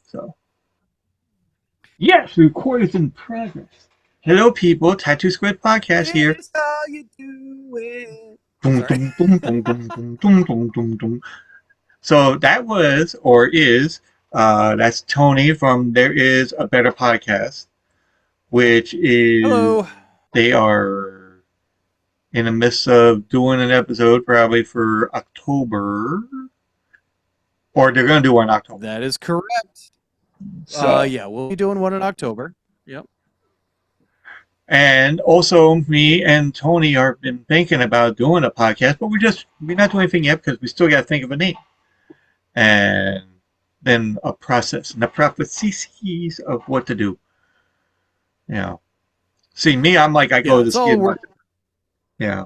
So, yes, record is in progress. Hello, people. Tattoo Squid Podcast here. Here's how you do it. Boom, Sorry. boom, boom, boom, boom, boom, boom, boom, boom, boom. So that was, or is, that's Tony from There Is a Better Podcast, which is, Hello. they are in the midst of doing an episode probably for October, or they're going to do one in October. That is correct. So, Yeah, we'll be doing one in October. Yep. and also me and Tony are been thinking about doing a podcast, but we're not doing anything yet because we still got to think of a name. And then a process and the processes of what to do. You know, see me, I'm like I go to It's all skid work. market. Yeah,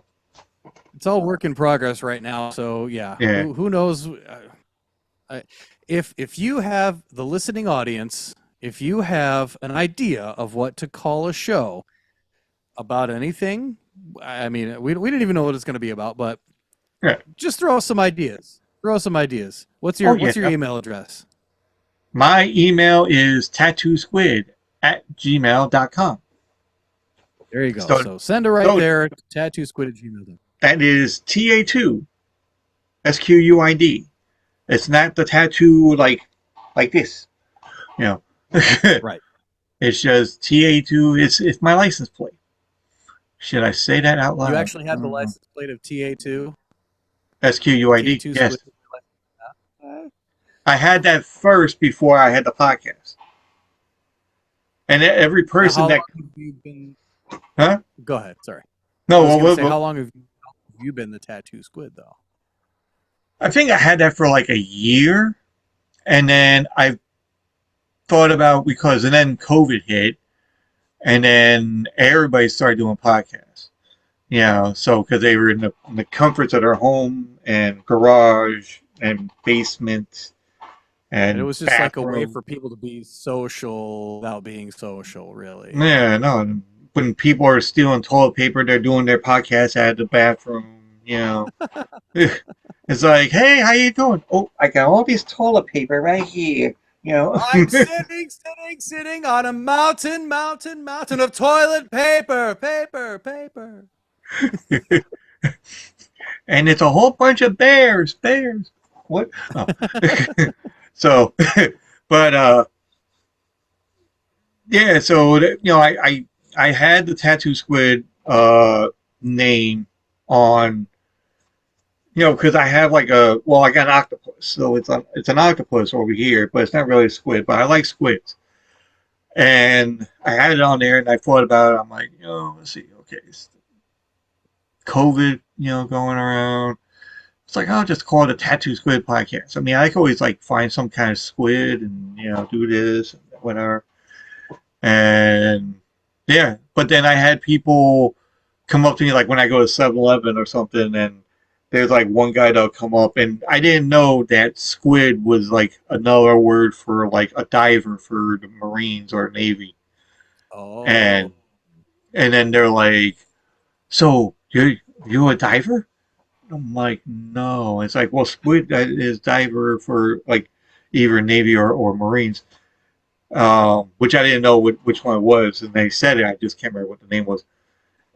It's all work in progress right now. So yeah, yeah, who knows? If you have the listening audience, if you have an idea of what to call a show about anything, I mean, we don't even know what it's going to be about, but yeah. just throw us some ideas. Throw us some ideas. What's Oh your yeah. email address? My email is tattoosquid@gmail.com. There you go. So, So send it right so there. Tattoosquid@gmail.com. that is TA2 SQUID. It's not the tattoo like this. You know, Right. it's just TA2. It's my license plate. Should I say that out You loud? actually have the license plate of TA2? SQUID. TA2 Yes. Squid? I had that first before I had the podcast. And every Now, person how that, long have you been? huh? Go ahead. Sorry. No, I was going to say, how long have you been the Tattoo Squid, though? I think I had that for like a year. And then I thought about and then COVID hit. And then everybody started doing podcasts. You know, so because they were in the comforts of their home and garage and basement And it and was just like a way bathroom. for people to be social without being social, really. Yeah, no. When people are stealing toilet paper, they're doing their podcast at the bathroom. You know, it's like, hey, how you doing? Oh, I got all this toilet paper right here. You know, I'm sitting on a mountain of toilet paper, paper. and it's a whole bunch of bears. What? Oh. So, but yeah. So I had the Tattoo Squid name on, because I have like I got an octopus, so it's an octopus over here, but it's not really a squid, but I like squids, and I had it on there, and I thought about it. I'm like, let's see, okay, it's COVID, going around. It's like I'll just call it a Tattoo Squid podcast. I mean, I can always like find some kind of squid and do this and whatever, and yeah. But then I had people come up to me like when I go to 7-Eleven or something, and there's like one guy that'll come up, and I didn't know that squid was like another word for like a diver for the Marines or Navy, Oh, and then they're like, "So you're a diver?" I'm like, "No." It's like, well, squid is diver for like either Navy or Marines, which I didn't know which one it was, and they said it. I just can't remember what the name was.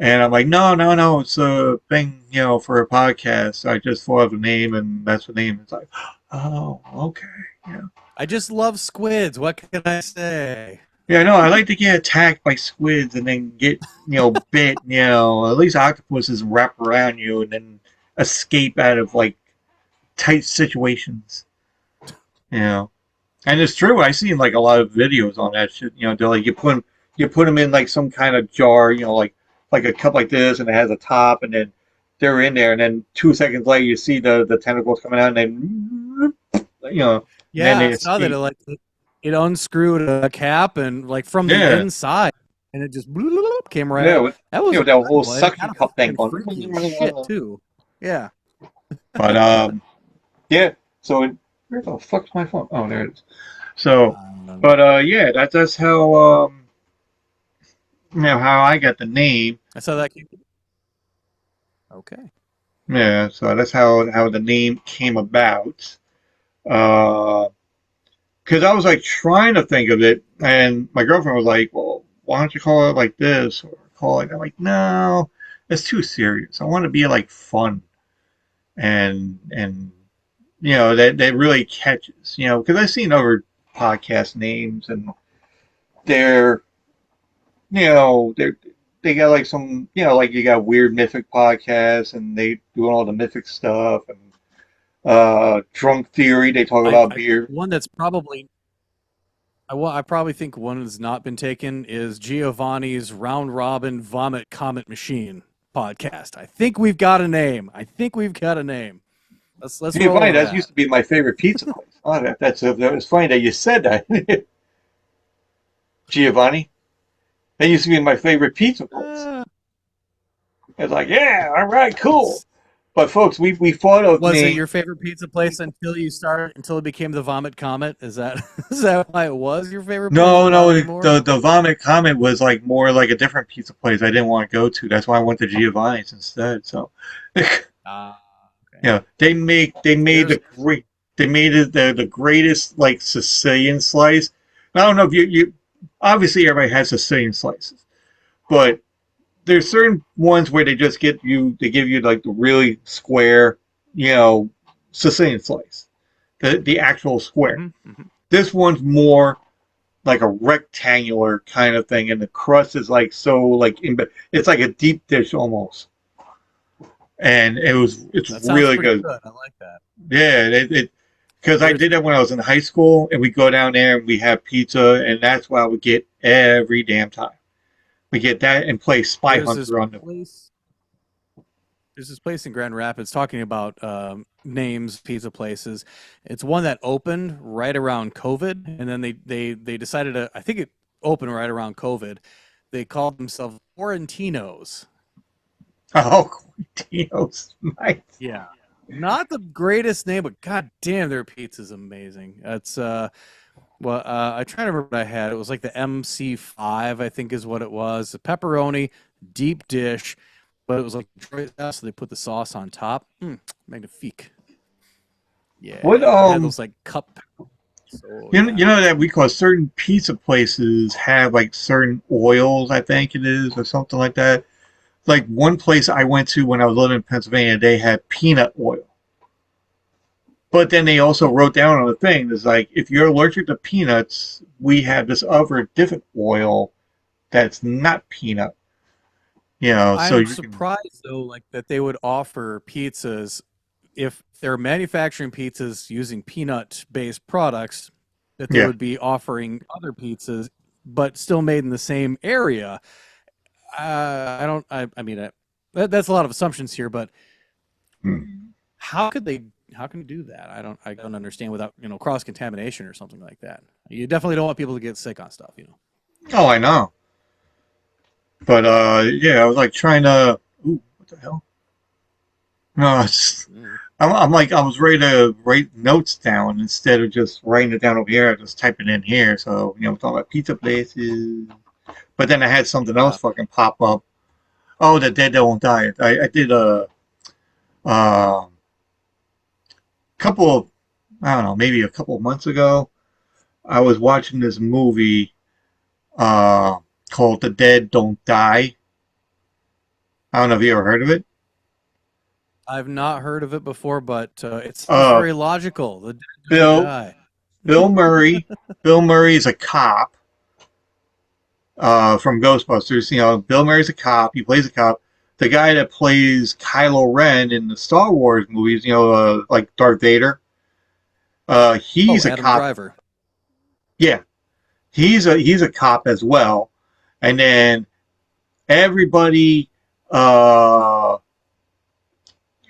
And I'm like, no, it's a thing, for a podcast. I just thought of a name, and that's the name. It's like, oh, okay, yeah. I just love squids. What can I say? Yeah, no, I like to get attacked by squids and then get, bit, at least octopuses wrap around you and then escape out of, like, tight situations, you know. And it's true. I seen like a lot of videos on that shit. You know, they're like you put them in like some kind of jar. You know, like a cup like this, and it has a top, and then they're in there, and then 2 seconds later you see the tentacles coming out, and then you know, and then Yeah, they I saw that escape. it unscrewed a cap and like from the Yeah, inside, and it just came right yeah, out. with That was you know that whole incredible, and it suction got cup thing fucking going. freaky as shit too. Yeah. But yeah. So where the fuck's my phone? Oh, there it is. So, I don't know. but yeah, that's how you know how I got the name. I saw that. Okay. Yeah, so that's how the name came about. Uh, because I was like trying to think of it, and my girlfriend was like, "Well, why don't you call it like this or call it?" I'm like, "No, it's too serious. I want to be like fun and you know that really catches. You know, because I've seen other podcast names and they're you know they got like some you know like you got weird mythic podcasts and they doing all the mythic stuff and drunk theory they talk about I beer. one that's probably I probably think one that's not been taken is Giovanni's Round Robin Vomit Comet Machine podcast. I think we've got a name. I think we've got a name. Let's roll Giovanni, with that used that. to be my favorite pizza place. Oh, that was funny that you said that. Giovanni, that used to be my favorite pizza place. Uh, It's like, yeah, all right, cool. But folks, we thought of was it name. your favorite pizza place until it became the Vomit Comet? Is that is that why it was your favorite place No, and not no, anymore? the vomit comment was like more like a different pizza place I didn't want to go to. That's why I went to Giovanni's instead. So, you Ah, okay. know, they made There's the great they made it the greatest like Sicilian slice. I don't know if you obviously everybody has Sicilian slices, but there's certain ones where they give you like the really square, you know, Sicilian slice, the actual square. hmm. This one's more like a rectangular kind of thing, and the crust is like so like it's like a deep dish almost, and it's That sounds really pretty good. good. I like that. Yeah, it because I There's did that when I was in high school, and we go down there and we have pizza, and that's what I would get every damn time. We get that and play Spy there's this Hunter on the. place there's this place in Grand Rapids talking about names pizza places. It's one that opened right around COVID, and then they decided to. I think it opened right around COVID. They called themselves Quarantinos. Oh, Quintino's nice. Yeah, not the greatest name, but god damn, their pizza's amazing. It's well, I try to remember what I had. It was like the MC5, I think is what it was. The pepperoni deep dish, but it was like Detroit style, so they put the sauce on top. Magnifique. What Yeah, it had those like cup. So you yeah, know that we call certain pizza places have like certain oils, I think it is, or something like that. Like one place I went to when I was living in Pennsylvania, they had peanut oil. But then they also oh, wrote down on the thing, it's like if you're allergic to peanuts, we have this other different oil that's not peanut. You know, so I'm you can surprised though, like that they would offer pizzas if they're manufacturing pizzas using peanut-based products, that they yeah. would be offering other pizzas, but still made in the same area. I don't. I mean, that's a lot of assumptions here, but Hmm. how could they? How can you do that? I don't. I don't understand without cross contamination or something like that. You definitely don't want people to get sick on stuff. Oh, I know. But yeah, I was like trying to. Ooh, what the hell? No, Mm. I'm like I was ready to write notes down instead of just writing it down over here. I just type it in here. So you know, we're talking about pizza places. But then I had something else Yeah, fucking pop up. Oh, the dead don't die. I did a uh, couple of I don't know maybe a couple of months ago. I was watching this movie uh, called The Dead Don't Die. I don't know if you ever heard of it. I've not heard of it before, but it sounds Uh, very logical. The dead don't Bill die. Bill Murray. Bill Murray is a cop from Ghostbusters. You know, Bill Murray's a cop. He plays a cop. The guy that plays Kylo Ren in the Star Wars movies, you know, like Darth Vader, Oh, he's a Adam cop. Driver. Yeah, he's a cop as well, and then everybody uh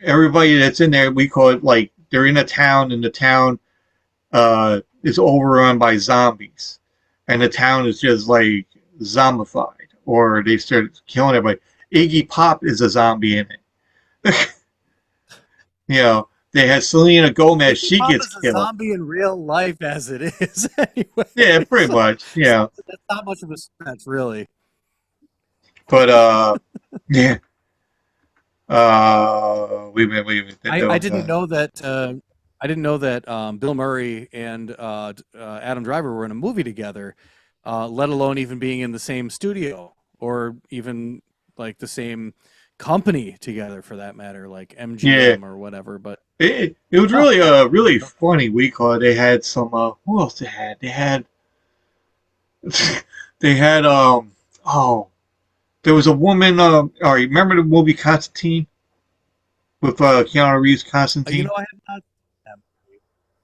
everybody that's in there, we call it like they're in a town, and the town is overrun by zombies, and the town is just like zombified, or they start killing everybody. Iggy Pop is a zombie in it. You know, they had Selena Gomez. Iggy She Pop gets is a killed. zombie in real life as it is, Yeah, anyway. pretty So, much. so Yeah, that's not much of a stretch, really. but yeah. Wait a minute. That I was didn't know that. I didn't know that Bill Murray and Adam Driver were in a movie together, let alone even being in the same studio or even like the same company together, for that matter, like yeah. MGM or whatever. But It was huh, really I really didn't know. funny week. They had some who else they had? They had they had oh, there was a woman. All right, remember the movie Constantine with Keanu Reeves? You Constantine. know, I have not seen that movie.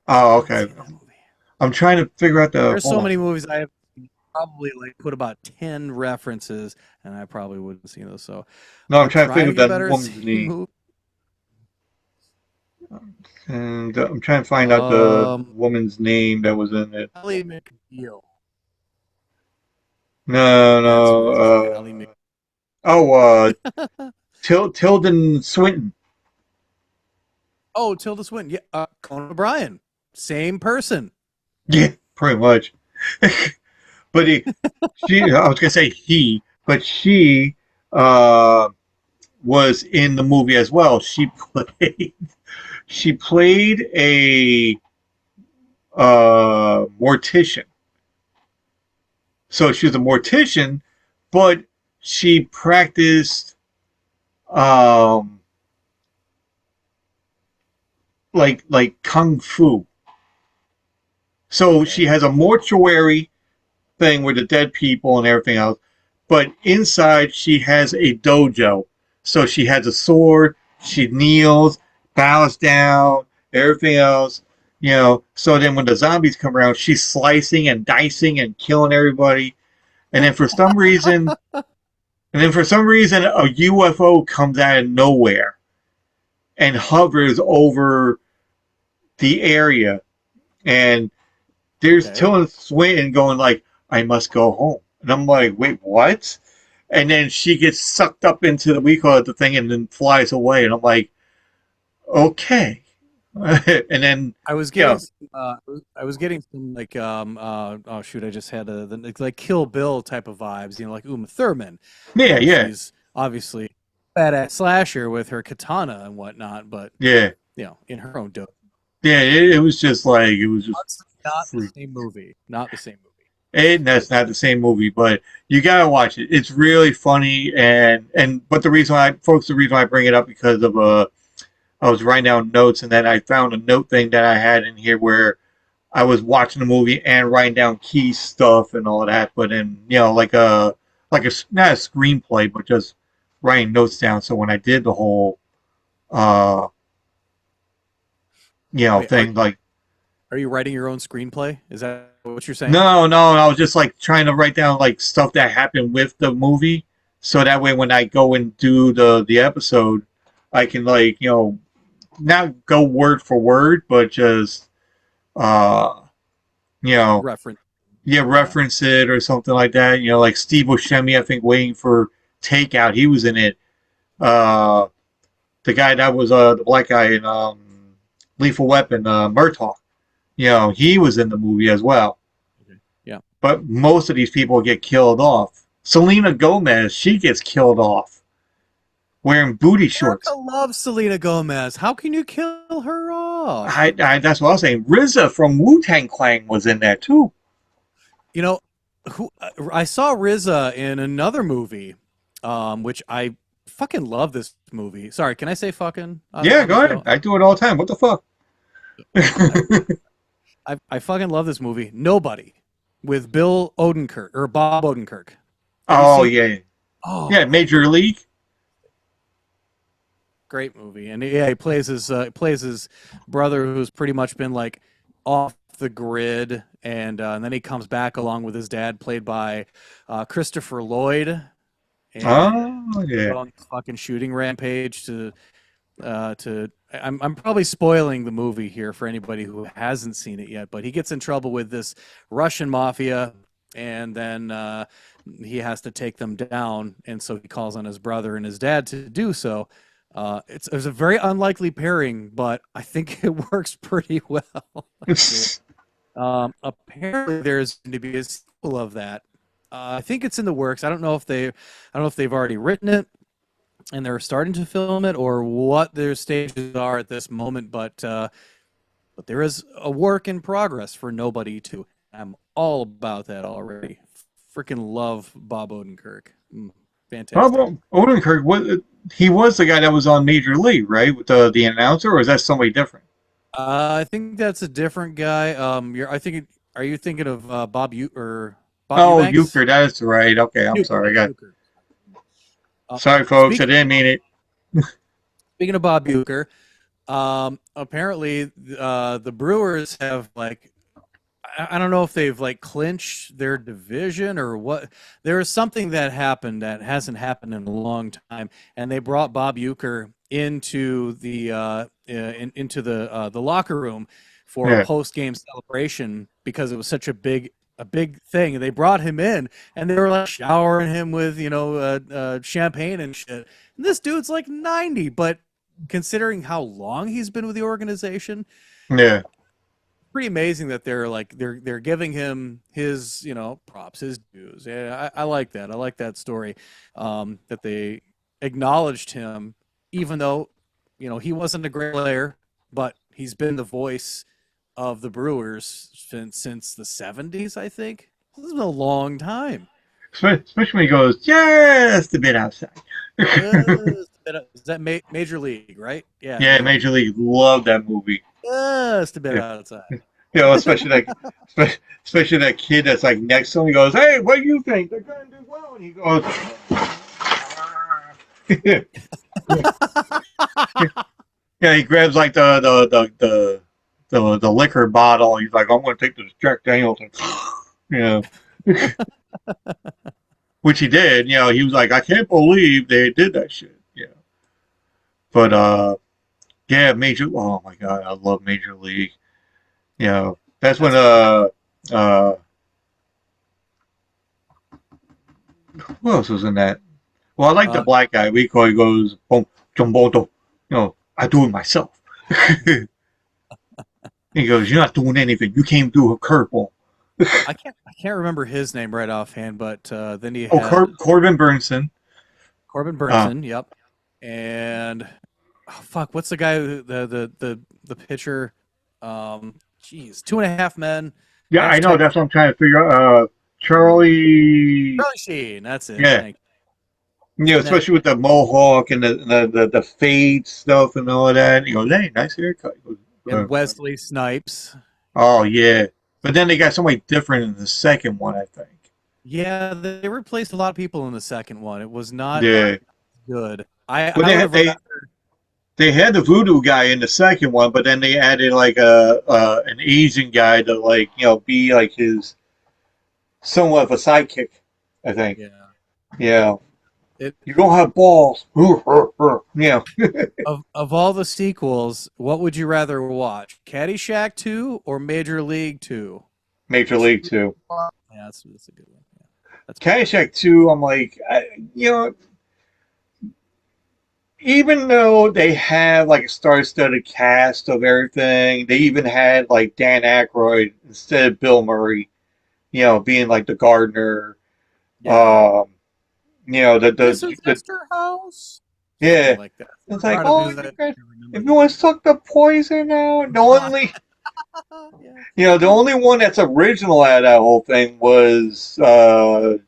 Oh, I haven't okay. seen that movie. I'm trying to figure out the. There's Hold so on. many movies I have seen, probably like put about 10 references, and I probably wouldn't see those. So No, I'm I'll trying to try figure to out get that better at woman's seeing name, movies. and I'm trying to find out the Um, woman's name that was in it. Ally McBeal. No, That's who no. it is. Ally Oh, Tilden Swinton. Oh, Tilda Swinton. Yeah, Conan O'Brien. Same person. Yeah, pretty much. But I was gonna say he, but she uh, was in the movie as well. She played a mortician. So she was a mortician, but she practiced um, like kung fu. So she Okay. has a mortuary thing with the dead people and everything else. But inside, she has a dojo. So she has a sword, she kneels, bows down, everything else. So then when the zombies come around, she's slicing and dicing and killing everybody. And then for some reason, a UFO comes out of nowhere and hovers over the area. And there's Okay. Tilda Swinton going like, "I must go home," and I'm like, "Wait, what?" And then she gets sucked up into the we call it the thing, and then flies away, and I'm like, "Okay." And then I was getting yeah, some, I was getting some like oh shoot, I just had like Kill Bill type of vibes, like Uma Thurman. yeah, yeah, She's obviously badass slasher with her katana and whatnot, but yeah, in her own dope. yeah. It was just like it was just Honestly, not the freak. same movie. Not the same movie. That's not the same movie, but you gotta watch it. It's really funny, and but the reason why I bring it up because of I was writing down notes, and then I found a note thing that I had in here where I was watching the movie and writing down key stuff and all that, but in like a not a screenplay, but just writing notes down. So when I did the whole uh Wait, thing, like are you writing your own screenplay? Is that what you're saying? no, no, I was just like trying to write down like stuff that happened with the movie, so that way when I go and do the episode, I can like not go word for word, but just uh you know Reference. yeah, Yeah. reference it or something like that. Like Steve Buscemi, I think, waiting for Takeout. He was in it. Uh, the guy that was the black guy in Lethal Weapon, Murtaugh. He was in the movie as well. Okay. Yeah. But most of these people get killed off. Selena Gomez, she gets killed off wearing booty Erica shorts. loves Selena Gomez. How can you kill her off? That's what I was saying. RZA from Wu Tang Clan was in there too. You know, who I saw RZA in another movie, which I fucking love this movie. Sorry, can I say fucking Yeah, on the go ahead. show? I do it all the time. What the fuck? I, I fucking love this movie. Nobody with Bill Odenkirk or Bob Odenkirk. Have you Oh seen? yeah, yeah. Oh, Major League. great movie. And yeah, he plays his brother who's pretty much been like off the grid and then he comes back along with his dad, played by Christopher Lloyd, and Oh they yeah. go on this fucking shooting rampage to I'm probably spoiling the movie here for anybody who hasn't seen it yet, but he gets in trouble with this Russian mafia, and then he has to take them down, and so he calls on his brother and his dad to do so. It's a very unlikely pairing, but I think it works pretty well. Actually. Apparently, there's going to be a sequel of that. I think it's in the works. I don't know if they've already written it and they're starting to film it, or what their stages are at this moment. But there is a work in progress for Nobody Two. I'm all about that already. Freaking love Bob Odenkirk. How Fantastic. about Odenkirk? He was the guy that was on Major League, right? With the announcer, or is that somebody different? I think that's a different guy. Are you thinking of Bob Oh, Eubanks? Euchre, that is right. Okay, I'm Euchre. sorry. I got Euchre. Uh, sorry, folks. I speaking didn't mean it. speaking of Bob Euchre, apparently the Brewers have like I don't know if they've like clinched their division or what. There is something that happened that hasn't happened in a long time, and they brought Bob Euchre into the locker room for a Yeah, post game celebration because it was such a big thing. And they brought him in, and they were like showering him with champagne and shit. And this dude's like 90, but considering how long he's been with the organization, yeah. pretty amazing that they're giving him his props, his dues. Yeah, I like that. I like that story, that they acknowledged him, even though he wasn't a great player, but he's been the voice of the Brewers since the '70s. I think this is a long time. Especially when he goes just a bit outside. Is that Major League, right? Yeah, Yeah, Major Major League. League loved that movie. Just a bit Yeah. outside. Especially that kid that's like next to him. He goes, "Hey, what do you think? They're gonna do well." And he goes, "Yeah." He grabs like the liquor bottle. He's like, "I'm gonna take this Jack Daniels," and which he did. He was like, "I can't believe they did that shit." But yeah, Major. Oh my God, I love Major League. That's when That's good. uh, who else was in that? Well, I like the Uh, black guy. Rico, he goes, boom, jumboto. I do it myself. He goes, you're not doing anything. You can't do a curveball. I can't remember his name right offhand, but then he Oh, had Corbin Burnson. Corbin Uh, Burnson. Yep, and oh, fuck, what's the guy the pitcher? Geez, 2.5 Men. yeah, I know. Hashtag That's what I'm trying to figure out. Charlie. Charlie Sheen. That's it. Yeah. Thank you. And then Especially with the mohawk and the fade stuff and all of that. And he goes, hey, nice haircut. He goes, and Wesley Snipes. oh, yeah. But then they got somebody different in the second one, I think. Yeah, they replaced a lot of people in the second one. It was not Yeah. good. But I would have rather. they had the voodoo guy in the second one, but then they added like an Asian guy to like be like his somewhat of a sidekick. I think. Yeah. Yeah. It You don't have balls. Yeah. of all the sequels, what would you rather watch? Caddyshack 2 or Major League 2? Major League Two. Yeah, that's a good one. Yeah. That's Caddyshack Two. I'm like, even though they have like a star-studded cast of everything, they even had like Dan Aykroyd instead of Bill Murray. Being like the gardener. yeah. Um, Mrs. Esterhaus? Something yeah. like that. It's I'm like, proud of oh, who's that. I can't remember if the you want to name. suck the poison out, Yeah. the only one that's original out of that whole thing was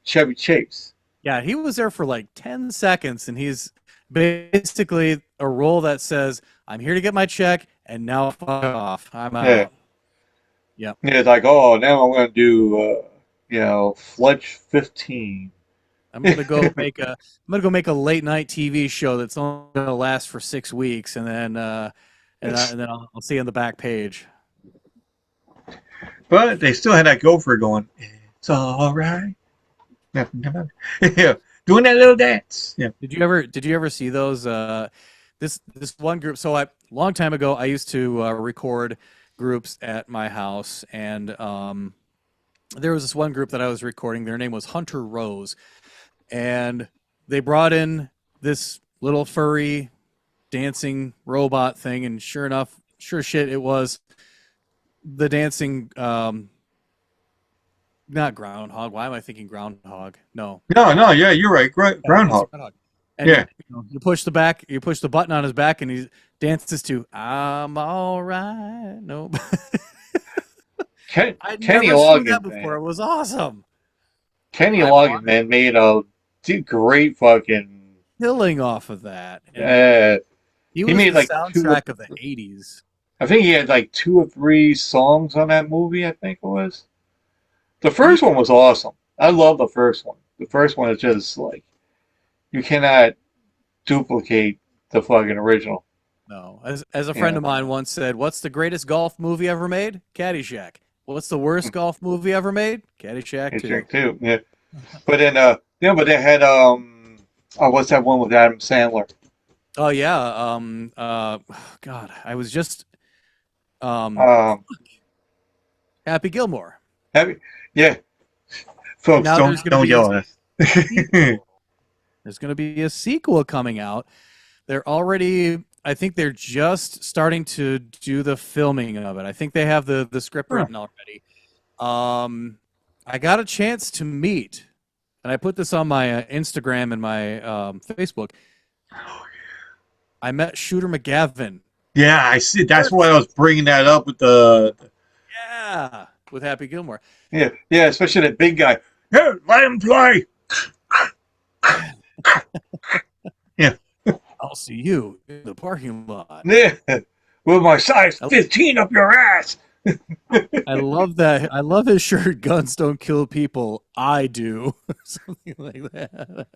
Chevy Chase. Yeah, he was there for like 10 seconds, and he's basically a role that says, I'm here to get my check, and now fuck off. I'm Yeah. out. Yep. Yeah, it's like, oh, now I'm going to do, Fletch 15. I'm gonna go make a late night TV show that's only gonna last for 6 weeks, and then I'll see you on the back page. But they still had that gopher going. It's all right. Yeah, doing that little dance. Yeah. Did you ever see those this one group? So I long time ago I used to record groups at my house, and there was this one group that I was recording. Their name was Hunter Rose, and they brought in this little furry dancing robot thing, and sure enough, sure shit, it was the dancing not groundhog. Why am I thinking groundhog? No. No, no, yeah, you're right. Yeah, dancing Groundhog. groundhog. And Yeah. you push the back, you push the button on his back, and he dances to "I'm all right." No, I'd Kenny never seen that Loggins, before. man. It was awesome. Kenny I Loggins, bought man, made a great fucking. killing off of that, and Uh, he he was made the like two. soundtrack of the '80s. I think he had like two or three songs on that movie. I think it was. The He first one was awesome. I love the first one. The first one is just like you cannot duplicate the fucking original. No, as a friend Yeah, of mine once said, "What's the greatest golf movie ever made? Caddyshack. What's the worst golf movie ever made? Caddyshack it's 2." Jack too. Yeah, but then yeah, but they had oh, what's that one with Adam Sandler? Oh yeah, God, I was just um, Um, Happy Gilmore, have you, yeah, and folks, now there's going to don't be a yell at us. sequel. There's going to be a sequel coming out. They're already, I think they're just starting to do the filming of it. I think they have the script Huh. written already. I got a chance to meet, and I put this on my Instagram and my Facebook. I met Shooter McGavin. Yeah, I see. That's why I was bringing that up with the Yeah, with Happy Gilmore. yeah, yeah, especially that big guy. Yeah, let him play. Yeah, I'll see you in the parking lot. yeah, with my size I, 15 up your ass. I love that. I love his shirt. Guns don't kill people. I do, or something like that.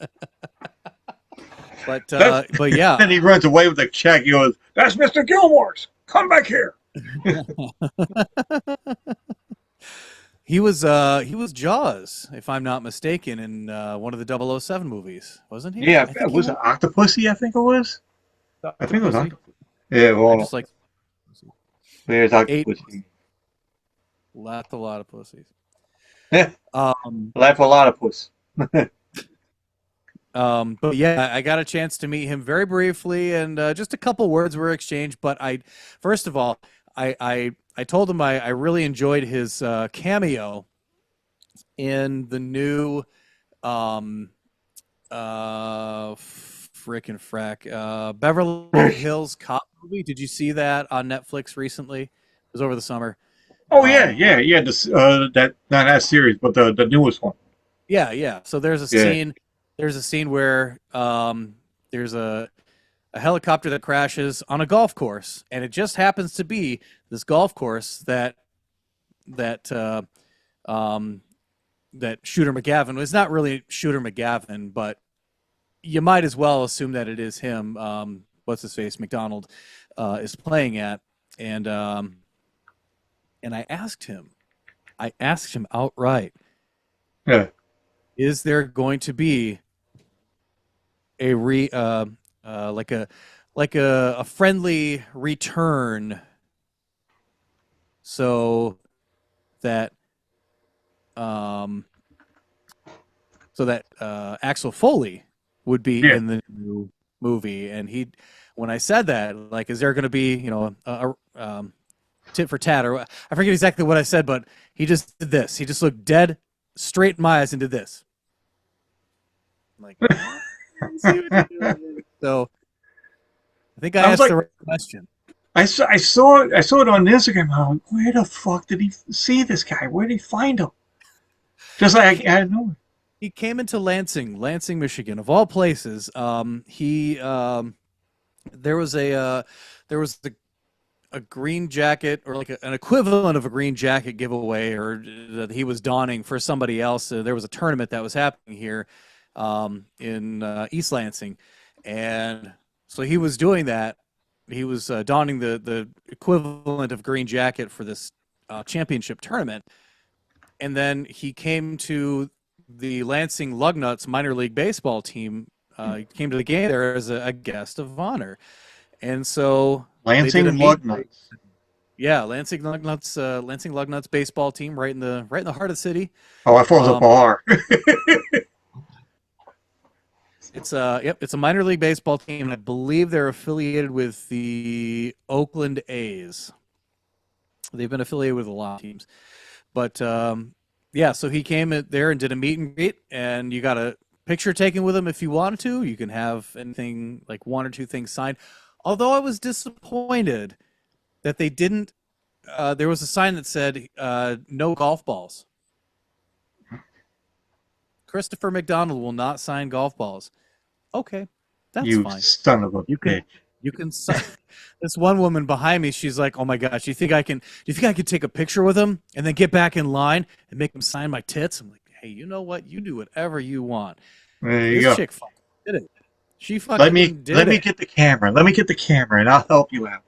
But yeah, Then he runs away with the check. He goes, "That's Mr. Gilmore's. Come back here." he was Jaws, if I'm not mistaken, in one of the 007 movies, wasn't he? Yeah, I think he was it Octopussy? I think it was. I think it was Pussy. Octopus. Yeah, I well, just like there's ate Octopussy. laughed a lot of pussies. Yeah, Um, life a lot of puss. but yeah, I got a chance to meet him very briefly, and just a couple words were exchanged. But first of all, I told him I really enjoyed his cameo in the new um, frickin' frack Beverly Hills Cop movie. Did you see that on Netflix recently? It was over the summer. Oh yeah, Um, yeah, yeah. This that not that series, but the newest one. yeah, yeah. So there's a Yeah. scene. There's a scene where there's a helicopter that crashes on a golf course, and it just happens to be this golf course that um, that Shooter McGavin was not really Shooter McGavin, but you might as well assume that it is him. What's his face? McDonald is playing at, and I asked him. I asked him outright, Yeah. is there going to be a like a friendly return so that um Axel Foley would be Yeah. in the new movie? And when I said that, like, is there going to be tit for tat, or I forget exactly what I said, but he just did this. He just looked dead straight in my eyes and did this. I'm like, I see what you're doing. So I think I I was asked like, the right question. I saw it on Instagram. I'm like, where the fuck did he see this guy? Where did he find him? Just like I don't know. He came into Lansing, Michigan, of all places. He there was a green jacket, or like an equivalent of a green jacket giveaway, or that he was donning for somebody else. There was a tournament that was happening here in East Lansing, and so he was doing that. He was donning the equivalent of green jacket for this championship tournament, and then he came to the Lansing Lugnuts minor league baseball team. He came to the game there as a guest of honor, and so they did a Lansing meet. Lugnuts. Yeah, Lansing Lugnuts baseball team, right in the heart of the city. Oh, I thought it was a Um, bar. it's a minor league baseball team, and I believe they're affiliated with the Oakland A's. They've been affiliated with a lot of teams, but yeah. So he came in there and did a meet and greet, and you got a picture taken with him if you wanted to. You can have anything like one or two things signed. Although I was disappointed that they didn't. There was a sign that said "No golf balls." Christopher McDonald will not sign golf balls. Okay, that's You fine. son of a You can bitch. you can sign. This one woman behind me, she's like, "Oh my gosh, do you think I could take a picture with him and then get back in line and make him sign my tits?" I'm like, "Hey, you know what? You do whatever you want." There you This go. chick fucking did it. She Let me fucking let did me it. get the camera. Let me get the camera, and I'll help you out.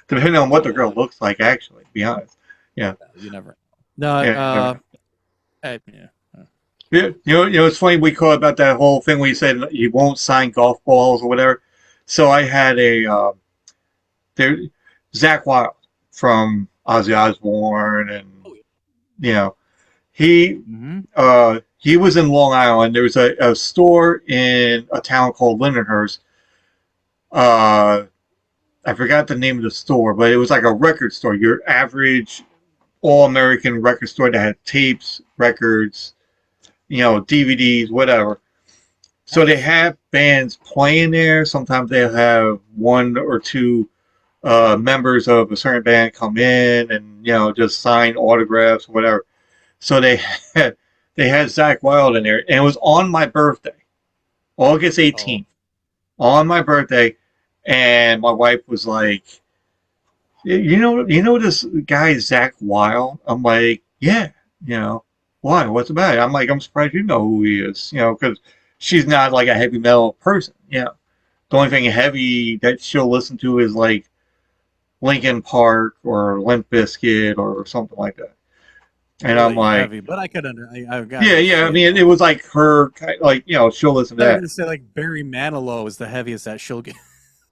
Depending on what the girl looks like, actually, to be honest. Yeah, You never. No, yeah, you never know. yeah. Yeah, it's funny we call about that whole thing where you said you won't sign golf balls or whatever. So I had there, Zach Wild from Ozzy Osbourne, and Oh, yeah. you know, he Mm-hmm. he was in Long Island. There was a store in a town called Lindenhurst. Uh, I forgot the name of the store, but it was like a record store, your average all American record store that had tapes, records, DVDs, whatever. So they Nice. have bands playing there. Sometimes they'll have one or two members of a certain band come in and just sign autographs or whatever. So had they had Zach Wild in there, and it was on my birthday, August Oh, 18th, on my birthday, and my wife was like, you know this guy Zach Wild? I'm like, yeah, why? What's about it? I'm like, I'm surprised you know who he is, because she's not like a heavy metal person. The only thing heavy that she'll listen to is like Linkin Park or Limp Bizkit or something like that. And I'm really like, heavy, but I yeah, yeah. I understand mean, though. it was like her, like she'll listen to They're that. gonna say like Barry Manilow is the heaviest that she'll get.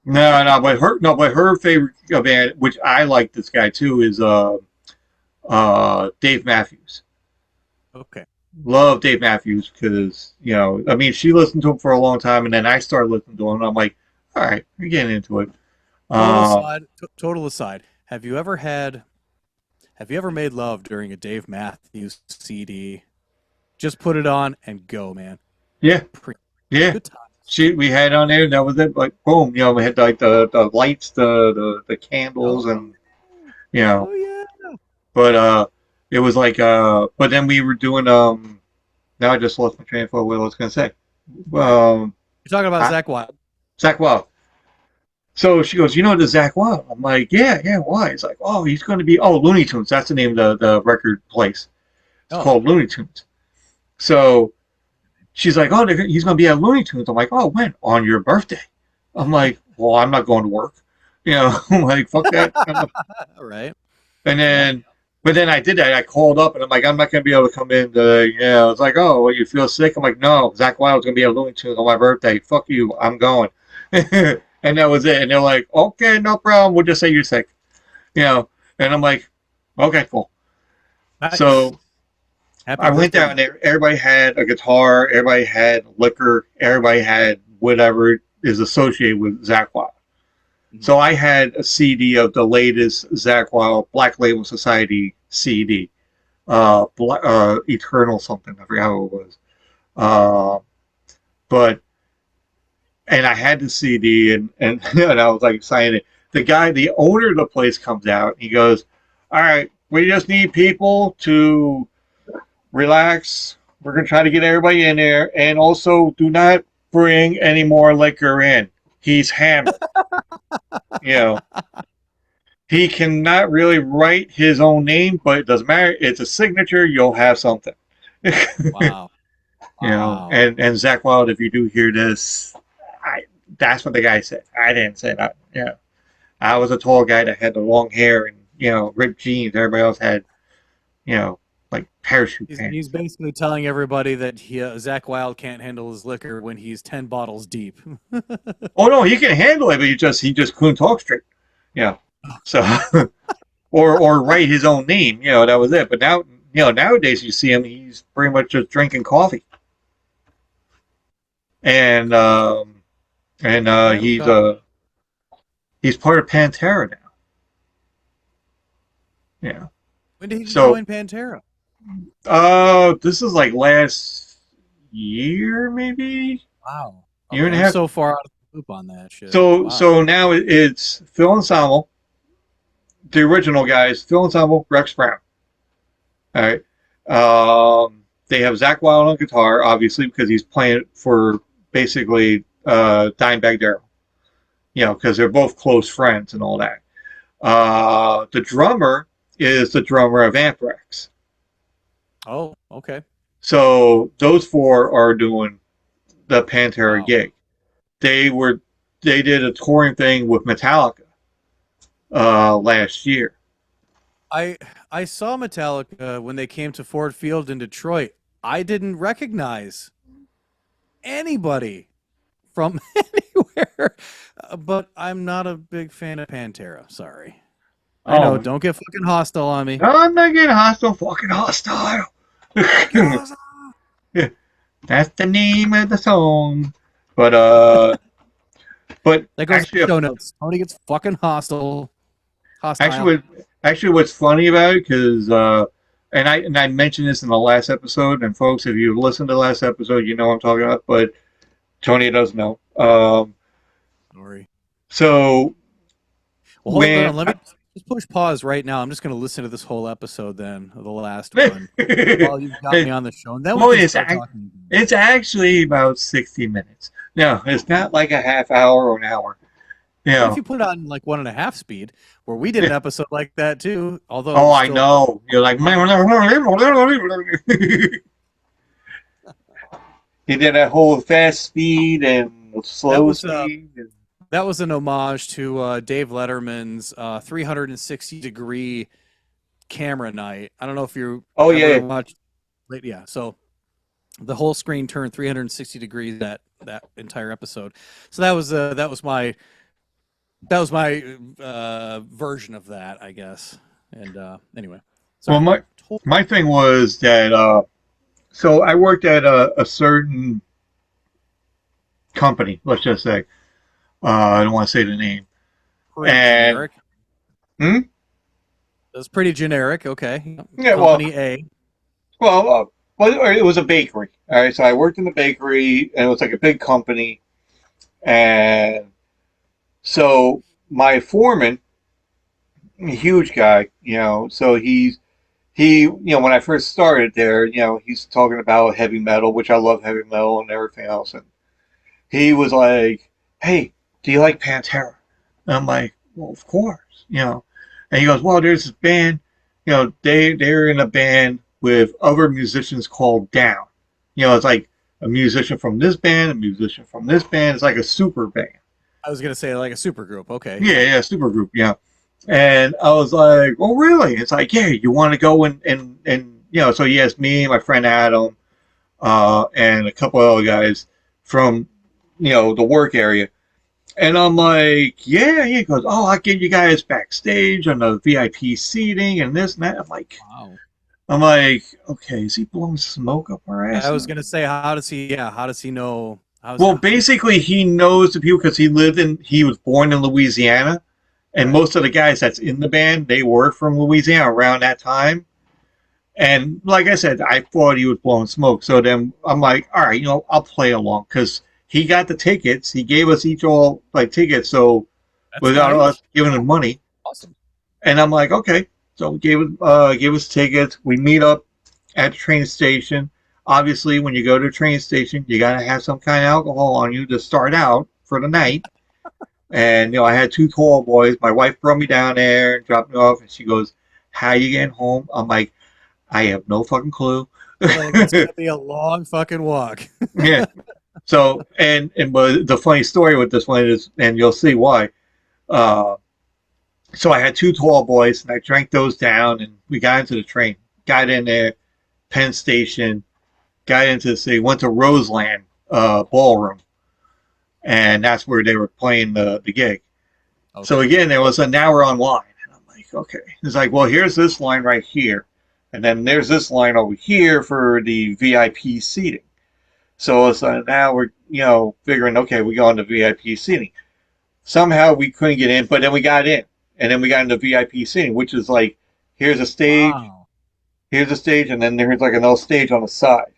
No, but her favorite band, which I like this guy too, is Dave Matthews. Okay. Love Dave Matthews because I mean, she listened to him for a long time, and then I started listening to him, and I'm like, all right, we're getting into it. Total Uh, aside. Total aside. Have you ever made love during a Dave Matthews CD? Just put it on and go, man. yeah, Pre- yeah. Good times. We had on there, and that was it. Like, boom, we had like the lights, the candles, Oh, and you know, oh yeah. but it was like but then we were doing now I just lost my train of thought. What I was gonna say. Right. Um, You're talking about I, Zach Wild. Zach Wild. So she goes, the Zach Wild? I'm like, yeah, yeah. Why? It's like, oh, he's going to be Looney Tunes. That's the name of the record place. It's Oh, called Looney Tunes. So she's like, oh, he's going to be at Looney Tunes. I'm like, oh, when? On your birthday. I'm like, well, I'm not going to work. I'm like, fuck that. all right. And Yep. then, but then I did that. I called up and I'm like, I'm not going to be able to come in. It's like, oh, well, you feel sick? I'm like, no, Zach Wild's going to be at Looney Tunes on my birthday. Fuck you. I'm going. And that was it. And they're like, okay, no problem. We'll just say you're sick. you know. And I'm like, okay, cool. Nice. So Happy I went birthday to down you. there. Everybody had a guitar. Everybody had liquor. Everybody had whatever is associated with Zach Wild. Mhm. So I had a CD of the latest Zach Wild Black Label Society CD, Eternal something. I forgot what it was. Uh, but and I had the CD and and I was like signing it. The owner of the place comes out. He goes, "All right, we just need people to relax. We're gonna try to get everybody in there, and also do not bring any more liquor in. He's hammered. You know, he cannot really write his own name, but it doesn't matter. It's a signature. You'll have something." Wow. Wow. And Zach Wild, if you do hear this, I that's what the guy said. I didn't say that. Yeah. I was a tall guy that had the long hair and ripped jeans. Everybody else had like parachute He's pants. basically telling everybody that Zach Wild can't handle his liquor when he's 10 bottles deep. Oh no, he can handle it, but he just couldn't talk straight. Yeah. So or write his own name. That was it. But now nowadays you see him, he's pretty much just drinking coffee. And Damn, he's part of Pantera now. Yeah. when did he So join Pantera? this is like last year, maybe Wow. year Okay, and a I'm half. so far out of the loop on that shit. So Wow. so now it's Phil Anselmo, the original guys, Phil Anselmo, Rex Brown. All right. They have Zach Wild on guitar, obviously, because he's playing for basically Dimebag Darrell. Because they're both close friends and all that. The drummer is the drummer of Anthrax. Oh, okay. So those four are doing the Pantera Wow. gig. They were they did a touring thing with Metallica last year. I I saw Metallica when they came to Ford Field in Detroit. I didn't recognize anybody from anywhere, but I'm not a big fan of Pantera. Sorry. I know. Oh, Don't get fucking hostile on me. no, I'm not getting hostile. Fucking hostile. Fucking hostile. That's the name of the song. But but That goes in actually, the show notes. Tony gets fucking hostile. Hostile. actually, what's funny about it, because and I mentioned this in the last episode, and folks, if you listened to the last episode, you know what I'm talking about. But Tony does know. Sorry. So Well, hold when on. Let me just push pause right now. I'm just going to listen to this whole episode then, of the last one, while you've got me on the show, and then we well, can start talking. it's actually about 60 minutes. No, it's not like a half hour or an hour. What if Yeah. you put it on like 1.5 speed, where we did an episode like that too? Although it Oh, was I still know. You're like, he did that whole fast speed and that slow was speed. that was an homage to Dave Letterman's 360-degree camera night. I don't know if you Oh ever yeah. watched. Yeah, so the whole screen turned 360 degrees that entire episode. So that was my version of that, I guess. And anyway, Well, sorry. my thing was that so I worked at a certain company. Let's just say I don't want to say the name. Pretty And generic. hmm? That's pretty generic. Okay. Yeah, Company A. well, it was a bakery. All right, so I worked in the bakery, and it was like a big company, and so my foreman, a huge guy, so when I first started there, he's talking about heavy metal, which I love heavy metal and everything else, and he was like, "Hey, do you like Pantera?" And I'm like, "Well, of course," And he goes, "Well, there's this band, they're in a band with other musicians called Down. It's like a musician from this band, a musician from this band. It's like a super band." I was gonna say like a super group. Okay. Yeah, super group, yeah. And I was like, "Oh, really?" It's like, "Yeah, you want to go and so he asked me, my friend Adam, and a couple of other guys from the work area. And I'm like, "Yeah." He goes, "Oh, I'll get you guys backstage on the VIP seating and this and that." Wow. I'm like, "Okay, is he blowing smoke up our ass?" I was gonna say, how does he? Yeah, how does he know? Well, basically, he knows the people because he was born in Louisiana, and Right. most of the guys that's in the band, they were from Louisiana around that time. And like I said, I thought he was blowing smoke. So then I'm like, all right, I'll play along because he got the tickets. He gave us each all like tickets, so That's without us nice. giving him money. Awesome. And I'm like, okay. So we gave us tickets. We meet up at the train station. Obviously, when you go to a train station, you gotta have some kind of alcohol on you to start out for the night. And I had two tall boys. My wife brought me down there and dropped me off, and she goes, "How you getting home?" I'm like, "I have no fucking clue." Like it's gonna be a long fucking walk. Yeah. So but the funny story with this one is, and you'll see why. Uh, So I had two tall boys, and I drank those down, and we got into the train. Got in there, Penn Station, got into the city, went to Roseland Ballroom, and that's where they were playing the gig. So Okay. again, there was an hour online, and I'm like, okay. It's like, well, here's this line right here, and then there's this line over here for the VIP seating. So it's now we're figuring, okay, we go into VIP seating. Somehow we couldn't get in, but then we got in, and then we got into VIP seating, which is like, here's a stage, Wow. here's a stage, and then there's like another stage on the side.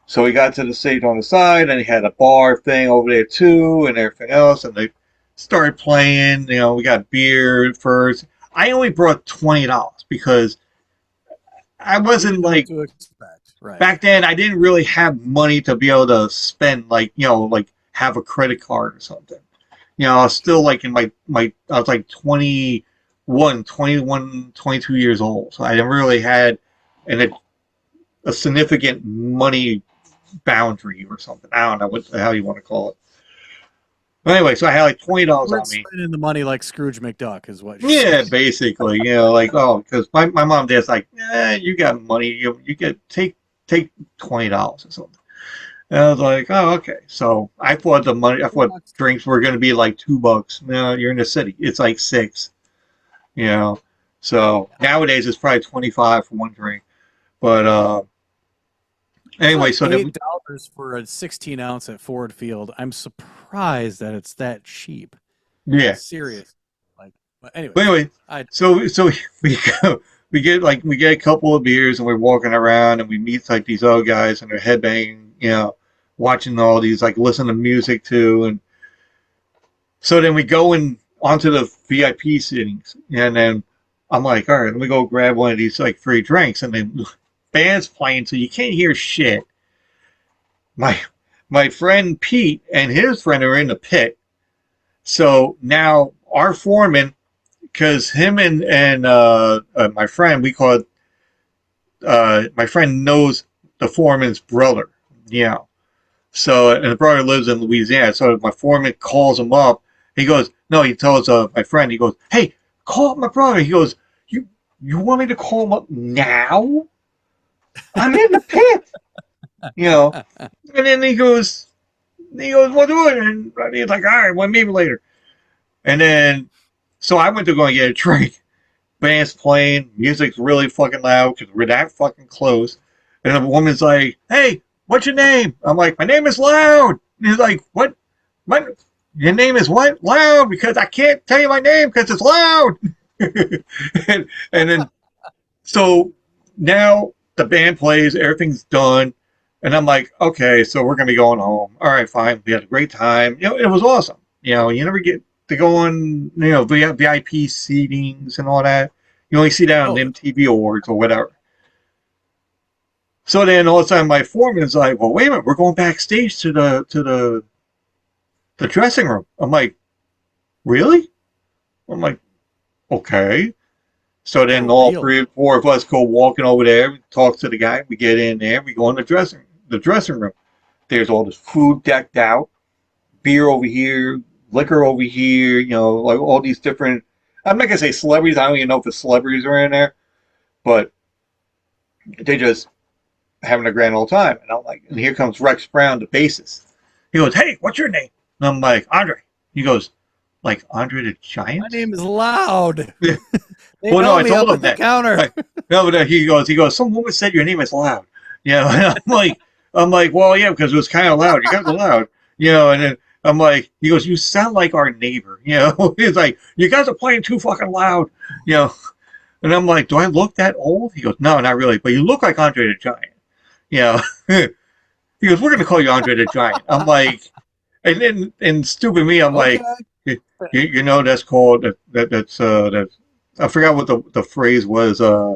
So we got to the stage on the side, and he had a bar thing over there too, and everything else, and they started playing. We got beer first. I only brought $20 because I You wasn't didn't know what like to expect. Right. back then. I didn't really have money to be able to spend like have a credit card or something. I was still Sure. like in my I was like 21, 22 years old, so I didn't really had a significant money boundary or something. I don't know what the hell you want to call it. But anyway, so I had like $20 We're on me. spending the money like Scrooge McDuck, is what you're Yeah, saying. basically, like because my mom and dad's like, you got money, you get take $20 or something. And I was like, oh, okay. So I thought $2. drinks were going to be like $2. No, you're in the city. It's like six. You know, so Yeah. nowadays it's probably 25 for one drink. But It's anyway, like so then $8 for a 16 ounce at Ford Field. I'm surprised that it's that cheap. yeah. Serious. Like, but But anyways, anyway, I so we go, we get a couple of beers and we're walking around and we meet like these other guys and they're headbanging, watching all these like listen to music too, and so then we go in onto the VIP sittings and then I'm like, all right, let me go grab one of these like free drinks, and then band's playing so you can't hear shit. My my friend Pete and his friend are in the pit, so now our foreman, because him and my friend, we call it my friend knows the foreman's brother. Yeah. So, and the brother lives in Louisiana. So my foreman calls him up. He goes, no, he tells my friend, he goes, hey, call up my brother. He goes, you want me to call him up now? I'm in the pit, you know. And then well, do it. And he's like, all right, well, maybe later. And then, so I went to go and get a drink. Band's playing, music's really fucking loud because we're that fucking close. And the woman's like, hey, what's your name? I'm like, my name is Loud. And he's like, what? What? Your name is what? Loud, because I can't tell you my name because it's loud. and then, so now the band plays, everything's done. And I'm like, okay, so we're going to be going home. All right, fine. We had a great time. It was awesome. You never get to go on, VIP seatings and all that. You only see that on the oh, MTV Awards or whatever. So then all of a sudden my foreman's like, well, wait a minute, we're going backstage to the dressing room. I'm like, really? I'm like, okay. So then for all real. three, four of us go walking over there, we talk to the guy, we get in there, we go in the dressing room. There's all this food decked out, beer over here, liquor over here, like all these different. I'm not gonna say celebrities. I don't even know if the celebrities are in there, but they just having a grand old time. And I'm like, and here comes Rex Brown, the bassist. He goes, "Hey, what's your name?" And I'm like, "Andre." He goes, "Like Andre the My Giant?" name is Loud. They Well, no, know I me told up him at the that. counter. Right. No, but he goes, some woman said your name is Loud. And I'm like, well, yeah, because it was kind of loud. You guys are loud, and then I'm like, he goes, you sound like our neighbor, He's like, you guys are playing too fucking loud, you know. And I'm like, do I look that old? He goes, no, not really, but you look like Andre the Giant, you know. He goes, we're gonna call you Andre the Giant. I'm like, and then and stupid me, I'm Okay. like, that's called that's I forgot what the phrase was. Uh,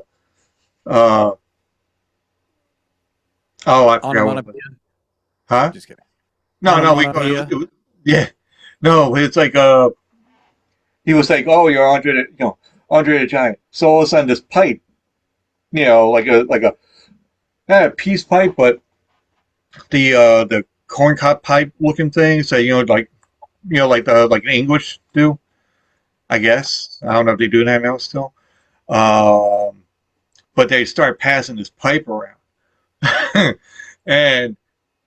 oh, I forgot what it was. Onomatopoeia. Huh? Just kidding. No, no, we Onomatopoeia. yeah, no, it's like he was like, oh, you're Andre the Giant. So all of a sudden, this pipe, like a not a peace pipe, but the corncob pipe looking thing. So like like the English do. I guess. I don't know if they do that now still. Um, but they start passing this pipe around. And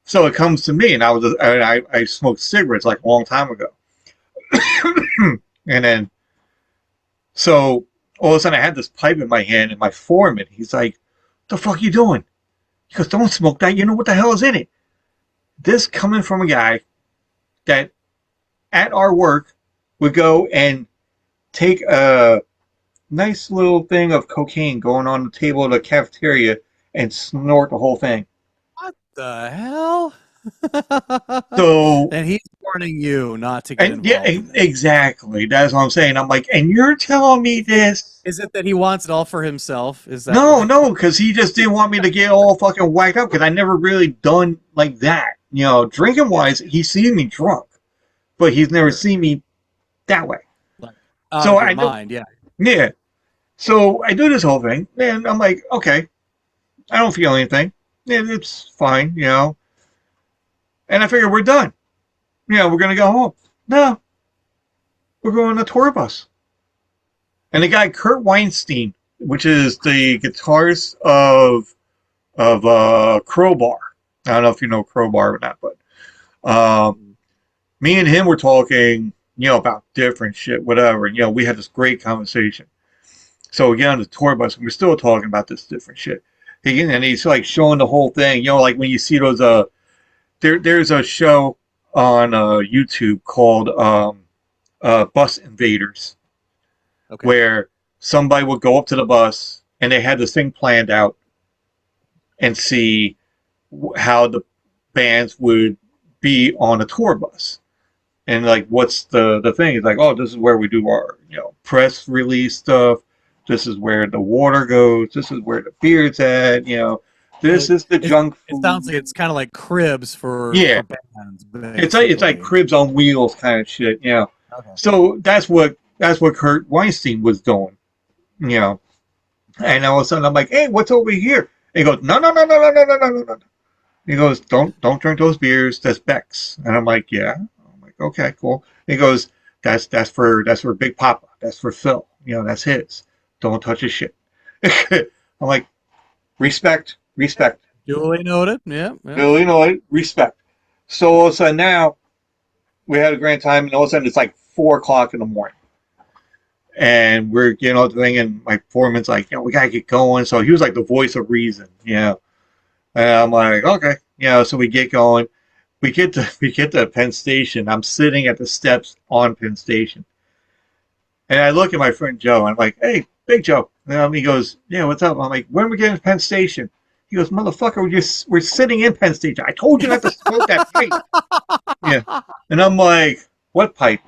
so it comes to me, and I smoked cigarettes like a long time ago. And then, so all of a sudden I had this pipe in my hand, and my foreman, he's like, "The fuck you doing?" He goes, "Don't smoke that. You know what the hell is in it." This coming from a guy that at our work would go and take a nice little thing of cocaine going on the table of the cafeteria and snort the whole thing. What the hell? So, And he's warning you not to get and yeah, involved in this. exactly. That's what I'm saying. I'm like, and you're telling me this? Is it that he wants it all for himself? Is that No, why? no, because he just didn't want me to get all fucking whacked up because I never really done like that. Drinking wise, he's seen me drunk, but he's never Sure. seen me that way. Like out So of your I know, mind, yeah. yeah. So I do this whole thing, and I'm like, okay, I don't feel anything. Yeah, it's fine. And I figure we're done. We're gonna go home. No, we're going on a tour bus. And the guy Kurt Weinstein, which is the guitarist of Crowbar. I don't know if you know Crowbar or not, but me and him were talking, about different shit, whatever. And we had this great conversation. So we get on the tour bus, and we're still talking about this different shit. And he's like showing the whole thing. Like when you see those there's a show on YouTube called Bus Invaders, Okay. where somebody would go up to the bus and they had this thing planned out and see how the bands would be on a tour bus. And like, what's the thing? It's like, oh, this is where we do our press release stuff. This is where the water goes. This is where the beer's at. This is the junk It sounds food. like it's kind of like cribs Yeah, for bands, it's like basically. cribs on wheels kind of shit. Okay. So that's what Kurt Weinstein was doing. You know, and all of a sudden I'm like, hey, what's over here? And he goes, no, no, no, no, no, no, no, no, no. He goes, don't drink those beers. That's Beck's. And I'm like, yeah. I'm like, okay, cool. He goes, that's for Big Papa. That's for Phil. That's his. Don't touch his shit. I'm like, respect, respect. Duly noted. Yeah. Yeah. Respect. So all of a sudden now we had a grand time, and all of a sudden it's like 4 o'clock in the morning, and we're getting all the thing, and my foreman's like, we gotta get going. So he was like the voice of reason. And I'm like, okay. So we get going. We get to Penn Station. I'm sitting at the steps on Penn Station. And I look at my friend Joe, and I'm like, hey, Big Joe. And he goes, yeah, what's up? I'm like, when are we getting to Penn Station? He goes, motherfucker, we're sitting in Penn Station. I told you not to smoke that pipe. Yeah. And I'm like, what pipe?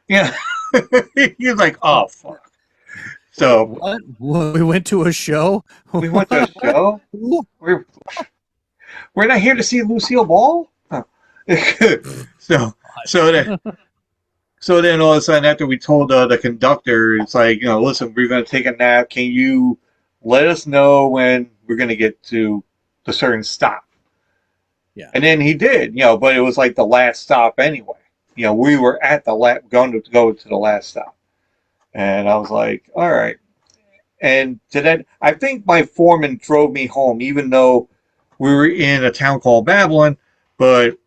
Yeah. He's like, oh, fuck. Wait, So what? We went to a show? we went to a show. We're, we're not here to see Lucille Ball. Huh. so, so then, So then all of a sudden, after we told the conductor, it's like, listen, we're going to take a nap. Can you let us know when we're going to get to the certain stop? Yeah. And then he did, but it was like the last stop anyway. We were at going to go to the last stop. And I was like, all right. And to that, I think my foreman drove me home, even though we were in a town called Babylon, but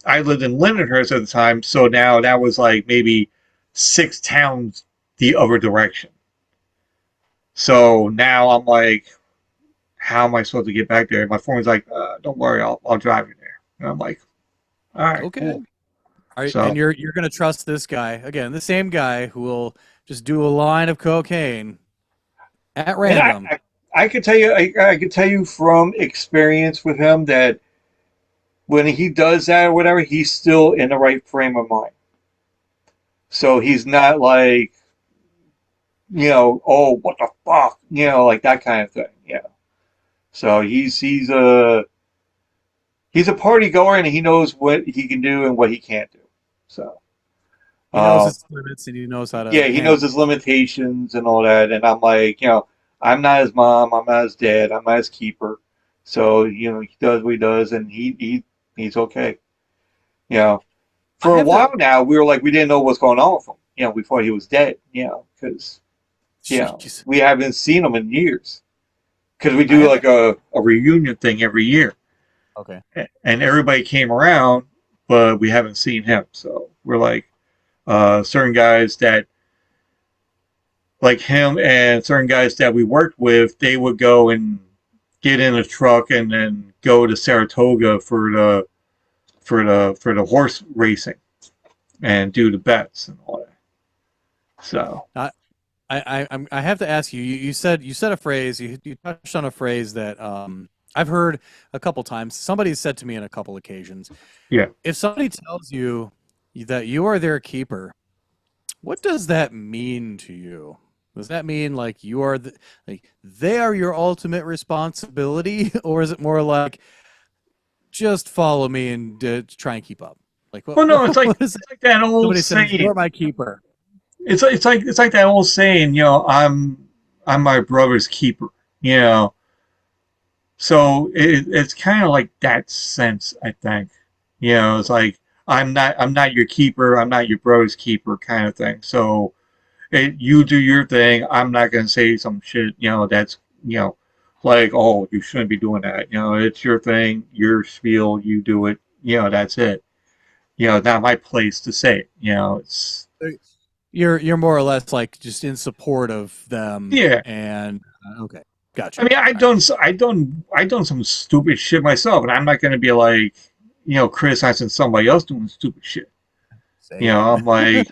I lived in Lindenhurst at the time, so now that was like maybe 6 towns the other direction. So now I'm like, how am I supposed to get back there? And my phone's like, don't worry, I'll drive you there. And I'm like, all right, Okay. cool. All right, and So you're gonna trust this guy again, the same guy who will just do a line of cocaine at and random. I could tell you, I could tell you from experience with him that when he does that or whatever, he's still in the right frame of mind. So he's not like, oh, what the fuck, like that kind of thing. Yeah. So he's a party goer, and he knows what he can do and what he can't do. So He knows um, his limits and he knows how yeah, to he handle. knows his limitations and all that. And I'm like, I'm not his mom, I'm not his dad, I'm not his keeper. So he does what he does, and he's okay. You know, I for a have to. while now, we were like, we didn't know what's going on with him. we thought he was dead, because Jeez. we haven't seen him in years. Because we I do have like a reunion thing every year, okay. and everybody came around, but we haven't seen him. So we're like, certain guys that like him and certain guys that we worked with, they would go and get in a truck and then go to Saratoga for the horse racing and do the bets and all that. So I have to ask you. You said a phrase. You touched on a phrase that I've heard a couple times. Somebody said to me on a couple occasions. yeah. If somebody tells you that you are their keeper, what does that mean to you? Does that mean like you are like they are your ultimate responsibility, or is it more like just follow me and try and keep up? Like Well, no, what is it? it's like that old Somebody says saying. you're my keeper. It's like that old saying. I'm my brother's keeper. You know, so it's kind of like that sense. I think. It's like I'm not your keeper. I'm not your brother's keeper, kind of thing. So you do your thing. I'm not gonna say some shit. That's like, oh, you shouldn't be doing that. It's your thing, your spiel. You do it. That's it. Not my place to say it. It's You're more or less like just in support of them, yeah. and okay, I gotcha. mean, All right, I done some stupid shit myself, and I'm not gonna be like, criticizing somebody else doing stupid shit. same. I'm like,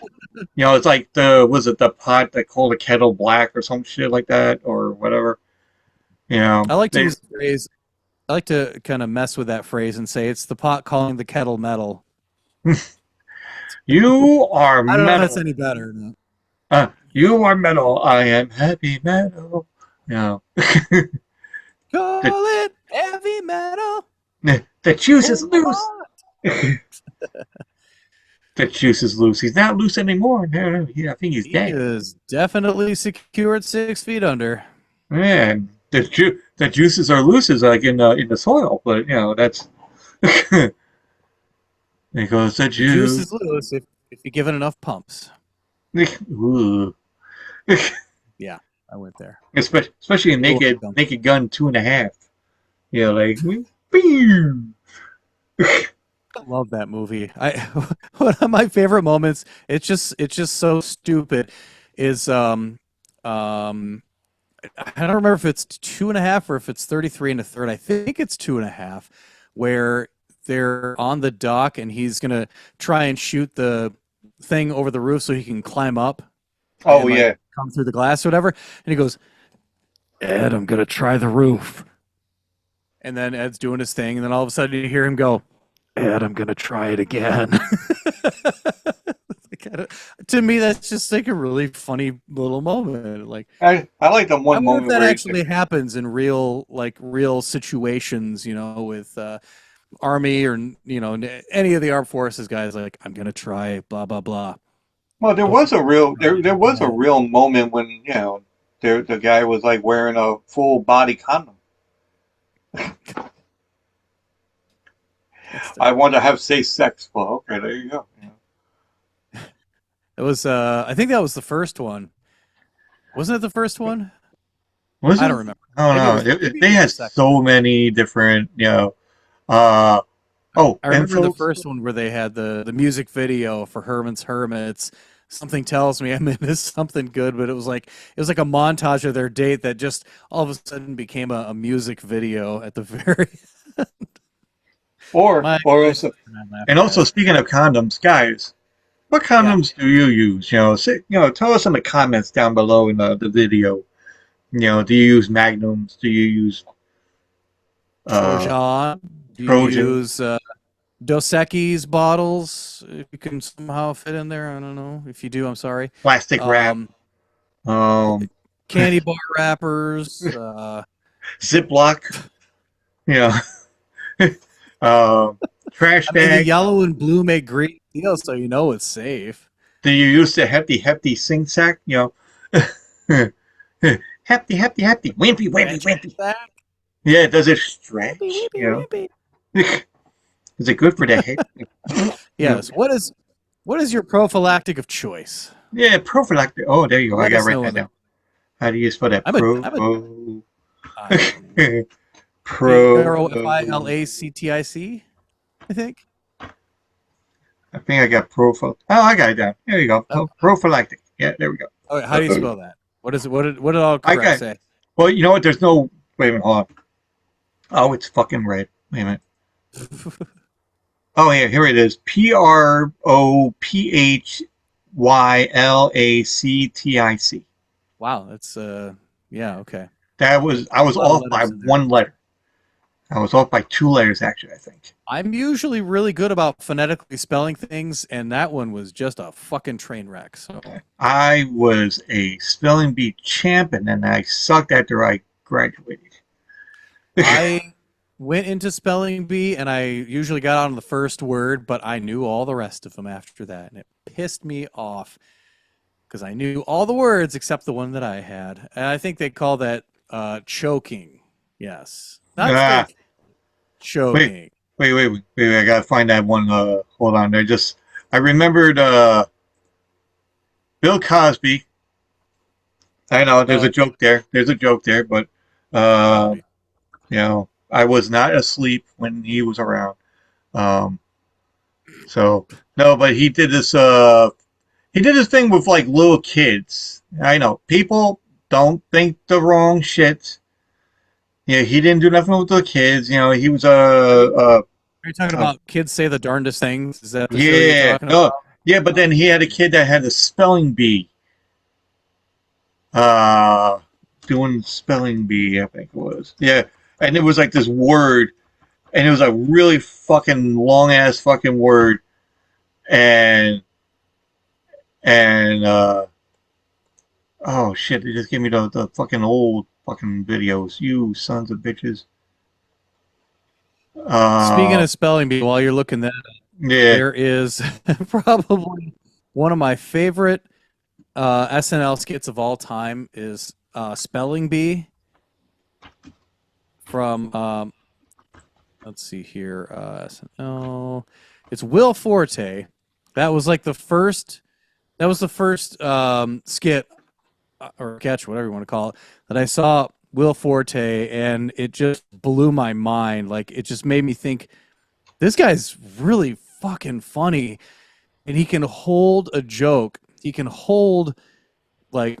it's like was it the pot that called the kettle black or some shit like that or whatever. I like to They use the phrase. I like to kind of mess with that phrase and say it's the pot calling the kettle metal. you are I don't know if that's metal. any better. No. You are metal. I am heavy metal. You know, the Call it heavy metal. the juice is Oh, come loose. on. The juice is loose. He's not loose anymore. No, I think he's He dead. is definitely secure at 6 feet under. Man, the juices are loose is like in the soil, but that's there goes the The juice juice. is loose if you give it enough pumps. Ooh. Yeah, I went there. Especially in You're Naked welcome. Naked Gun 2.5. Like pew. I love that movie. I one of my favorite moments. It's just so stupid. Is I don't remember if it's 2.5 or if it's 33 and a third. I think it's 2.5, where they're on the dock and he's gonna try and shoot the thing over the roof so he can climb up Oh and like yeah. come through the glass or whatever. And he goes, Ed, I'm gonna try the roof. And then Ed's doing his thing, and then all of a sudden you hear him go, Ed, I'm gonna try it again. To me, that's just like a really funny little moment. Like, I like the I one wonder if moment that where actually happens in real situations, with army or any of the armed forces guys. Like, I'm gonna try blah blah blah. well, there Don't was a real try it there was a again. real moment when the guy was like wearing a full body condom. That's the, I want to have safe sex. Well, okay, there you go. it was. I think that was the first one. Wasn't it the first one? Was I it? don't remember. I Maybe it don't was. know. Maybe it They was the had second. so many different, uh, oh, I and remember the folks, first one where they had the music video for Herman's Hermits. Something tells me I'm into something good, but it was like a montage of their date that just all of a sudden became a music video at the very my or wife also, and I laughed and at that. also speaking of condoms, guys, what Yeah. condoms do you use? Tell us in the comments down below in the video. Do you use Magnums? Do you use uh Trojan. Do you Trojan, use Dos Equis bottles? If you can somehow fit in there, I don't know. If you do, I'm sorry. plastic wrap, Um, um, Candy bar wrappers. Ziploc, you know, uh, trash I mean, the bag? yellow and blue make great deals, so you know it's safe. Do you use the hefty sing sack? Hefty, Stretch wimpy. back. Yeah, does it Wimpy, stretch? wimpy, wimpy. Is it good for the head? Yes. What is your prophylactic of choice? Yeah, prophylactic. Oh, there you go. I Let got to us write know that in the. down. How do you spell that? I'm a. I don't. Pro. Profilactic, I think. I think I got profile. Oh, I got it down. There you go. Oh, Prophylactic. Yeah, there we go. oh, how do you spell that? What is it? What did all I correct got. say? Well, you know what? There's no. Wait a minute. Hold on. Oh, it's fucking red. Wait a minute. Oh yeah, here it is. Prophylatic. Wow, that's yeah, okay. That There's was I a was lot of off by letters in there. one letter. I was off by two letters actually. I think. I'm usually really good about phonetically spelling things, and that one was just a fucking train wreck. So I was a spelling bee champ, and then I sucked after I graduated. I went into spelling bee, and I usually got on the first word, but I knew all the rest of them after that, and it pissed me off because I knew all the words except the one that I had. And I think they call that choking. Yes, not Ah, stroke. wait, Choking. wait! I gotta find that one. Hold on. I remembered Bill Cosby. I know there's a Oh, joke there. There's a joke there, but uh, Cosby. I was not asleep when he was around. Um, so no, but he did this. He did this thing with like little kids. I know people don't think the wrong shit. Yeah, he didn't do nothing with the kids. He was Are you talking a about kids say the darndest things? Is that the show you're yeah, talking no, about? yeah. But then he had a kid that had a spelling bee. Uh, Doing spelling bee, I think it was. Yeah, and it was like this word, and it was a really fucking long ass fucking word, and and oh shit, they just gave me the fucking old fucking videos. You sons of bitches. Speaking Uh, of spelling bee, while you're looking that up, yeah. there is probably one of my favorite SNL skits of all time is spelling bee from let's see here SNL. It's Will Forte. That was like the first. That was the first skit or sketch, whatever you want to call it, that I saw Will Forte, and it just blew my mind. Like it just made me think this guy's really fucking funny, and he can hold a joke. He can hold like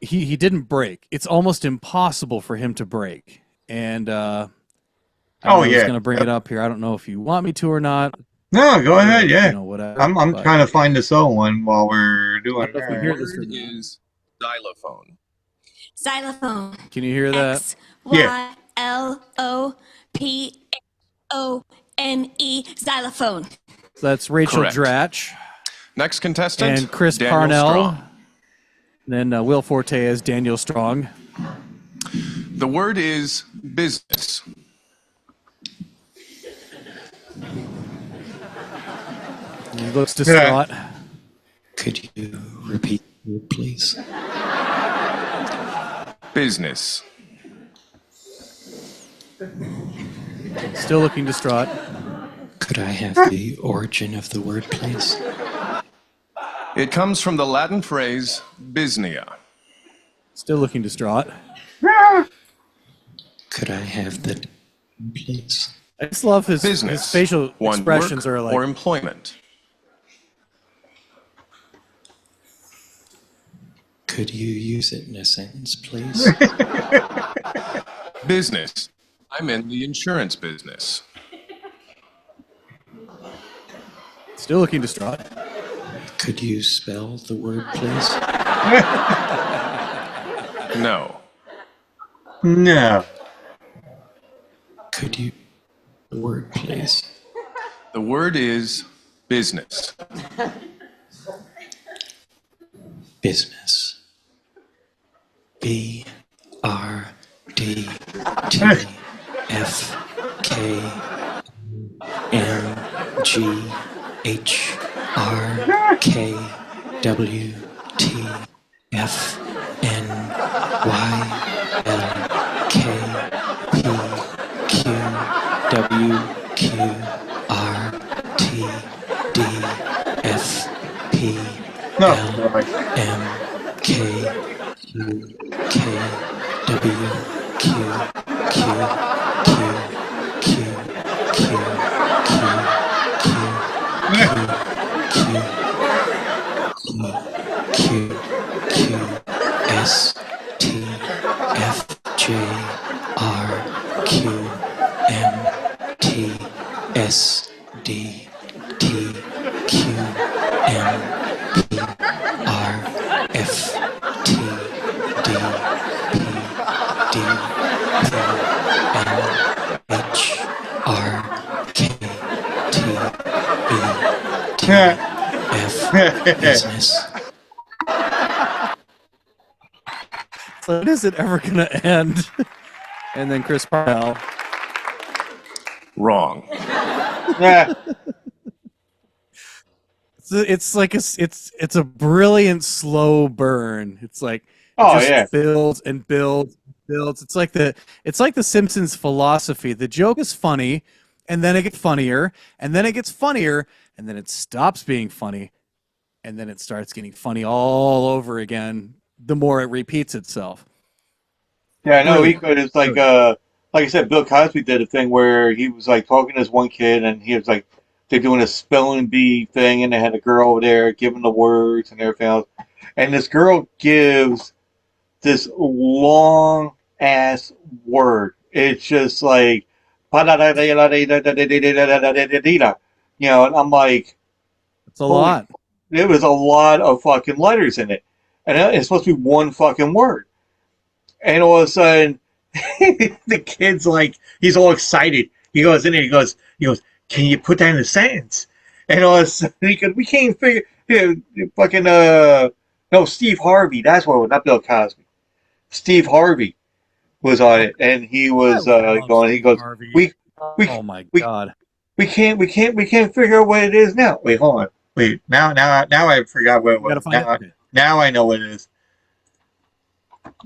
he didn't break. It's almost impossible for him to break. And Oh I was yeah. gonna bring it Yep. up here. I don't know if you want me to or not, No, go or ahead. if Yeah. whatever. I'm But trying to find this other one while we're I doing don't know if you The hear that. this or word not. is xylophone. Xylophone. Can you hear that? Yeah. Xylophone. Xylophone. So that's Rachel Correct. Dratch Next contestant, and Chris Daniel Parnell. Strong. And then Will Forte as Daniel Strong. The word is business. He looks Yeah. distraught. Could you repeat the word, please? Business. Still looking distraught. Could I have the origin of the word, please? It comes from the Latin phrase bisnia. Still looking distraught. Could I have the please? I just love his Business. facial One, expressions work are like or employment. Could you use it in a sentence, please? Business. I'm in the insurance business. still looking distraught. Could you spell the word, please? No. No. Could you the word, please? The word is business. Business. B R D T F K N G H R K W T F N Y L K P Q W Q R T D No. L M K U K W Q Q Q Q Q S T F J R Q M T S D T Q M P R F T D P D P L H R K T B T F business. So when is it ever gonna end? And then Chris Parnell. Wrong. Yeah. It's like it's a brilliant slow burn. It's like it Oh just yeah. builds and builds and builds. It's like the Simpsons philosophy. The joke is funny, and then it gets funnier, and then it gets funnier, and then it stops being funny, and then it starts getting funny all over again. The more it repeats itself. Yeah, I know he Brilliant. could. It's like I said, Bill Cosby did a thing where he was like talking to this one kid, and he was like, they're doing a spelling bee thing, and they had a girl over there giving the words and everything else, and this girl gives this long ass word. It's just like, you know, and I'm like, It's a holy, lot. there was a lot of fucking letters in it, and it's supposed to be one fucking word. And all of a sudden, the kid's like, he's all excited. He goes in there, he goes, can you put that in a sentence? And all of a sudden, he goes, we can't figure, fucking, no, Steve Harvey, that's what it was, not Bill Cosby. Steve Harvey was on it, and he was love going, he Steve goes, Harvey. we, Oh my we, god. we can't figure out what it is now. Wait, hold on. Wait, now I forgot what it You gotta was. find Now, it. now I know what it is.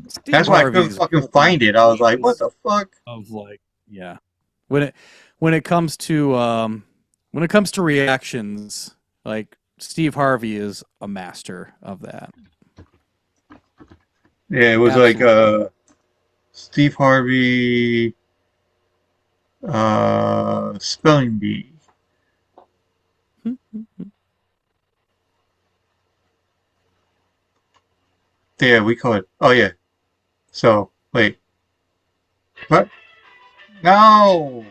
Steve That's why I Harvey couldn't is fucking find it. I was like, what genius the fuck? of like yeah. When it comes to reactions, like Steve Harvey is a master of that. Yeah, it was Absolutely. like Steve Harvey spelling bee. Yeah, we call it. Oh yeah. So wait, what? No,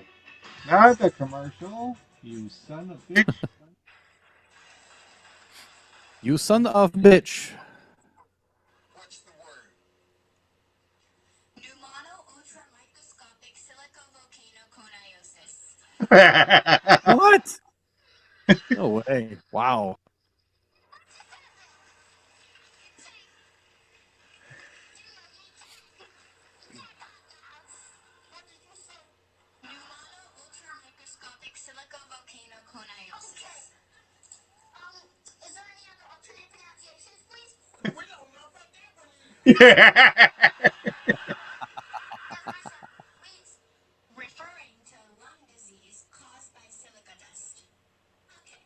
not the commercial. You son of a bitch. You son of a bitch. Pneumono ultramicroscopic silicovolcanoconiosis. What? No way. Wow. Pneumono ultramicroscopic silicovolcanoconiosis. Is there any other alternate pronunciations, please? We don't know about that one. Yeah. Please. Referring to lung disease caused by silica dust. Okay.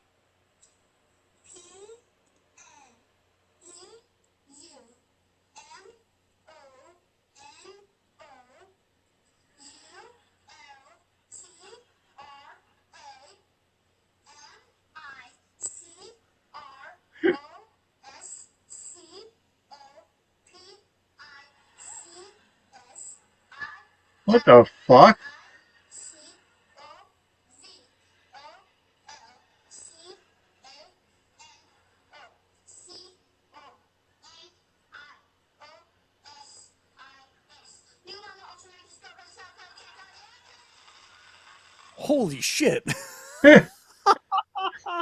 What the fuck? Holy shit.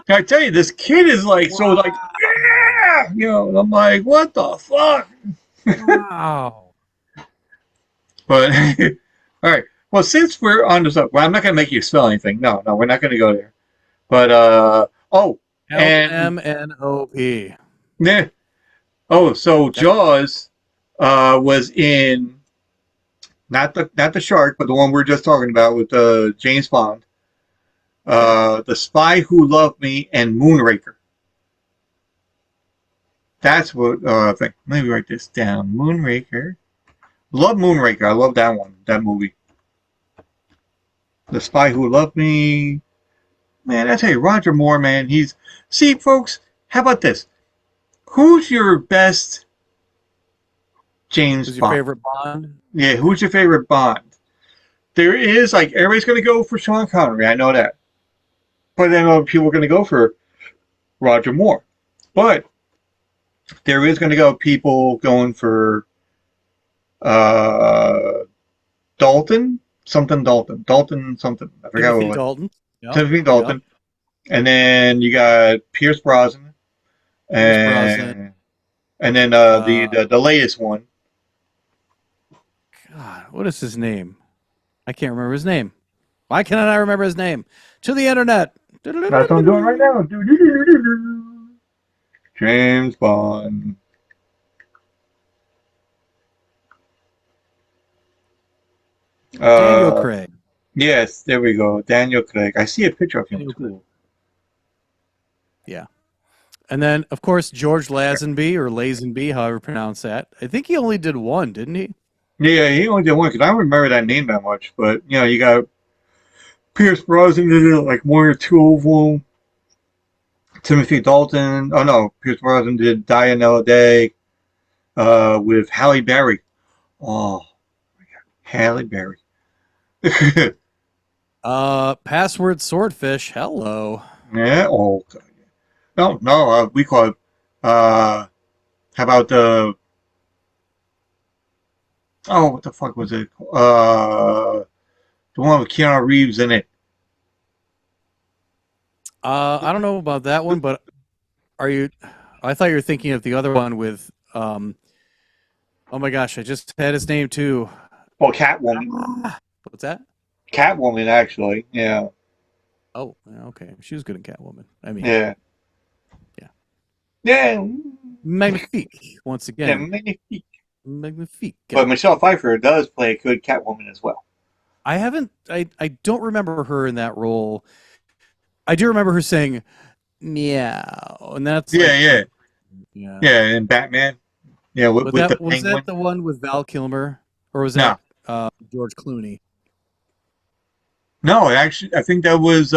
I tell you, this kid is like so like yeah, you know. And I'm like, what the fuck? Wow. But all right. Well, since we're on this, well, I'm not gonna make you spell anything. No, no, we're not gonna go there. But oh, and LMNOP. yeah. Oh, so Jaws was in not the shark, but the one we are just talking about with James Bond. The Spy Who Loved Me and Moonraker. That's what I think. Let me write this down. Moonraker. Love Moonraker. I love that one. That movie. The Spy Who Loved Me. Man, I tell you, Roger Moore, man, he's... See, folks, how about this? Who's your best James Who's your Bond? favorite Bond? Yeah, who's your favorite Bond? There is, like, everybody's going to go for Sean Connery. I know that. But then other people are going to go for Roger Moore. But there is going to go people going for Dalton? Dalton something. I forgot Timothy what it was. Dalton. Yep. Timothy Dalton. Yep. And then you got Pierce Brosnan. Pierce Brosnan. And then the latest one. God, what is his name? I can't remember his name. Why can I not remember his name? To the internet. That's what I'm doing right now. James Bond. Daniel Craig. Yes, there we go. Daniel Craig. I see a picture of him Daniel too. Craig. Yeah. And then, of course, George Lazenby or Lazenby, however you pronounce that. I think he only did one, didn't he? Yeah, he only did one because I don't remember that name that much. But you know, you got Pierce Brosnan did like one or two of them. Timothy Dalton. Oh no, Pierce Brosnan did Die Another Day with Halle Berry. Oh my God, Halle Berry. Password Swordfish. Hello. Yeah. Oh God. No. We call it. How about the? Oh, what the fuck was it? The one with Keanu Reeves in it. I don't know about that one, but are you? I thought you were thinking of the other one with. Oh my gosh, I just had his name too. Well, Catwoman. What's that? Catwoman, actually. Yeah. Oh, okay. She was good in Catwoman. I mean, Yeah. Yeah. Yeah. Magnifique once Yeah, again. Magnifique. Magnifique. But Michelle Pfeiffer does play a good Catwoman as well. I haven't. I don't remember her in that role. I do remember her saying meow, and that's Yeah. yeah. And Batman. Yeah, with the Was penguin. that the one with Val Kilmer, or was No. that George Clooney? No, actually, I think that was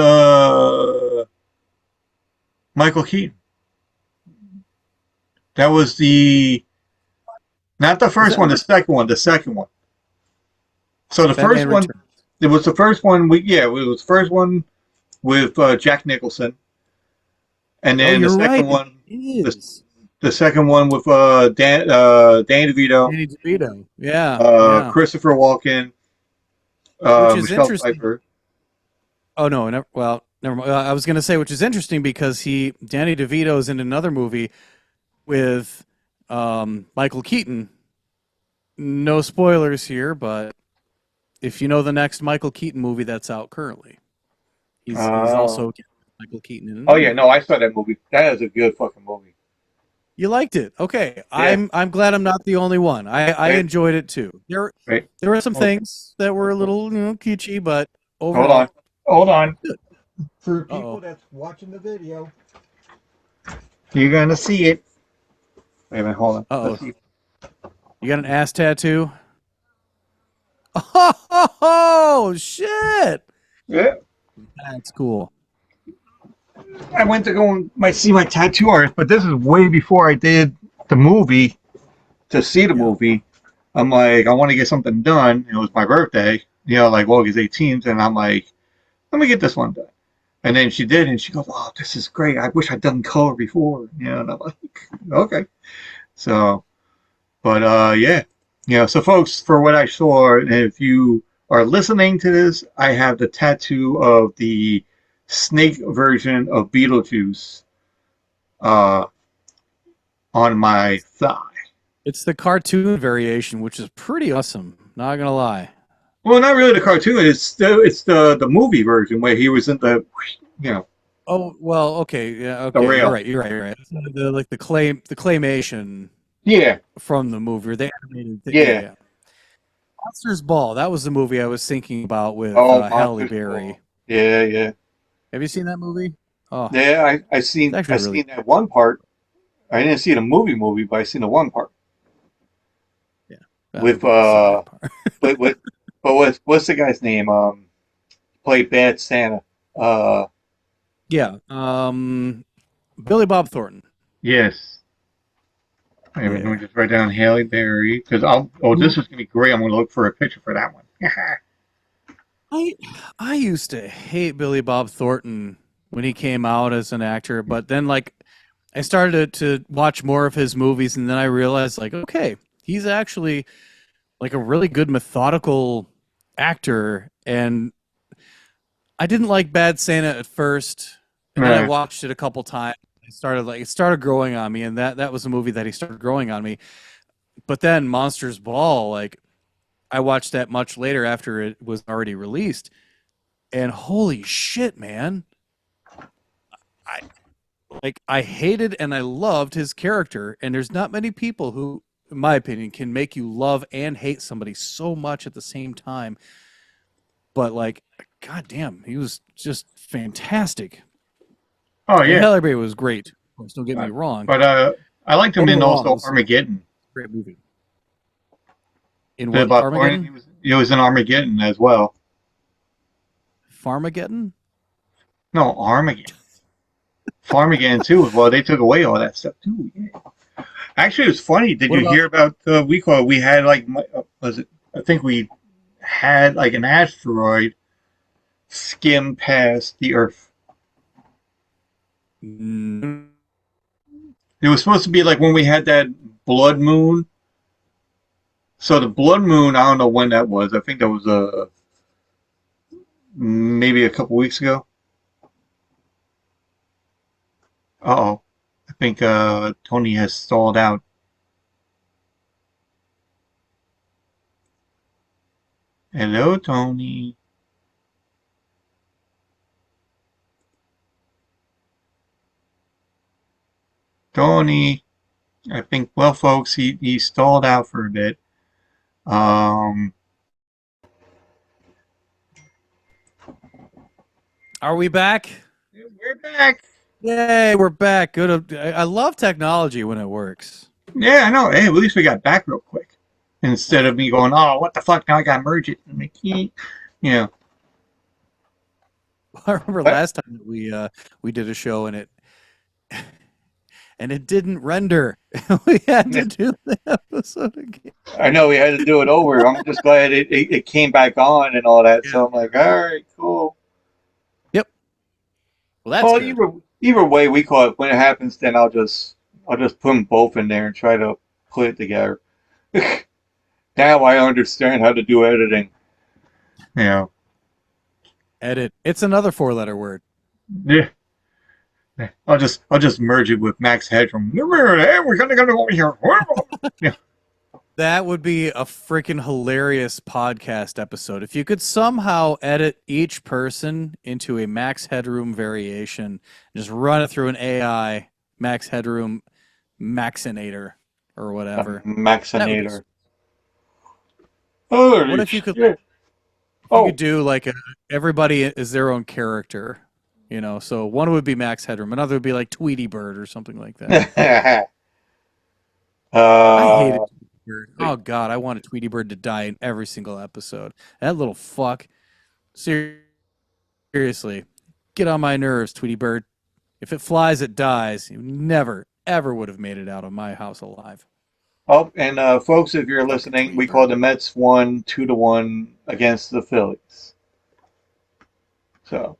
Michael Keaton. That was not the first one, the second one. The second one. So the Batman first one, Returns. it was the first one. It was the first one with Jack Nicholson, and then the second one, the second one with Danny DeVito, Danny DeVito. Yeah. Christopher Walken, Which is Michelle interesting. Pfeiffer. Oh no, never mind. I was going to say, which is interesting because Danny DeVito is in another movie with Michael Keaton. No spoilers here, but if you know the next Michael Keaton movie that's out currently, he's also Michael Keaton in it. Oh yeah, no, I saw that movie. That is a good fucking movie. You liked it, okay? Yeah. I'm glad I'm not the only one. I enjoyed it too. There were some things that were a little kitschy, but overall, Hold on. Good. For people that's watching the video, you're gonna see it. Wait a minute, hold on. You got an ass tattoo? Oh shit! Yeah. That's cool. I went to go and see my tattoo artist, but this is way before I did the movie. To see the movie, I'm like, I want to get something done. It was my birthday, like August 18th, and I'm like, let me get this one done. And then she did, and she goes, "Oh, this is great. I wish I'd done color before." And I'm like, okay. So, but yeah. So folks, for what I saw, and if you are listening to this, I have the tattoo of the snake version of Beetlejuice on my thigh. It's the cartoon variation, which is pretty awesome. Not gonna lie. Well, not really the cartoon. It's the movie version where he was in the. Oh well, okay, yeah, okay. You're right. The claymation. Yeah. From the movie, or the animated thing. Yeah. Monsters Ball. That was the movie I was thinking about with Halle Berry. Ball. Yeah. Have you seen that movie? Oh, yeah, I seen seen that one part. I didn't see the movie, but I seen the one part with Everybody's seen that part. what's the guy's name? Played Bad Santa. Yeah. Billy Bob Thornton. Yes. I'm Yeah. going to just write down Halle Berry because this is gonna be great. I'm gonna look for a picture for that one. I used to hate Billy Bob Thornton when he came out as an actor, but then like I started to watch more of his movies, and then I realized like, okay, he's actually like a really good methodical actor. And I didn't like Bad Santa at first, and then I Right. watched it a couple times. It started growing on me, and that was a movie that he started growing on me. But then Monsters Ball, like I watched that much later after it was already released, and holy shit, man! I hated and I loved his character, and there's not many people who, in my opinion, can make you love and hate somebody so much at the same time. But like, goddamn, he was just fantastic. Oh And yeah. Halle Berry was great. Of course, don't get me wrong. But I liked him Don't get in me wrong, it also was Armageddon. a great movie. In Billy what, Bob Thornton. Armageddon? He was in Armageddon as well. Farmageddon? No, Armageddon. Farmageddon too. Well, they took away all that stuff too. Yeah. Actually, it was funny. Did What you about hear about we had like was it? I think we had like an asteroid skim past the Earth. Mm, It was supposed to be like when we had that blood moon. So the blood moon, I don't know when that was. I think that was maybe a couple weeks ago. Uh-oh. I think Tony has stalled out. Hello, Tony. Tony. I think, well, folks, he stalled out for a bit. Um, Are we back? we're back. Yay, we're back. Good. I love technology when it works. Yeah, I know. Hey, at least we got back real quick. Instead of me going, oh, what the fuck? Now I got to merge it. And I can't, you know. I remember What? last time that we did a show and it didn't render. We had to do the episode again. I know we had to do it over. I'm just glad it came back on and all that. So I'm like, all right, cool. Yep. Well, that's Well, good. either way, we call it when it happens. Then I'll just put them both in there and try to put it together. Now I understand how to do editing. Yeah, Edit. It's another 4-letter word. yeah. I'll just merge it with Max Headroom. We're gonna go over here. Yeah. That would be a freaking hilarious podcast episode. If you could somehow edit each person into a Max Headroom variation, just run it through an AI Max Headroom Maxinator or whatever. That would be Maxinator. Holy What if you could shit. you could do like everybody is their own character, so one would be Max Headroom, another would be like Tweety Bird or something like that. I hated Tweety Bird. Oh God, I wanted Tweety Bird to die in every single episode. That little fuck. Seriously, get on my nerves, Tweety Bird. If it flies, it dies. You never, ever would have made it out of my house alive. Oh, and folks, if you're Fucking listening, Tweety we call Bird. the Mets 2-1 against the Phillies. So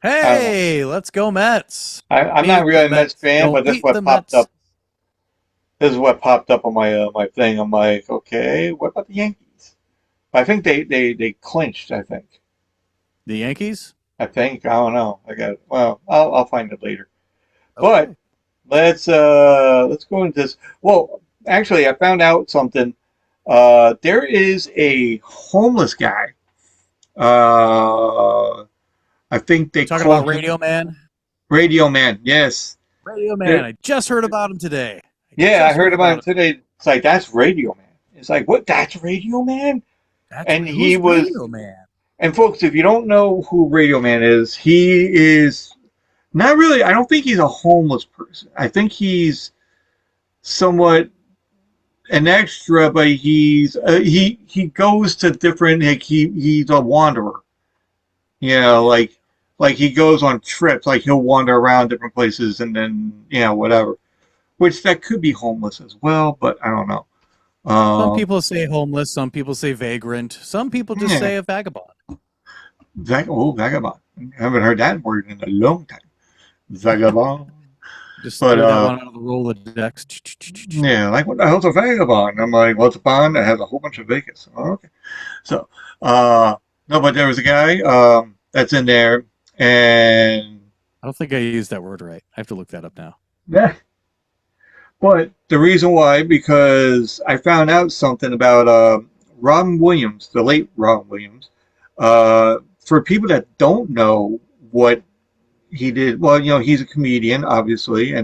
I don't know. Hey, let's go Mets. I'm not Beat really the a Mets Mets. fan, Don't but this is beat the what popped Mets. up. This is what popped up on my thing. I'm like, okay, what about the Yankees? I think they clinched. The Yankees? I don't know. Well, I'll find it later. But Okay. let's go into this. Well, actually, I found out something. There is a homeless guy. I think they Talking call about him Radio Man? Radio Man. Yes. Radio Man. There- I just heard about him today. Yeah, I Just heard about him him. today. It's like that's Radio Man. It's like what? That's Radio Man. And he Who's was. Radio Man? And folks, if you don't know who Radio Man is, he is not really. I don't think he's a homeless person. I think he's somewhat an extra, but he goes to different. Like he's a wanderer. You know, like he goes on trips. Like he'll wander around different places, and then whatever. Which that could be homeless as well, but I don't know. Some people say homeless. Some people say vagrant. Some people just Yeah, say a vagabond. vagabond. I haven't heard that word in a long time. Vagabond. Just But threw that one out of the Rolodex. yeah, like what the hell's a vagabond? I'm like, what's a bond that has a whole bunch of Vegas? Oh, okay. So no, but there was a guy that's in there, and I don't think I used that word right. I have to look that up now. yeah. But the reason why, because I found out something about Robin Williams, the late Robin Williams. For people that don't know what he did, well, he's a comedian, obviously,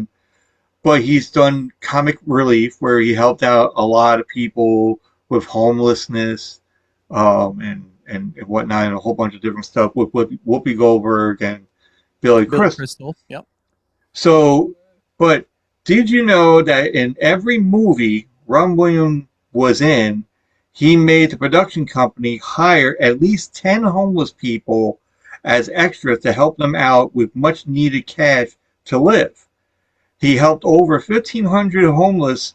but he's done comic relief where he helped out a lot of people with homelessness, and whatnot, and a whole bunch of different stuff with Whoopi Goldberg and Billy Billy Crystal. Crystal. Yep. So, but did you know that in every movie Ron Williams was in, he made the production company hire at least 10 homeless people as extras to help them out with much needed cash to live. He helped over 1,500 homeless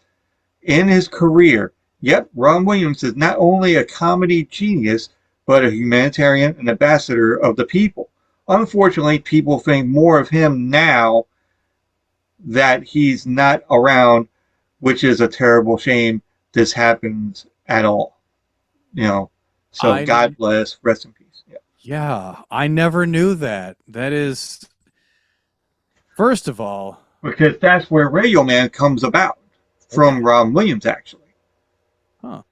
in his career. Yep, Ron Williams is not only a comedy genius, but a humanitarian and ambassador of the people. Unfortunately, people think more of him now that he's not around, which is a terrible shame this happens at all. So God bless, rest in peace. Yeah, I never knew that. That is, first of all, Because that's where Radio Man comes about, from okay. Robin Williams, actually. Huh.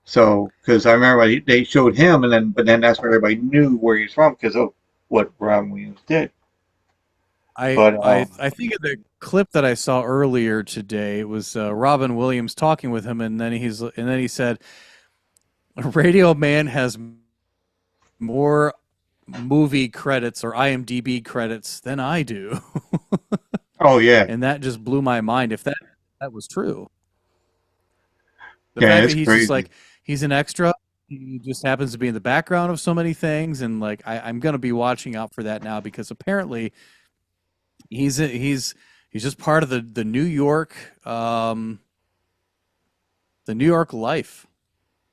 So, because I remember they showed him, but then that's where everybody knew where he's from because of what Robin Williams did. I think of the clip that I saw earlier today. It was Robin Williams talking with him, and then he said, "Radio Man has more movie credits or IMDb credits than I do." Oh yeah, and that just blew my mind. If that was true, the yeah, fact it's that he's crazy. just like he's an extra. He just happens to be in the background of so many things, and like I'm gonna be watching out for that now because apparently he's just part of the New York life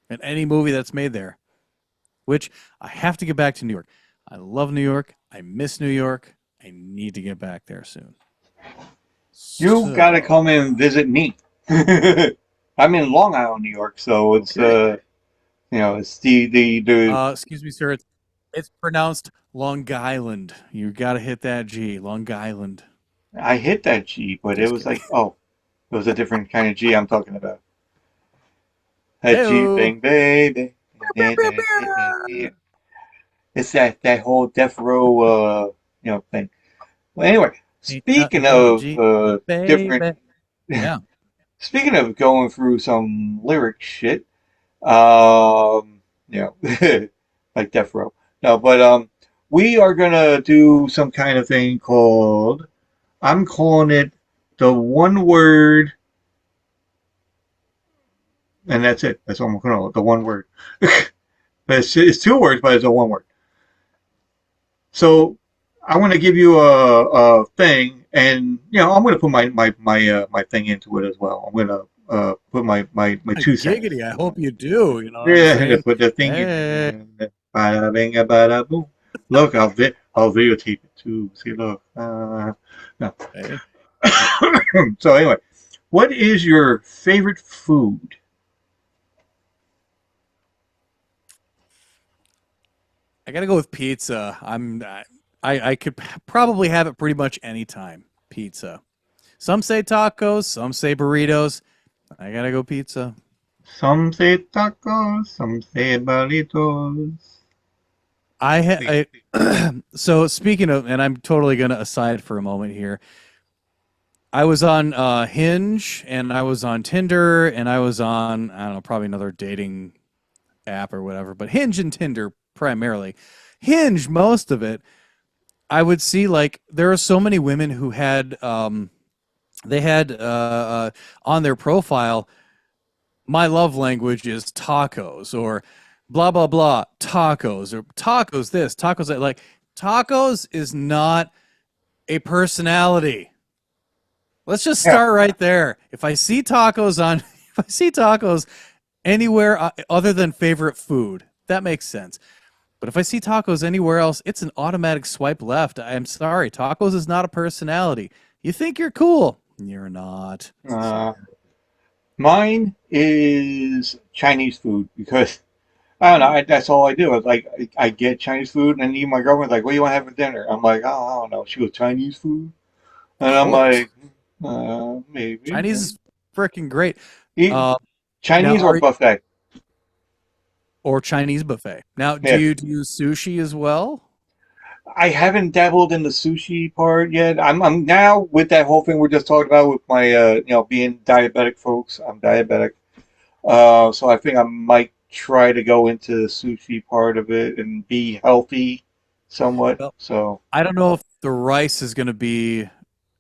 and any movie that's made there. Which I have to get back to New York. I love New York. I miss New York. I need to get back there soon. You gotta come and visit me. I'm in Long Island, New York, so it's okay. it's the Excuse me, sir. It's pronounced Long Island. You got to hit that G. Long Island. I hit that G, but it Just was kidding. like, oh, it was a different kind of G I'm talking about. That G Hey-o. thing, baby. It's that whole death row thing. Well, anyway, Ain't speaking nothing but a of G, different, baby. Yeah. speaking of going through some lyric shit, um, like death row. No, but we are gonna do some kind of thing called. I'm calling it the one word, and that's it. That's what I'm gonna call it. The one word. But it's two words, but it's a one word. So I want to give you a thing, and I'm going to put my thing into it as well. I'm going to put my 2 cents. Giggity. I hope you do. You know what I'm Yeah, I'm going to saying? put the thing Hey. in. Bada bing, bada boom. Look, I'll videotape it too. See, look. No. Hey. So anyway, what is your favorite food? I gotta go with pizza. I could probably have it pretty much any time. Pizza. Some say tacos, some say burritos. I gotta go pizza. Some say tacos, some say burritos. So speaking of, and I'm totally gonna aside for a moment here. I was on Hinge, and I was on Tinder, and I was on I don't know, probably another dating app or whatever, but Hinge and Tinder primarily. Hinge, most of it. I would see like there are so many women who had they had on their profile, my love language is tacos, or blah blah blah tacos, or tacos this, tacos that. Like, tacos is not a personality. Let's just Yeah. start right there. If I see tacos on if I see tacos anywhere other than favorite food, that makes sense. But if I see tacos anywhere else, it's an automatic swipe left. I'm sorry, tacos is not a personality. You think you're cool, you're not. Uh, Mine is Chinese food because I don't know. That's all I do. It's like I get Chinese food, and even my girlfriend's like, "What do you want to have for dinner?" I'm like, "Oh, I don't know." She goes, "Chinese food," Of and I'm course, like, "Maybe." Chinese is freaking great. Eat Uh, now, Chinese or buffet? or Chinese buffet. Now, do Yeah. you do sushi as well? I haven't dabbled in the sushi part yet. I'm now with that whole thing we're just talking about with my being diabetic, folks. I'm diabetic, so I think I might try to go into the sushi part of it and be healthy somewhat. Well, So I don't know if the rice is going to be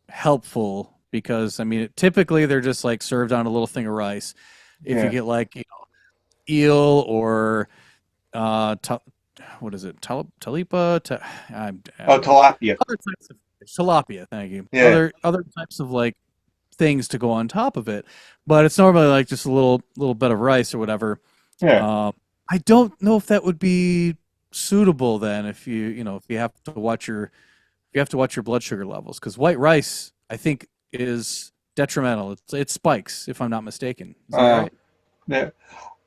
helpful because I mean, typically they're just like served on a little thing of rice. If you yeah. get like eel or ta- what is it? Talipa? Oh, tilapia. Other types of tilapia. Thank you. Yeah. Other types of like things to go on top of it, but it's normally like just a little bit of rice or whatever. Yeah. Um, I don't know if that would be suitable then if if you have to watch your blood sugar levels, because white rice I think is detrimental. It spikes if I'm not mistaken. Is that Uh, right? yeah.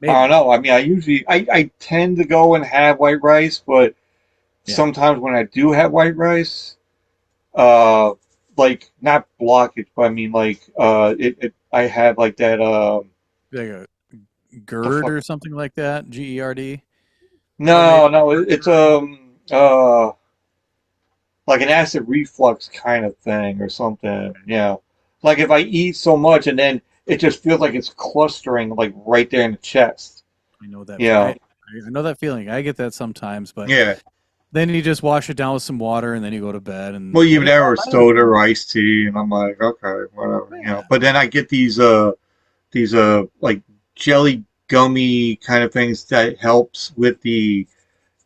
I don't Maybe. know. I mean, I tend to go and have white rice, but Yeah. sometimes when I do have white rice, uh, like not blockage, but I mean like I have like that Like a the GERD fuck. or something like that. GERD. Or maybe No, it's like an acid reflux kind of thing or something. Yeah. Like if I eat so much and then it just feels like it's clustering like right there in the chest. I know that. Yeah. I know that feeling. I get that sometimes, but Yeah. then you just wash it down with some water and then you go to bed, and Well, then even it's there all was better. soda or iced tea, and I'm like, okay, whatever. Yeah. But then I get these like jelly gummy kind of things that helps with the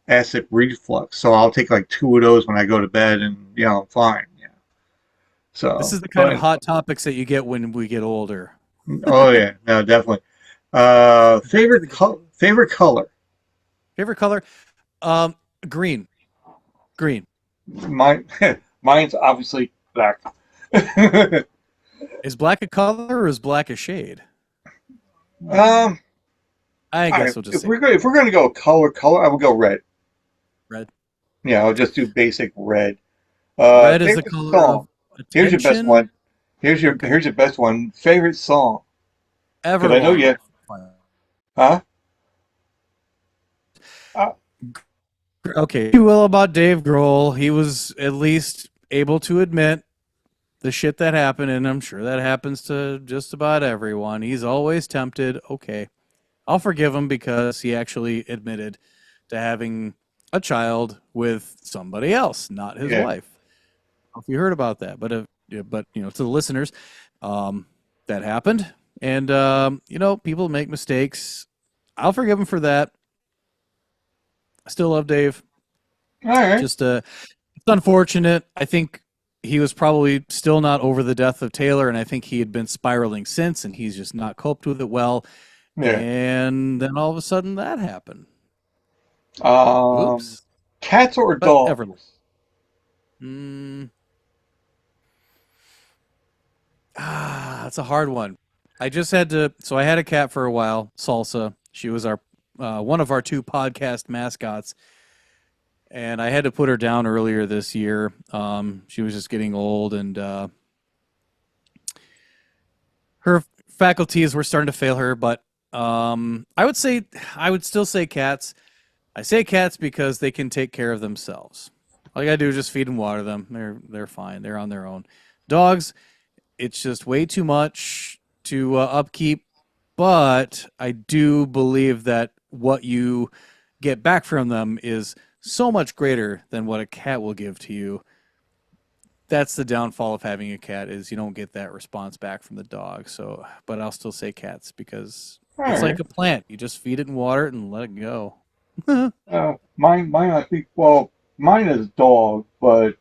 acid reflux. So I'll take like two of those when I go to bed, and I'm fine. Yeah. This So, is the kind of but hot topics that you get when we get older. oh yeah, no, definitely. Back to the game. Favorite color? Favorite color? Green. Green. Mine, mine's obviously black. Is black a color or is black a shade? um, I all right, guess we'll just say if we're gonna go color, I would go red. red. Yeah, I'll just do basic red. Red is the Favorite color song. of Here's your best attention. one. Okay. Here's your best one. Favorite song. Because I know Evermore. you. Huh? Uh, Okay. You will about Dave Grohl. He was at least able to admit the shit that happened, and I'm sure that happens to just about everyone. He's always tempted. Okay. I'll forgive him because he actually admitted to having a child with somebody else, not his yeah. wife. I don't know if you heard about that, but to the listeners, um, that happened, and people make mistakes. I'll forgive him for that. I still love Dave. All right. Just it's unfortunate. I think he was probably still not over the death of Taylor, and I think he had been spiraling since, and he's just not coped with it well. Yeah. And then all of a sudden that happened. Um, Oops. Cats or But ever. dogs? Mm, that's a hard one. I just had to. So I had a cat for a while, Salsa. She was our one of our two podcast mascots, and I had to put her down earlier this year. She was just getting old, and her faculties were starting to fail her. But I would still say cats. I say cats because they can take care of themselves. All you gotta do is just feed and water them. They're fine. They're on their own. Dogs, it's just way too much to upkeep. But I do believe that what you get back from them is so much greater than what a cat will give to you. that's the downfall of having a cat is you don't get that response back from the dog. So, but I'll still say cats because All it's right. like a plant. You just feed it and water it and let it go. Mine, I think. Well, mine is dog, but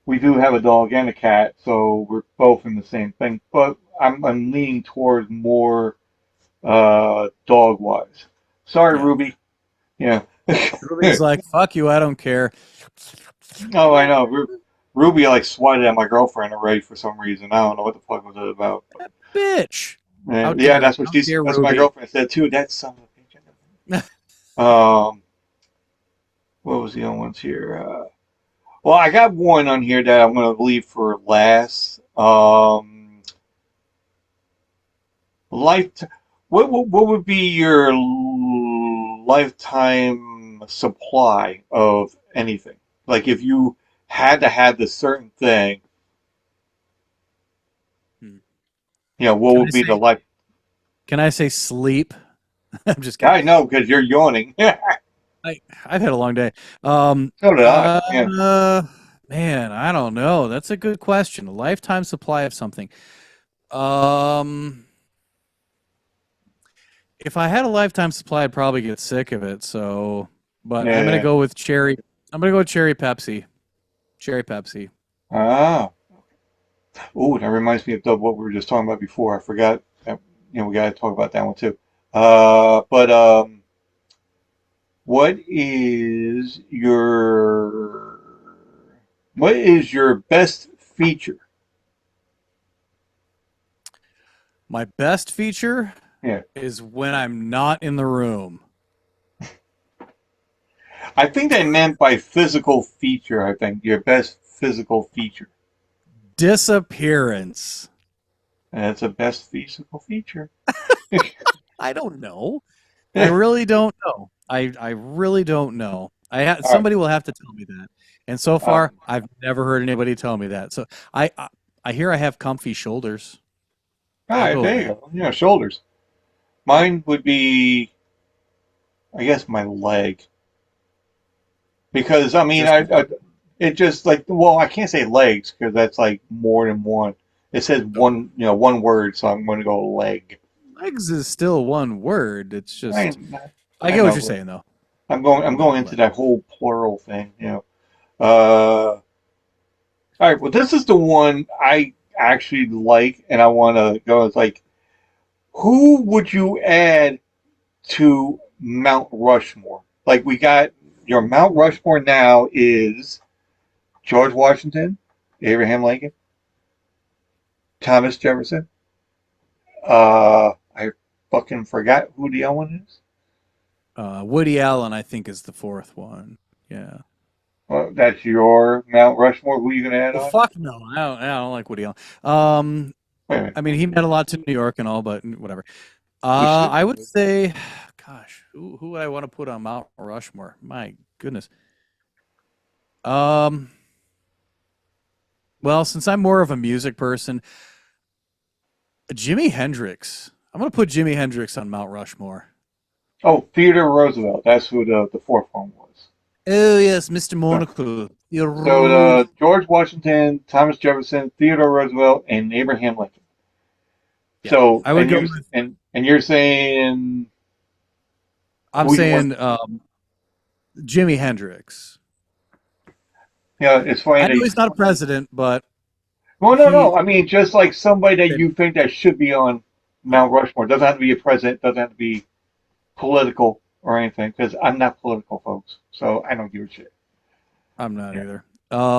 we do have a dog and a cat, so we're both in the same thing. But I'm leaning towards more dog wise. Sorry, Yeah. Ruby. Yeah. Ruby's like, fuck you, I don't care. Oh, I know. Ruby like swatted at my girlfriend already for some reason. I don't know what the fuck was it about. Bitch. How Yeah, dare, how dare that's what my Ruby. girlfriend said too. That son of a bitch. Um, what was the other ones here? Well, I got one on here that I'm gonna leave for last. Life. What would be your lifetime supply of anything? Like if you had to have this certain thing, Hmm. what Can I would be the say life? can I say sleep? I'm just kidding. I know because you're yawning. I've had a long day. Um So did I. Yeah. uh man, I don't know. That's a good question. A lifetime supply of something. Um If I had a lifetime supply, I'd probably get sick of it. So, but I'm gonna Yeah. go with cherry. I'm gonna go with cherry Pepsi. Cherry Pepsi. Ah. Oh, that reminds me of what we were just talking about before. I forgot. We got to talk about that one too. But what is your what is your best feature? My best feature Yeah. is when I'm not in the room. I think they meant by physical feature. I think your best physical feature. Disappearance. And it's a best physical feature. I don't know. I All really don't know. I really don't know. right. Somebody will have to tell me that. And so Uh, far, I've never heard anybody tell me that. So I hear I have comfy shoulders. all I'll right. go with There you that. go. Shoulders. Mine would be, I guess, my leg. Because Just it just like I can't say legs because that's like more than one. It says okay. one word, so I'm going to go leg. Legs is still one word. It's I just I I get what know, you're but saying though. I'm But going into leg. that whole plural thing. All right, well, this is the one I actually like, and I want to go. It's like, who would you add to Mount Rushmore? Like, we got your Mount Rushmore now is George Washington, Abraham Lincoln, Thomas Jefferson. I fucking forgot who the other one is. Woody Allen, I think, is the fourth one. Yeah. Well, that's your Mount Rushmore. Who are you gonna add Well, on? fuck no. I don't like Woody Allen. Um, Wait a minute. I mean, he meant a lot to New York and all, but whatever. You should. I would say, gosh, who would I want to put on Mount Rushmore? My goodness. Um, well, since I'm more of a music person, Jimi Hendrix. I'm gonna put Jimi Hendrix on Mount Rushmore. Oh, Theodore Roosevelt. That's who the fourth one was. Oh yes, Mr. So, Monocle. You're so rude. George Washington, Thomas Jefferson, Theodore Roosevelt, and Abraham Lincoln. Yeah, So, I would go with. and you're saying I'm who you want? saying Jimi Hendrix. It's funny I that know he's not a president, but well, no, he no. I mean, just like somebody that did. you think that should be on Yeah, Mount Rushmore. Doesn't have to be a president. Doesn't have to be political or anything. Because I'm not political, folks. So I don't give a shit. I'm not Yeah, either.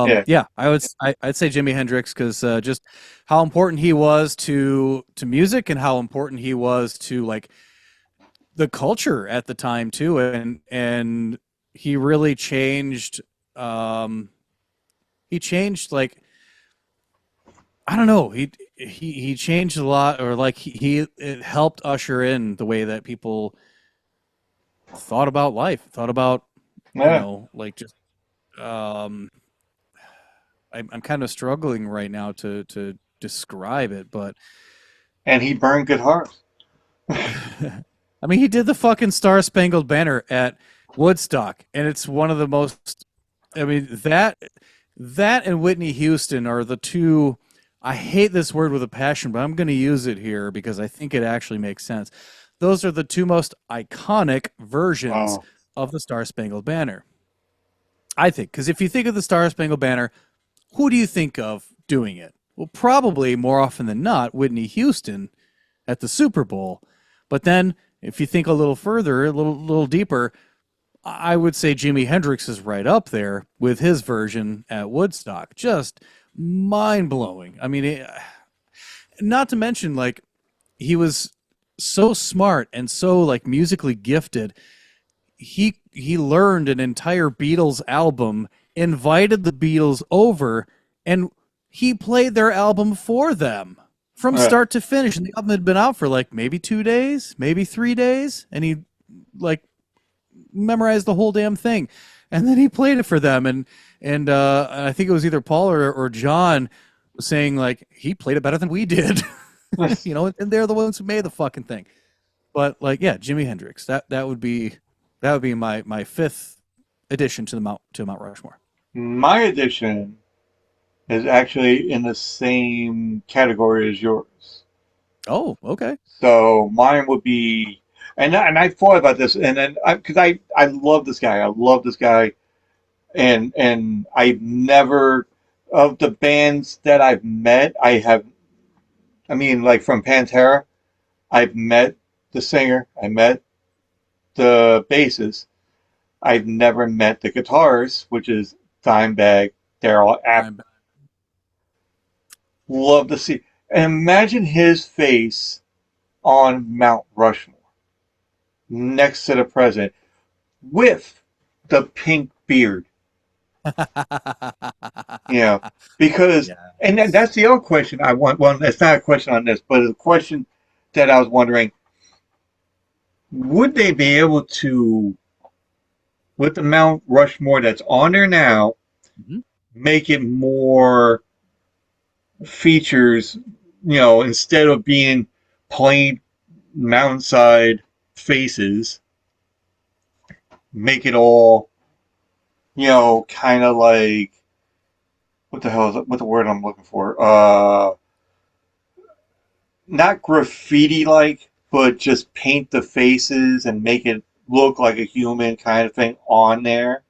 yeah, Yeah, I'd say Jimi Hendrix because just how important he was to music and how important he was to like the culture at the time too, and he really changed. Um, he changed like I don't know. He changed a lot, or like he it helped usher in the way that people thought about life, thought about yeah. like just um I'm kind of struggling right now to describe it, but And he burned good hearts. I mean, he did the fucking Star Spangled Banner at Woodstock, and it's one of the most. I mean that That and Whitney Houston are the two. I hate this word with a passion, but I'm going to use it here because I think it actually makes sense. Those are the two most iconic versions Oh, of the Star Spangled Banner. I think, because if you think of the Star Spangled Banner, who do you think of doing it? Well, probably more often than not, Whitney Houston at the Super Bowl. But then, if you think a little further, a little deeper, I would say Jimi Hendrix is right up there with his version at Woodstock. Just mind blowing. I mean, not to mention, like, he was so smart and so like musically gifted. He learned an entire Beatles album, invited the Beatles over, and he played their album for them from yeah. start to finish. And the album had been out for like maybe 2 days, maybe 3 days, and he like memorized the whole damn thing. And then he played it for them, and I think it was either Paul or John was saying like he played it better than we did, you know, and they're the ones who made the fucking thing. But like, yeah, Jimi Hendrix. That would be my fifth addition to Mount Rushmore. My edition is actually in the same category as yours. Oh, okay. So mine would be, and I thought about this, and then because I love this guy, and I've never of the bands that I've met, I mean, like from Pantera, I've met the singer, I met the bassist, I've never met the guitarist, which is Dimebag Daryl App. Love to see, and imagine his face on Mount Rushmore next to the president with the pink beard. You know, because, Yeah. and that's the other question I want. Well, it's not a question on this, but it's a question that I was wondering: would they be able to, with the Mount Rushmore that's on there now, Mhm. make it more features? You know, instead of being plain mountainside faces, make it all, you know, kind of like, what the hell is it? What the word I'm looking for? Not graffiti like, but just paint the faces and make it look like a human kind of thing on there.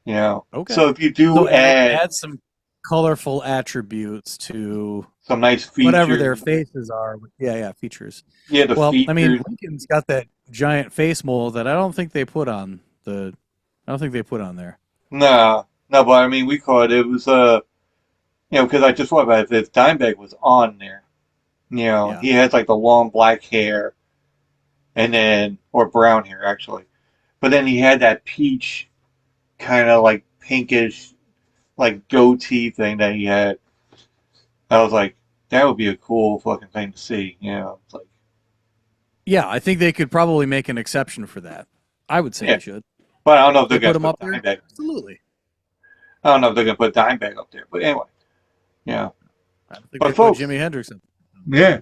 You know. Okay. So if you do So add add some colorful attributes to some nice whatever their features, faces are. Yeah, features. yeah, the Well, I mean, features. Lincoln's got that giant face mold that I don't think they put on the. I don't think they put on there. No, no, but I mean, we call it. It was you know, because I just thought about it. If Dimebag was on there, you know, Yeah. he has like the long black hair, and then or brown hair actually, but then he had that peach kind of like pinkish like goatee thing that he had. I was like, that would be a cool fucking thing to see. You know, it's like, Yeah, I think they could probably make an exception for that. I would say yeah, they should. but I don't know if They they're put gonna him put up there. Dimebag. Absolutely. I don't know if they're gonna put Dimebag up there, but anyway, yeah. I don't think they But put folks, Jimi Hendrix in. yeah,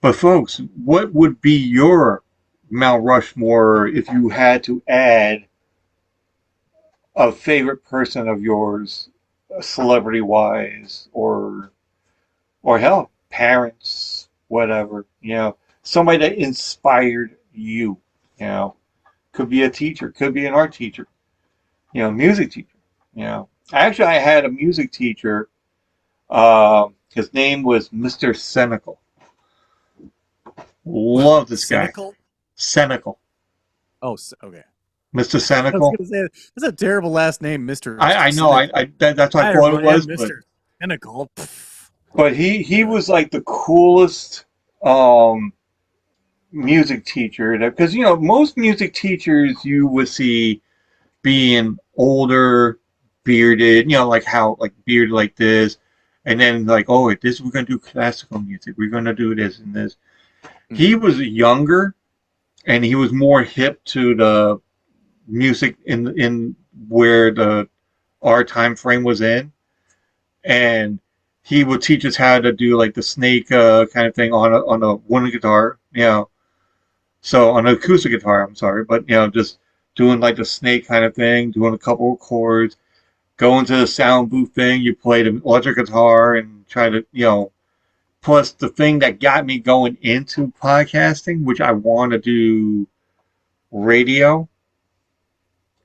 but folks, what would be your Mount Rushmore if you had to add a favorite person of yours, celebrity wise, or hell, parents, whatever, you know, somebody that inspired you, you know, could be a teacher, could be an art teacher, you know, music teacher, you know. Actually, I had a music teacher. His name was Mr. Senecal. Love this guy. Cynical? Senecal. Oh, okay. Mr. I was Senecal. going to say that's a terrible last name, Mister. I know. That's what I Hi, thought it everybody. I'm was, but Mister Cynical. he Yeah. was like the coolest um music teacher, that because you know most music teachers you would see being older, bearded, you know, like how like bearded like this, and then like, oh, this we're gonna do classical music, we're gonna do this and this. He was younger and he was more hip to the music in where the our time frame was in, and he would teach us how to do like the snake kind of thing on a one guitar, you know. So on an acoustic guitar, I'm sorry, but you know, just doing like the snake kind of thing, doing a couple of chords, go into the sound booth thing. You play the electric guitar and try to, plus the thing that got me going into podcasting, which I want to do radio,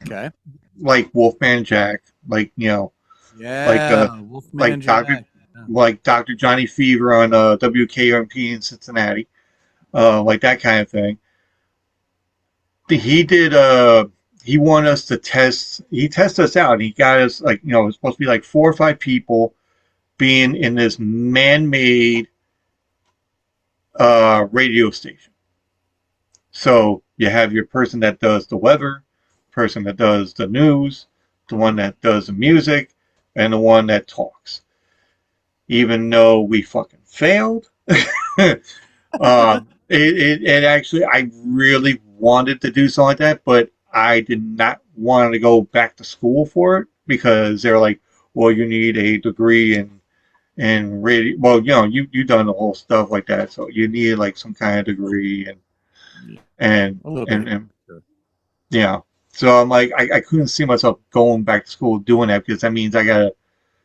Okay. like Wolfman Jack, like, like, Yeah, Wolfman Dr. Jack. Yeah. like Dr. Johnny Fever on WKRP in Cincinnati, like that kind of thing. He did he wanted us to he tested us out, and he got us, like, it was supposed to be like 4 or 5 people being in this man-made radio station. So you have your person that does the weather, person that does the news, the one that does the music, and the one that talks. Even though we fucking failed, it actually, I really wanted to do something like that, but I did not want to go back to school for it, because they're like, well, you need a degree in radio. Well, you done the whole stuff like that, so you need like some kind of degree and A little bit. Sure. yeah. So I'm like, I couldn't see myself going back to school doing that, because that means I gotta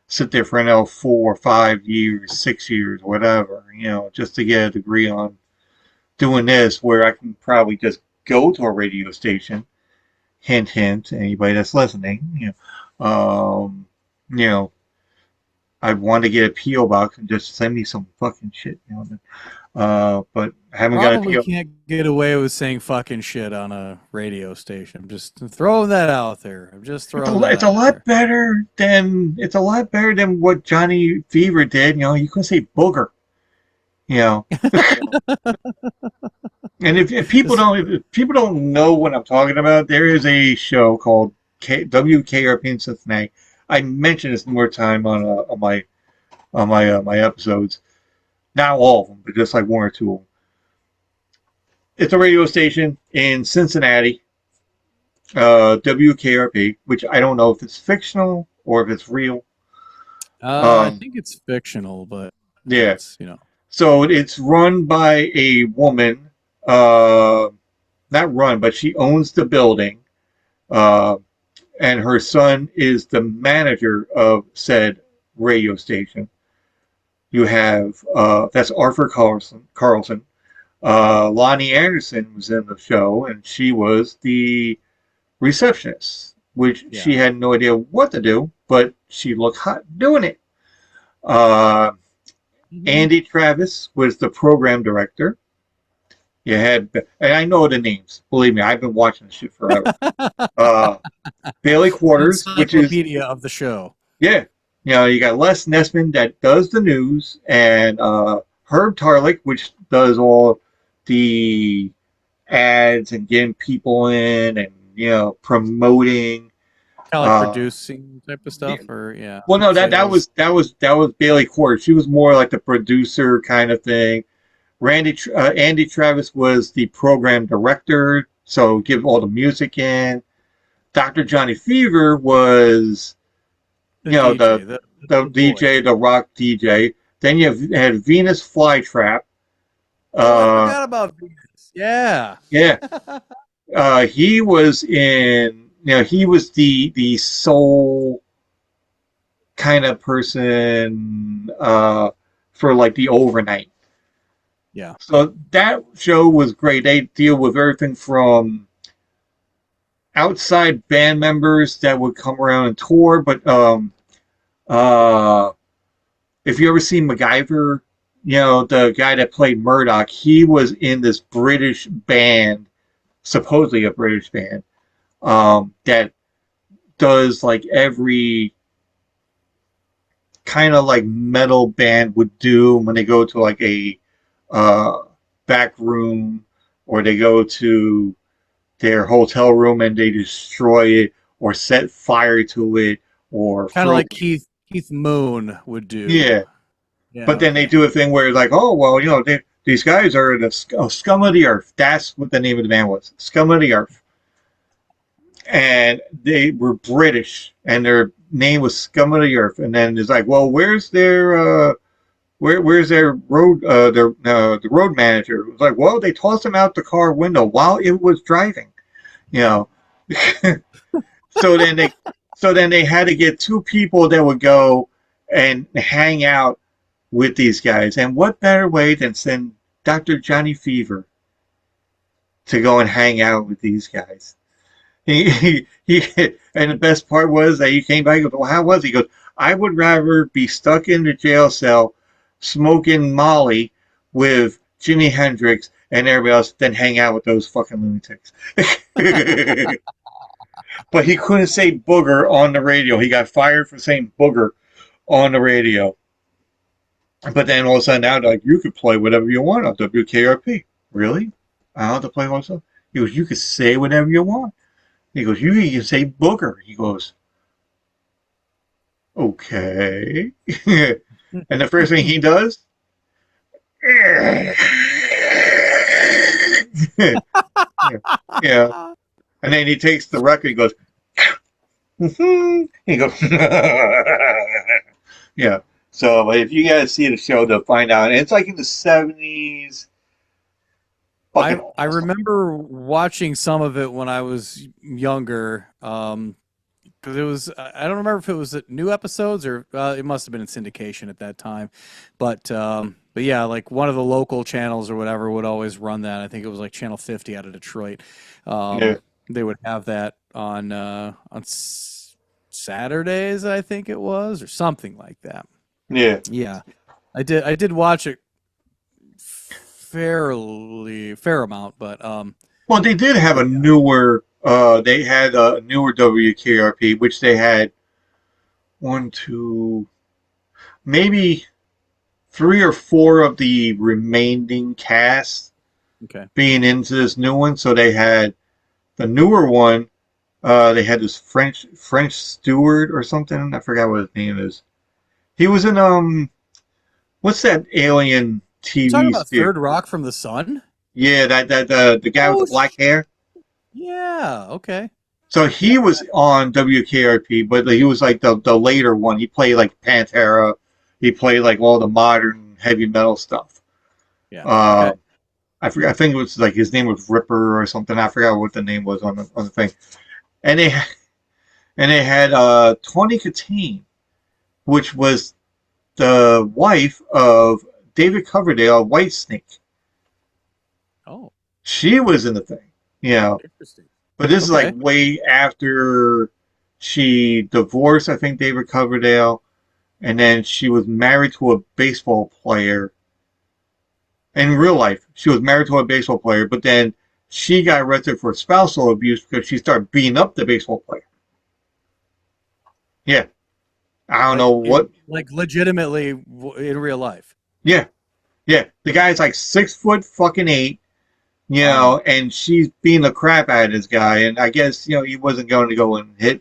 sit there for another 4 or 5 years, 6 years, whatever, just to get a degree on doing this, where I can probably just go to a radio station, hint, hint, anybody that's listening, I want to get a P.O. box and just send me some fucking shit, but I haven't got a Probably P.O. can't get away with saying fucking shit on a radio station. I'm just throwing that out there. I'm just throwing that It's a out lot there. better than what Johnny Fever did. You couldn't say booger. And if people don't know what I'm talking about, there is a show called WKRP in Cincinnati. I mentioned this more time on my episodes. Not all of them, but just like 1 or 2 of them. It's a radio station in Cincinnati, WKRP, which I don't know if it's fictional or if it's real. I think it's fictional, but Yeah. it's, So it's run by a woman. Not run, but she owns the building. And her son is the manager of said radio station. You have that's Arthur Carlson. Lonnie Anderson was in the show, and she was the receptionist, which she had no idea what to do, but she looked hot doing it. Andy Travis was the program director. You had, and I know the names. Believe me, I've been watching this shit forever. Bailey Quarters, which is encyclopedia of the show. Yeah. You got Les Nessman that does the news, and Herb Tarlick, which does all the ads and getting people in and, promoting. Kind of like producing type of stuff, or yeah. Well, no, that was Bailey Quarters. She was more like the producer kind of thing. Andy Travis was the program director, so give all the music in. Dr. Johnny Fever was the DJ, the rock DJ. Then you had Venus Flytrap. I forgot about Venus. Yeah. Yeah. He was in, he was the soul kind of person for like the overnight. Yeah. So that show was great. They deal with everything from outside band members that would come around and tour, but if you ever seen MacGyver, the guy that played Murdoch, he was in this British band, supposedly a British band, that does like every kind of like metal band would do when they go to like a back room, or they go to their hotel room and they destroy it or set fire to it, or kind of like Keith Moon would do. Yeah. But then they do a thing where it's like, oh, well, these guys are the scum of the earth. That's what the name of the band was, Scum of the Earth. And they were British, and their name was Scum of the Earth. And then it's like, well, where's their where's their road the road manager? It was like, well, they tossed him out the car window while it was driving. So then So then they had to get two people that would go and hang out with these guys. And what better way than send Dr. Johnny Fever to go and hang out with these guys? And the best part was that he came back and goes, well, how was he? He goes, I would rather be stuck in the jail cell smoking Molly with Jimi Hendrix and everybody else than hang out with those fucking lunatics. But he couldn't say booger on the radio. He got fired for saying booger on the radio. But then all of a sudden now, like, you could play whatever you want on WKRP. Really? I don't have to play also? He goes, you could say whatever you want. He goes, you can say booger. He goes, okay. And the first thing he does, yeah. And then he takes the record and goes, he goes, yeah. So if you guys see the show, they'll find out. And it's like in the 70s. I remember watching some of it when I was younger. Because it was, I don't remember if it was new episodes or it must have been in syndication at that time. But yeah, like one of the local channels or whatever would always run that. I think it was like Channel 50 out of Detroit. Yeah. They would have that on Saturdays, I think it was, or something like that. Yeah. Yeah, I did watch it fair amount, but well, they did have a newer. They had a newer WKRP, which they had one, two, maybe 3 or 4 of the remaining cast being into this new one. So they had the newer one. They had this French steward or something. I forgot what his name is. He was in what's that alien TV? You talking about Third Rock from the Sun? Yeah, that the guy with the black hair. Yeah. Okay. So he was on WKRP, but he was like the later one. He played like Pantera. He played like all the modern heavy metal stuff. Yeah. Okay. I forgot. I think it was like his name was Ripper or something. I forgot what the name was on the thing. And they had Tawny Katane, which was the wife of David Coverdale, Whitesnake. Oh. She was in the thing. Yeah. Interesting. But this is like way after she divorced, I think, David Coverdale, and then she was married to a baseball player. In real life, she was married to a baseball player, but then she got arrested for spousal abuse because she started beating up the baseball player. Yeah. I don't know what. Like legitimately in real life. Yeah. Yeah. The guy's like 6'8", you know, and she's beating the crap out of this guy. And I guess, you know, he wasn't going to go and hit,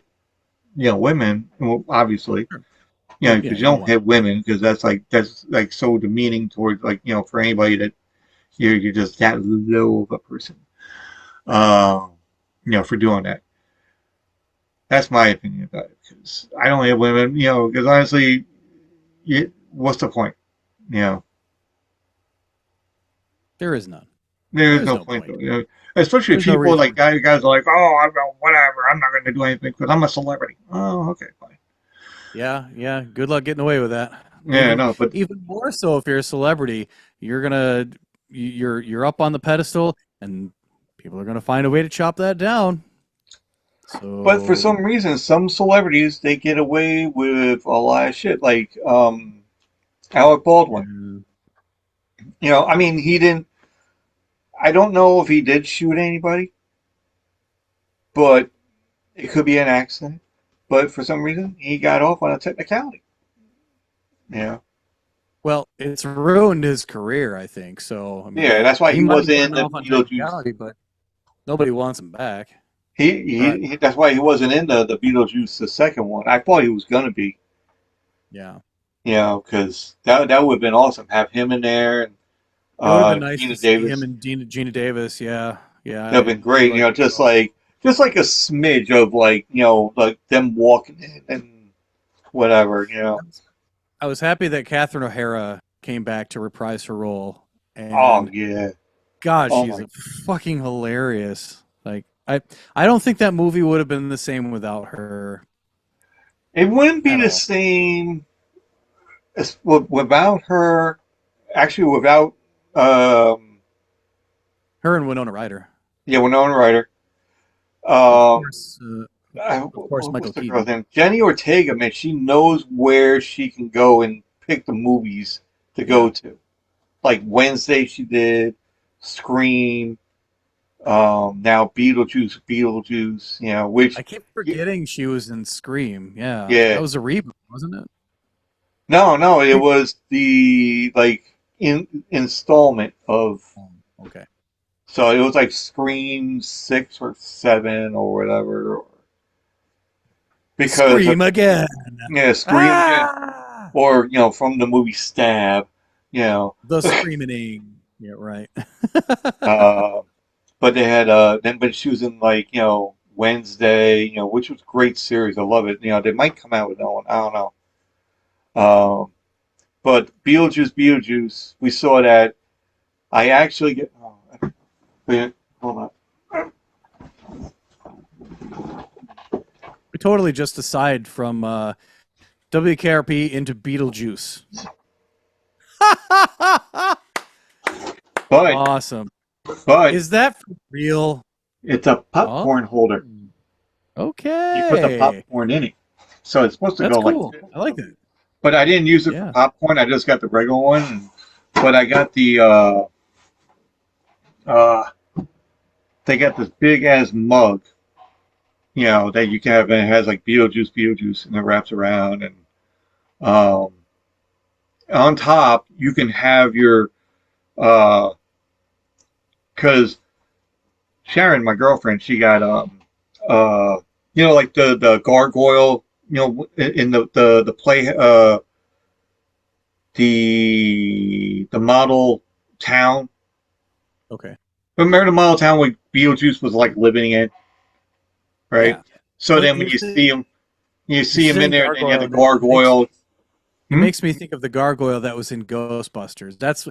you know, women, obviously. You know, because you don't hit women because that's like so demeaning towards, like, you know, for anybody that you're just that low of a person, you know, for doing that. That's my opinion about it, because I don't hit women, you know, because honestly, what's the point? You know, there is none. There's no point. You know, especially if people like guys are like, oh, I'm whatever, I'm not going to do anything because I'm a celebrity. Oh, okay, fine. Yeah. Good luck getting away with that. Yeah, no, but even more so if you're a celebrity, you're up on the pedestal, and people are gonna find a way to chop that down. So, but for some reason, some celebrities, they get away with a lot of shit, like Alec Baldwin. You know, I mean, he didn't. I don't know if he did shoot anybody, but it could be an accident. But for some reason, he got off on a technicality. Yeah. Well, it's ruined his career, I think. So I mean, yeah, that's why he was in the Beetlejuice. But nobody wants him back. He that's why he wasn't in the Beetlejuice, the second one. I thought he was gonna be. Yeah. You know, because that would have been awesome. Have him in there, and it would have been nice Gina to see Davis. him and Gina Davis. Yeah. That would have been great. You know, just like a smidge of, like, you know, like them walking in and whatever. You know. I was happy that Catherine O'Hara came back to reprise her role. And oh yeah. God, she's fucking hilarious. Like I don't think that movie would have been the same without her. It wouldn't be At the all. same without her. Actually, without um, Her and Winona Ryder. yeah, Winona Ryder. Of Um, course, what's Michael the girl's Keaton. name? Jenny Ortega, man, she knows where she can go and pick the movies to go Yeah. to. Like Wednesday, she did Scream. Now Beetlejuice. You know, I which keep forgetting she was in Scream. Yeah, that yeah, was a reboot, wasn't it? no, it Pre- was the like installment of. oh, okay. So it was like Scream 6 or 7 or whatever, because Scream again. yeah, Scream again, Ah! or from the movie Stab, you know. The screaming. Yeah, right. uh, but they had but she was in like Wednesday, which was a great series. I love it. They might come out with that one. I don't know. But Beetlejuice, we saw that. I actually get. Oh, wait, hold on. We totally just aside from WKRP into Beetlejuice. But Awesome. but Is that for real? it's a Oh, popcorn holder. You put the okay. popcorn in it, so it's supposed to That's go like cool. this. I like that. But I didn't use it for Yeah. popcorn. I just got the regular one. But I got the uh, they got this big ass mug, that you can have, and it has like Beetlejuice, and it wraps around, and um, on top you can have your uh, because Sharon, my girlfriend, she got like the gargoyle, in the play the model town. Okay. Remember the model town where Beetlejuice was like living in, right? Yeah. So Well, then when you you're see him in saying there, and then you have gargoyle, the and it makes gargoyle. it Hmm? makes me think of the gargoyle that was in Ghostbusters. That's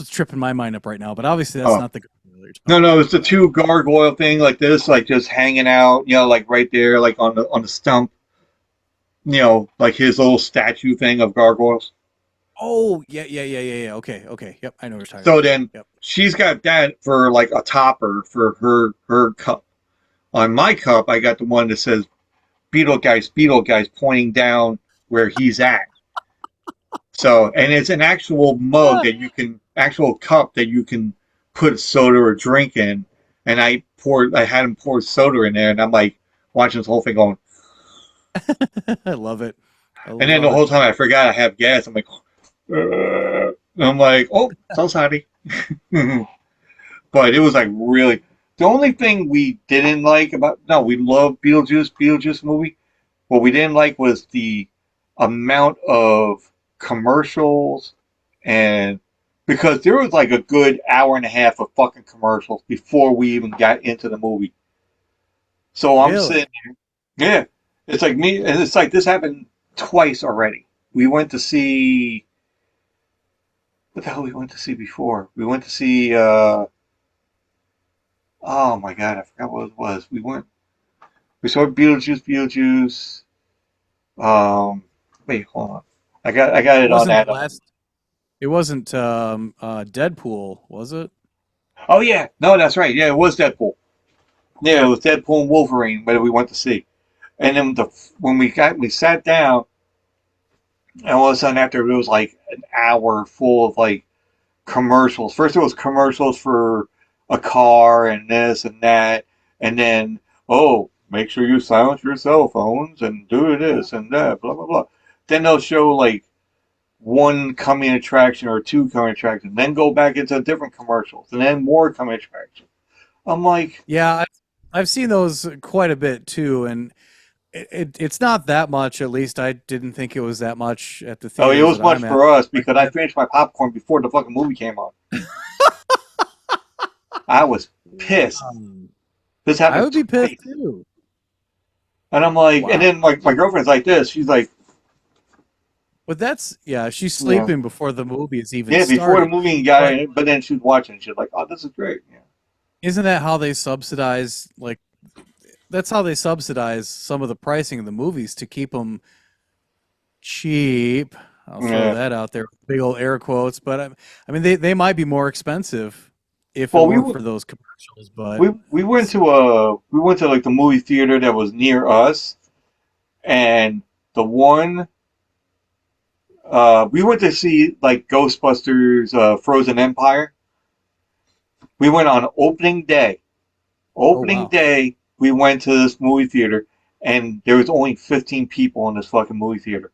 what's tripping my mind up right now. But obviously, that's Oh not the gargoyle you're no, talking no, about. it's the two gargoyle thing like this, like just hanging out, like right there, like on the stump, like his little statue thing of gargoyles. Oh, yeah. Okay, okay. Yep, I know what you're talking So about. then Yep. she's got that for like a topper for her cup. On my cup, I got the one that says Beetle guys, pointing down where he's at. So, and it's an actual mug Ah, that actual cup that you can put soda or drink in. And I had him pour soda in there, and I'm like watching this whole thing going. I love it. I And then the love it. whole time I forgot I have gas. I'm like, I'm like, oh, so sorry. But it was like really. The only thing we didn't like about no, we love Beetlejuice movie. What we didn't like was the amount of commercials, and because there was like a good hour and a half of fucking commercials before we even got into the movie. So I'm Really? sitting there, yeah. It's like me, and it's like this happened twice already. We went to see what the hell we went to see before. We went to see oh my god, I forgot what it was. We saw Beetlejuice. Wait, hold on. I got It it on wasn't the that. last. It wasn't Deadpool, was it? Oh yeah, no, that's right. Yeah, it was Deadpool. Yeah, it was Deadpool and Wolverine, but we went to see. And then when we sat down, and all of a sudden after it was like an hour full of like commercials. First it was commercials for a car and this and that, and then make sure you silence your cell phones and do this and that, blah blah blah. Then they'll show like one coming attraction or two coming attractions, then go back into different commercials, and then more coming attractions. I'm like, Yeah, I've seen those quite a bit too, and it's not that much. At least I didn't think it was that much at the oh, it theaters was that much I'm at. for us Like, because I finished my popcorn before the fucking movie came on. I was pissed. This I happened would be pissed twice. too. And I'm like, and Wow. then my girlfriend's like this. She's like, But yeah, she's yeah, sleeping before the movie is even yeah, before the started. movie got But in, but then she was watching. She's like, oh, this is great. Yeah. isn't that how they subsidize like that's how they subsidize some of the pricing of the movies to keep them cheap. I'll throw Yeah. that out there, big old air quotes. But I mean, they might be more expensive if it Well, weren't for those commercials. But we went to like the movie theater that was near us, and the one we went to see like Ghostbusters Frozen Empire. We went on opening day. oh Opening wow, day, we went to this movie theater, and there was only 15 people in this fucking movie theater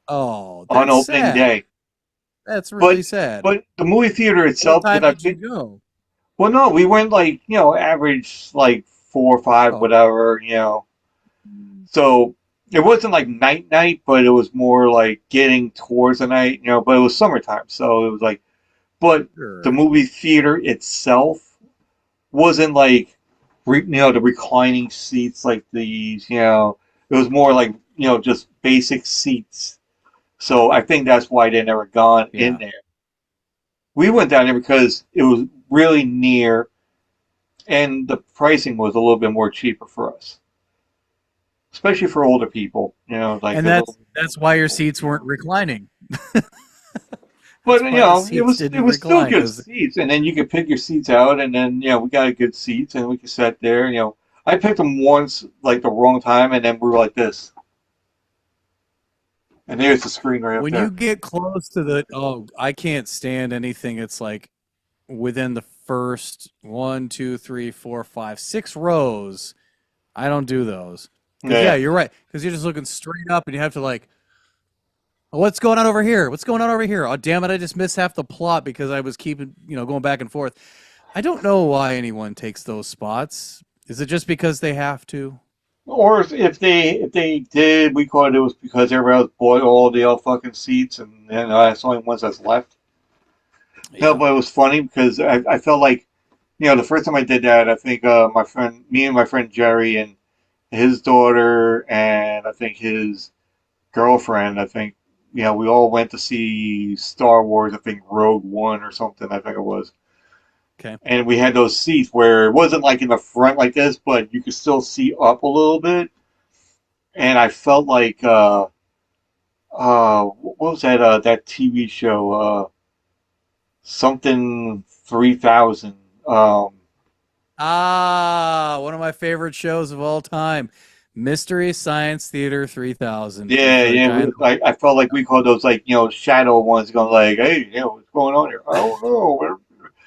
oh, on that's opening sad. day. That's But really sad. but the movie theater What itself, because time I've did you been, go? well, no, we went like average like 4 or 5, Oh, whatever. So it wasn't like night night, but it was more like getting towards the night. But it was summertime, so it was like, but the sure. movie theater itself wasn't like, the reclining seats like these. It was more like, just basic seats. So I think that's why they never gone in Yeah. there. We went down there because it was really near, and the pricing was a little bit more cheaper for us, especially for older people. Like And the little. that's why your seats weren't reclining. But That's why the it seats was it didn't was still recline good because seats, and then you could pick your seats out, and then we got a good seats, and we could sit there. I picked them once like the wrong time, and then we were like this, and there's the screen right up when you there. get close to I can't stand anything. It's like within the first 1, 2, 3, 4, 5, 6 rows. I don't do those because yeah, Yeah. you're right. Because you're just looking straight up, and you have to like, oh, what's going on over here? What's going on over here? Oh, damn it! I just missed half the plot because I was keeping going back and forth. I don't know why anyone takes those spots. Is it just because they have to? Or if they did, we called it was because everybody else bought all the fucking seats, and that's the only ones that's left. No, Yeah. but it was funny because I felt like, the first time I did that, I think me and my friend Jerry and his daughter, and I think his girlfriend, I think, we all went to see Star Wars, I think Rogue One or something, I think it was. Okay. And we had those seats where it wasn't like in the front like this, but you could still see up a little bit. And I felt like, what was that TV show? Something 3000. Ah, one of my favorite shows of all time, Mystery Science Theater 3000 with Yeah, the yeah. guy in the. I felt like we called those like, shadow ones going like, hey, what's going on here? I don't know.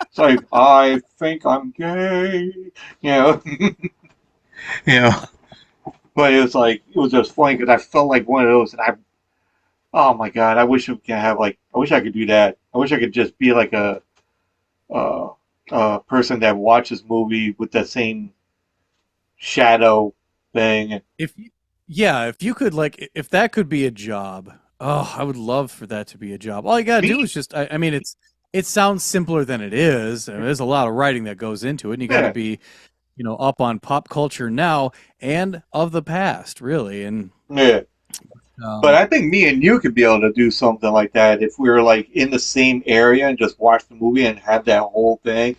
It's like, I think I'm gay. You know, yeah. But it was like, it was just funny because I felt like one of those, and oh my God, I wish we could have like, I wish I could do that. I wish I could just be like uh, a person that watches movie with that same shadow thing. Yeah, if you could if that could be a job, oh, I would love for that to be a job. All you gotta do Me, is just, I mean, it sounds simpler than it is. I mean, there's a lot of writing that goes into it, and you got to yeah, be, up on pop culture now and of the past, really. And yeah. But um, I think me and you could be able to do something like that if we were like in the same area and just watch the movie and have that whole thing.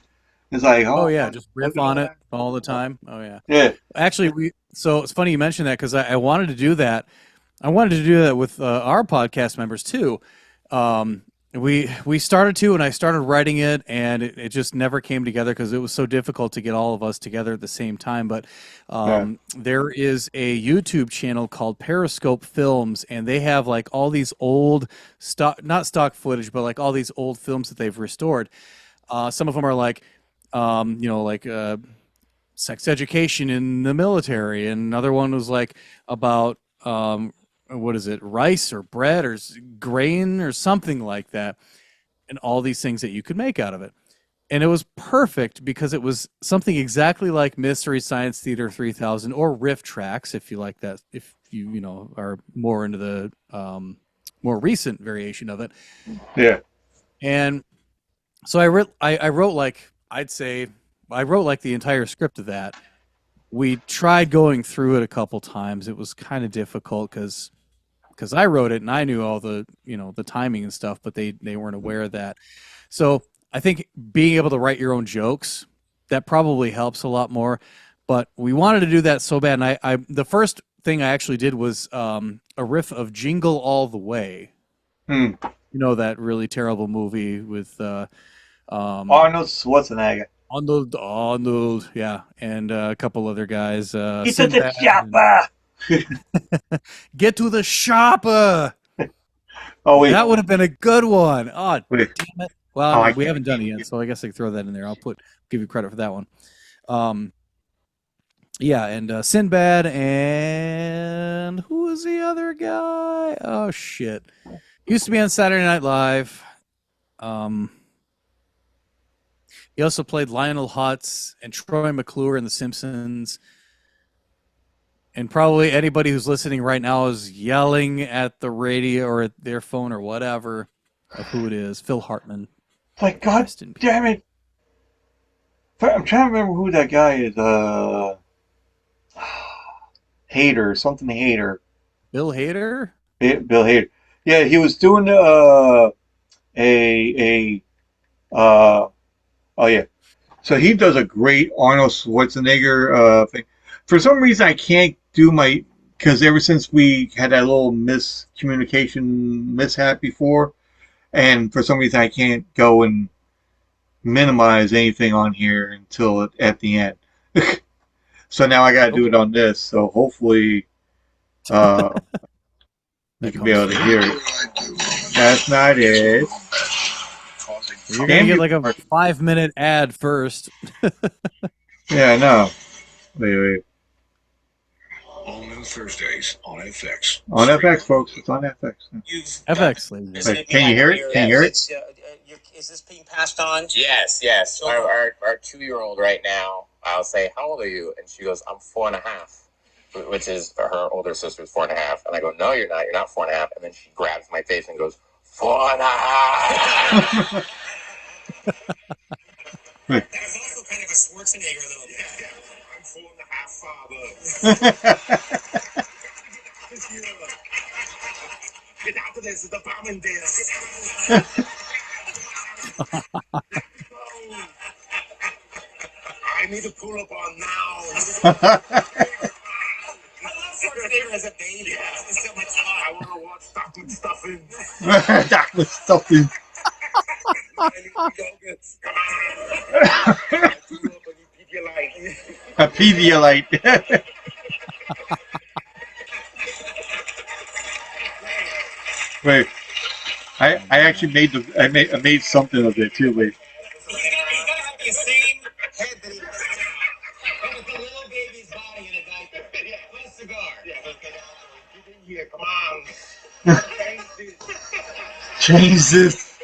It's like, oh oh, yeah, just look riff at all on it that. all the time. Oh yeah. Yeah, Actually, so it's funny you mentioned that because I wanted to do that. I wanted to do that with our podcast members too. Um, we started to, and I started writing it, and it just never came together because it was so difficult to get all of us together at the same time. But yeah, there is a YouTube channel called Periscope Films, and they have like all these old stock, not stock footage, but like all these old films that they've restored. Some of them are like, like sex education in the military, and another one was like about what is it, rice or bread or grain or something like that, and all these things that you could make out of it. And it was perfect because it was something exactly like Mystery Science Theater 3000 or Riff Tracks, if you like that, if you are more into the more recent variation of it. yeah, And so I wrote like, I'd say I wrote like the entire script of that. We tried going through it a couple times. It was kind of difficult because I wrote it and I knew all the the timing and stuff, but they weren't aware of that. So I think being able to write your own jokes, that probably helps a lot more. But we wanted to do that so bad, and I the first thing I actually did was a riff of Jingle All the Way. Hmm. You know, that really terrible movie with Arnold Schwarzenegger. Arnold, yeah, and a couple other guys. Get to the Sinbad chopper. Get to the shopper. Oh wait, That would have been a good one. Oh, wait. damn it. Well, Oh, I I mean, we can't. haven't done it yet, so I guess I can throw that in there. Give you credit for that one. Yeah, and Sinbad, and who was the other guy? Oh shit, used to be on Saturday Night Live. He also played Lionel Hutz and Troy McClure in The Simpsons. And probably anybody who's listening right now is yelling at the radio or at their phone or whatever of who it is. Phil Hartman. Like, God Rest in peace. damn it! I'm trying to remember who that guy is. Hader, something Hader. Bill Hader? Bill Hader. Yeah, he was doing a oh yeah. So he does a great Arnold Schwarzenegger thing. For some reason, I can't do my because ever since we had that little miscommunication mishap before, and for some reason I can't go and minimize anything on here until at the end. So now I got to do it on this. So hopefully, you can be able to hear it. That's not it. You're going to get like a 5-minute ad first. Yeah, I know. Wait. All new Thursdays on FX. On FX, folks. It's on FX. FX, ladies. Wait, can you hear it? Can you hear it? Is this being passed on? Yes. Our 2-year-old right now, I'll say, how old are you? And she goes, I'm 4.5, which is her older sister's 4.5. And I go, no, you're not. You're not 4.5. And then she grabs my face and goes, 4.5. That was also kind of a Schwarzenegger little bit. Yeah. I'm 4.5, father. Get out of this, the bomb in there. I need to pull up on now. I love Schwarzenegger as a baby. Yeah. It's so much fun. I want to watch Doc with stuffing. Doc with stuffing. Come on. A Pedialyte. Wait, I actually made I made something of it too. Wait. He's gonna have the same head that he has now. But with the little baby's body in a diaper. With a cigar. Yeah, get in here, come on. Change this.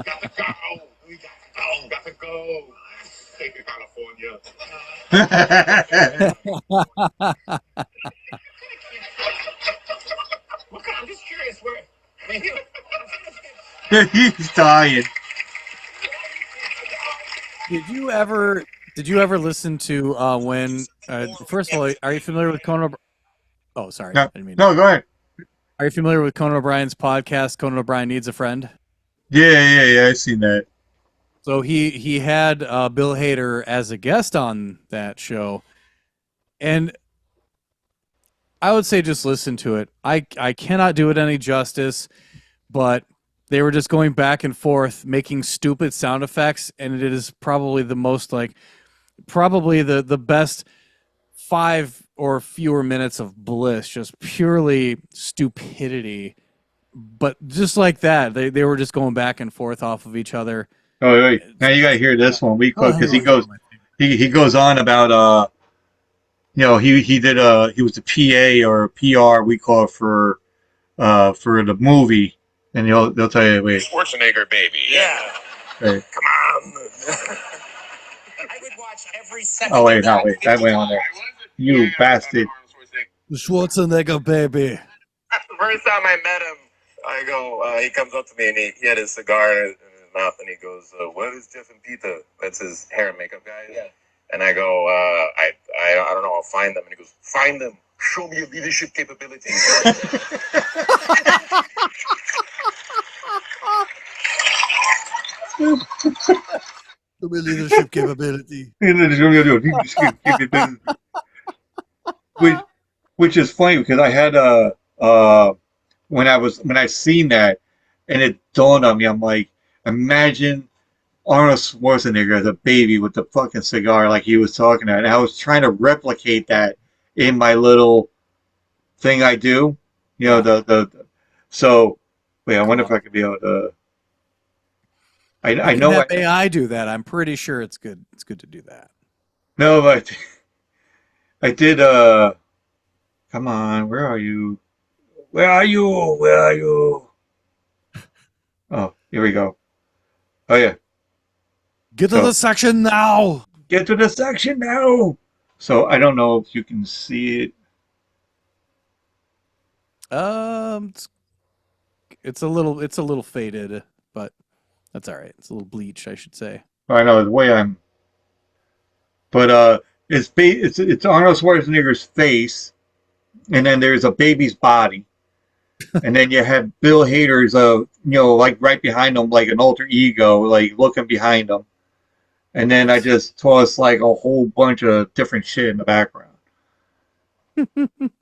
Got to go. We got to go. Take to California. I'm just curious where. He's dying. Did you ever listen to when first of all, are you familiar with Conan O'Brien? Oh, sorry. No, no, go ahead. Are you familiar with Conan O'Brien's podcast, Conan O'Brien Needs a Friend? Yeah, I've seen that. So he had Bill Hader as a guest on that show, and I would say just listen to it. I cannot do it any justice, but they were just going back and forth making stupid sound effects, and it is probably the most probably the best 5 or fewer minutes of bliss, just purely stupidity. But just like that, they were just going back and forth off of each other. Oh wait, now you gotta hear this one. Because he goes on about he did he was the PA or PR we call it for the movie, and they'll tell you wait. Schwarzenegger baby. Yeah. Wait. Come on. I would watch every second. Oh wait, no wait, that went on there. You bastard. The Schwarzenegger baby. The first time I met him, I go, he comes up to me and he had his cigar in his mouth and he goes, what is Jeff and Peter? That's his hair and makeup guy. Yeah. And I go, I don't know, I'll find them. And he goes, find them. Show me your leadership capabilities. leadership capability. which which is funny because I had when I seen that and it dawned on me, I'm like, imagine Arnold Schwarzenegger as a baby with the fucking cigar like he was talking about. And I was trying to replicate that in my little thing I do. You know, Yeah. the so wait, I wonder if I could be able to I You can know have AI do that. I'm pretty sure it's good. It's good to do that. no, but I did come on, where are you? Where are you? Where are you? Oh, here we go. Oh yeah. Get to So the section now. get to the section now. So I don't know if you can see it. It's, it's a little faded, but that's all right. It's a little bleached, I should say. I know the way I'm, but it's Arnold Schwarzenegger's face, and then there's a baby's body, and then you have Bill Hader's like right behind him, like an alter ego, like looking behind him, and then I just tossed like a whole bunch of different shit in the background.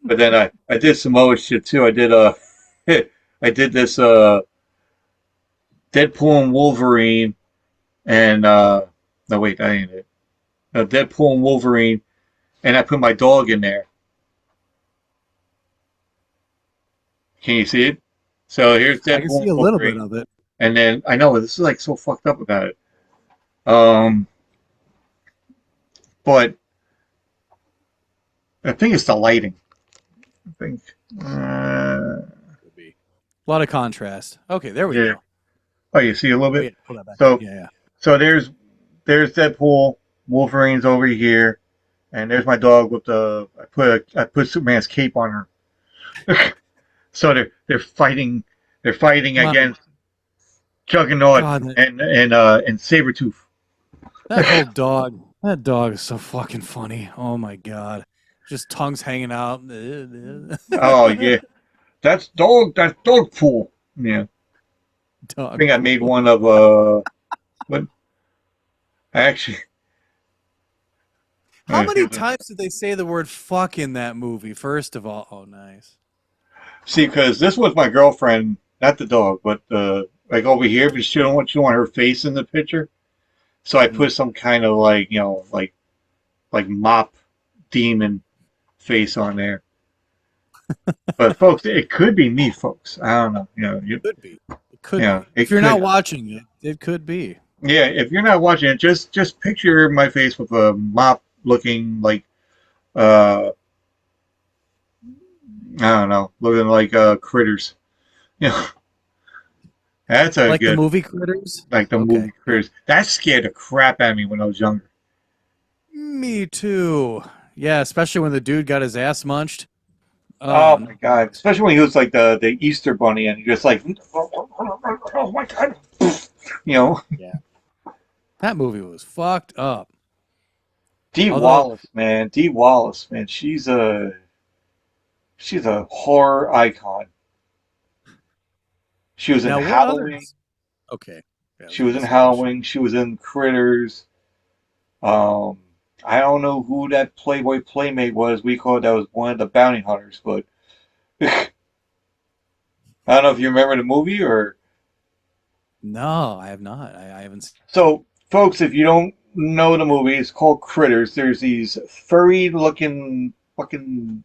But then I did some other shit too. I did I did this Deadpool and Wolverine and no wait, that ain't it. Deadpool and Wolverine, and I put my dog in there. Can you see it? So here's I can Deadpool see and a little bit Wolverine, of it. and then I know this is like so fucked up about it. Um, but I think it's the lighting. I think. Could be. A lot of contrast. Okay, there we Yeah. go. Oh, you see a little Oh yeah, bit. pull that back. So Yeah. so there's Deadpool. Wolverine's over here, and there's my dog with the. I put Superman's cape on her. So they're fighting. They're fighting Come on. against Juggernaut God, and Sabretooth. that dog is so fucking funny. Oh my god. Just tongues hanging out. Oh yeah, That's dog pool. Yeah, I Dog think I made pool. one of what I actually. How many times did they say the word fuck in that movie? First of all, oh nice. See, because this was my girlfriend, not the dog, but like over here, but she don't want her face in the picture. So I put some kind of like like mop demon face on there. But folks, it could be me, folks. I don't know. It could be. It could Yeah, be. it If you're could. not watching it, it could be. Yeah, if you're not watching it, just picture my face with a mop looking like uh I don't know, looking like critters. Yeah, that's a Like the good movie Critters? like the Okay. movie critters. That scared the crap out of me when I was younger. Me too. Yeah, especially when the dude got his ass munched. Oh No. my god! Especially when he was like the Easter bunny and he just like oh my god, you know. Yeah. That movie was fucked up. Dee Although Wallace, man, Dee Wallace, man, she's a horror icon. She was in now what Halloween. others? Okay. Yeah, I was She was gonna in say Halloween. She was in Critters. Um, I don't know who that Playboy Playmate was. We called that was one of the bounty hunters, but I don't know if you remember the movie or. no, I have not. I haven't seen So, folks, if you don't know the movie, it's called Critters. There's these furry-looking fucking.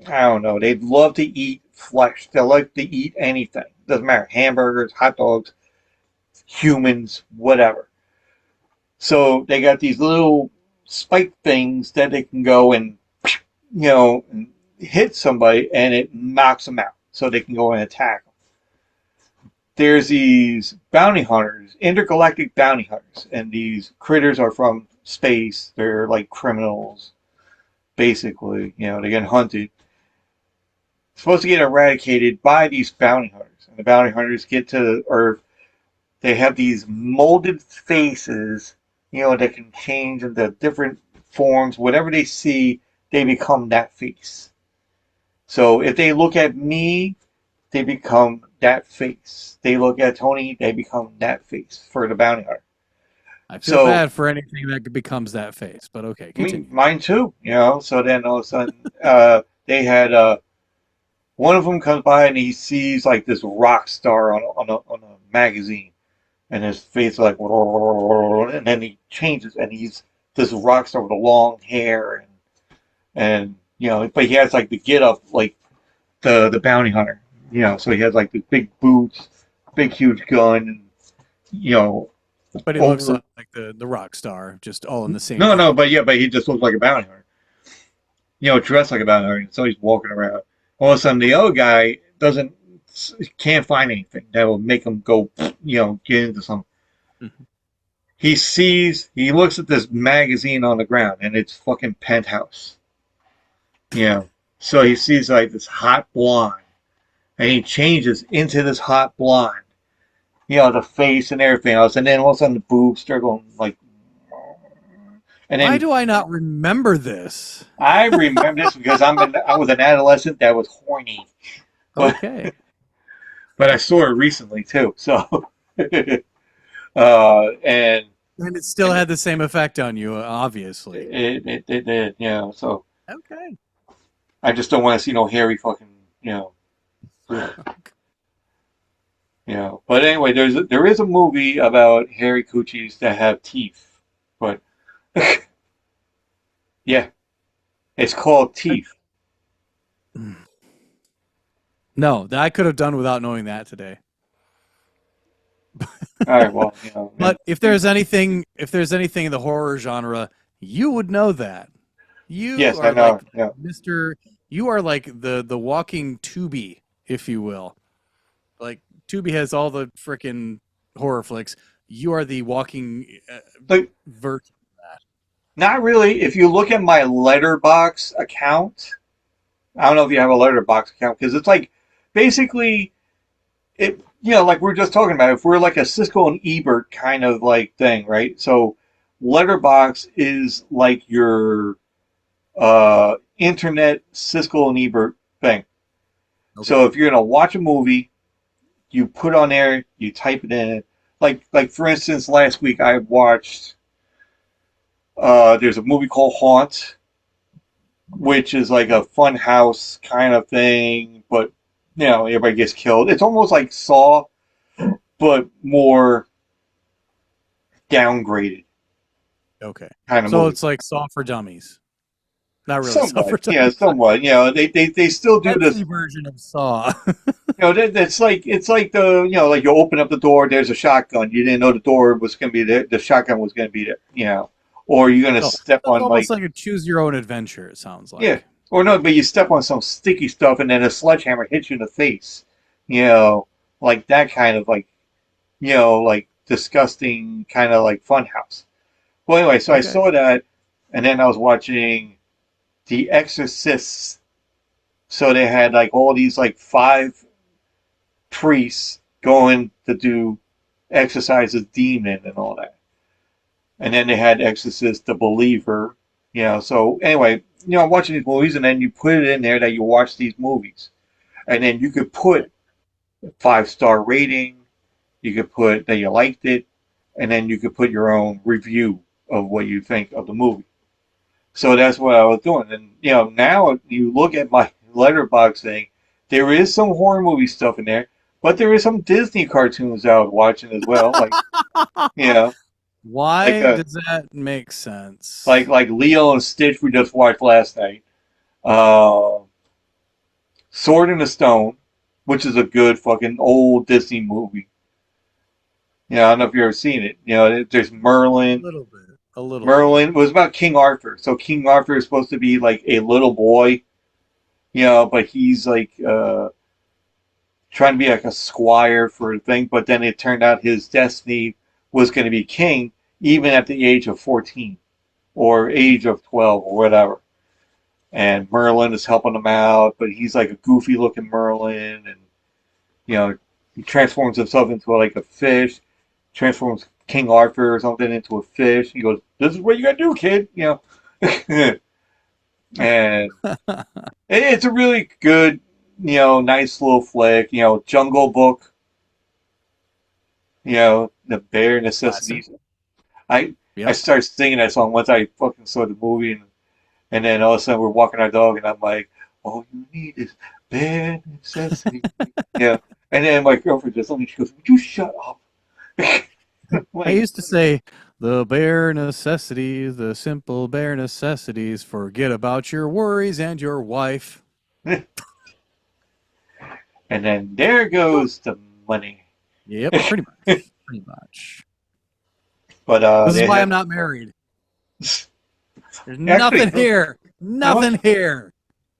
I don't know. They love to eat flesh. They like to eat anything. Doesn't matter. Hamburgers, hot dogs, humans, whatever. So they got these little spike things that they can go and and hit somebody and it knocks them out. So they can go and attack them. There's these bounty hunters, intergalactic bounty hunters, and these critters are from space. They're like criminals, basically. They get hunted. Supposed to get eradicated by these bounty hunters. And the bounty hunters get to Earth. They have these molded faces, that can change into different forms. Whatever they see, they become that face. So if they look at me, they become that face. They look at Tony, they become that face for the bounty hunter. I feel bad for anything that becomes that face, but okay, continue. Mine too. So then all of a sudden, they had one of them comes by and he sees like this rock star on a magazine, and his face is like, and then he changes and he's this rock star with the long hair and but he has like the get up like the bounty hunter, so he has like the big boots, big huge gun, and But he looks like the rock star, just all in the same. No, but he just looks like a bounty hunter. Dressed like a bounty hunter. So he's walking around. All of a sudden, the other guy can't find anything that will make him go, get into something. Mm-hmm. He looks at this magazine on the ground, and it's fucking Penthouse. So he sees like this hot blonde, and he changes into this hot blonde. The face and everything else, and then all of a sudden the boobs start going like. And then, why do I not remember this? I remember this because I was an adolescent that was horny. Okay. But I saw it recently too, so. And it still had the same effect on you, obviously. It did, so. Okay. I just don't want to see no hairy fucking, But anyway, there is a movie about hairy coochies that have teeth, but yeah, it's called Teeth. No, that I could have done without knowing that today. All right, well, But if there's anything in the horror genre, you would know that. Yes, are I know. like Mr. You are like the walking Tubi, if you will. Like Tubi has all the frickin' horror flicks. You are the walking version of that. Not really. If you look at my Letterbox account, I don't know if you have a Letterbox account because it's like basically it. Like we're just talking about. If we're like a Siskel and Ebert kind of like thing, right? So Letterbox is like your internet Siskel and Ebert thing. Okay. So if you're gonna watch a movie, you put on there, you type it in. Like for instance, last week I watched. There's a movie called Haunt, which is like a fun house kind of thing, but everybody gets killed. It's almost like Saw, but more downgraded. Okay. Kind of so movie. It's like Saw for dummies. Not really. Somewhat, Saw for dummies. Yeah, somewhat. They still do That's this the version of Saw. It's like like you open up the door, there's a shotgun. You didn't know the door was going to be there. The shotgun was going to be there. Or you're going to step on almost like a choose your own adventure. It sounds like. Yeah. Or no, but you step on some sticky stuff and then a sledgehammer hits you in the face. Like that kind of like disgusting kind of like funhouse. Well, anyway, so I saw that, and then I was watching The Exorcists. So they had like all these like 5 priests going to do exorcise a demon and all that. And then they had Exorcist the Believer. So anyway, I'm watching these movies, and then you put it in there that you watch these movies. And then you could put 5-star rating, you could put that you liked it, and then you could put your own review of what you think of the movie. So that's what I was doing. And now you look at my Letterbox thing, there is some horror movie stuff in there, but there is some Disney cartoons I was watching as well. Like why does that make sense? Like Leo and Stitch we just watched last night. Sword in the Stone, which is a good fucking old Disney movie. I don't know if you've ever seen it. There's Merlin. A little. Merlin was about King Arthur. So King Arthur is supposed to be like a little boy, but he's like trying to be like a squire for a thing. But then it turned out his destiny was going to be king, even at the age of 14 or age of 12 or whatever. And Merlin is helping him out, but he's like a goofy looking Merlin, and he transforms himself into like a fish, transforms King Arthur or something into a fish. He goes, "This is what you gotta do, kid." And it's a really good, nice little flick. Jungle Book. The bare necessities. I Yep. started singing that song once I fucking saw the movie, and then all of a sudden we're walking our dog, and I'm like, all you need is bare necessity. Yeah. And then my girlfriend just looked at me, she goes, would you shut up? I Like, used to say the bare necessities, the simple bare necessities. Forget about your worries and your wife. and then there goes the money. Yep, pretty much. Pretty much. But This is they why had I'm not married. There's actually, nothing here. Nothing here.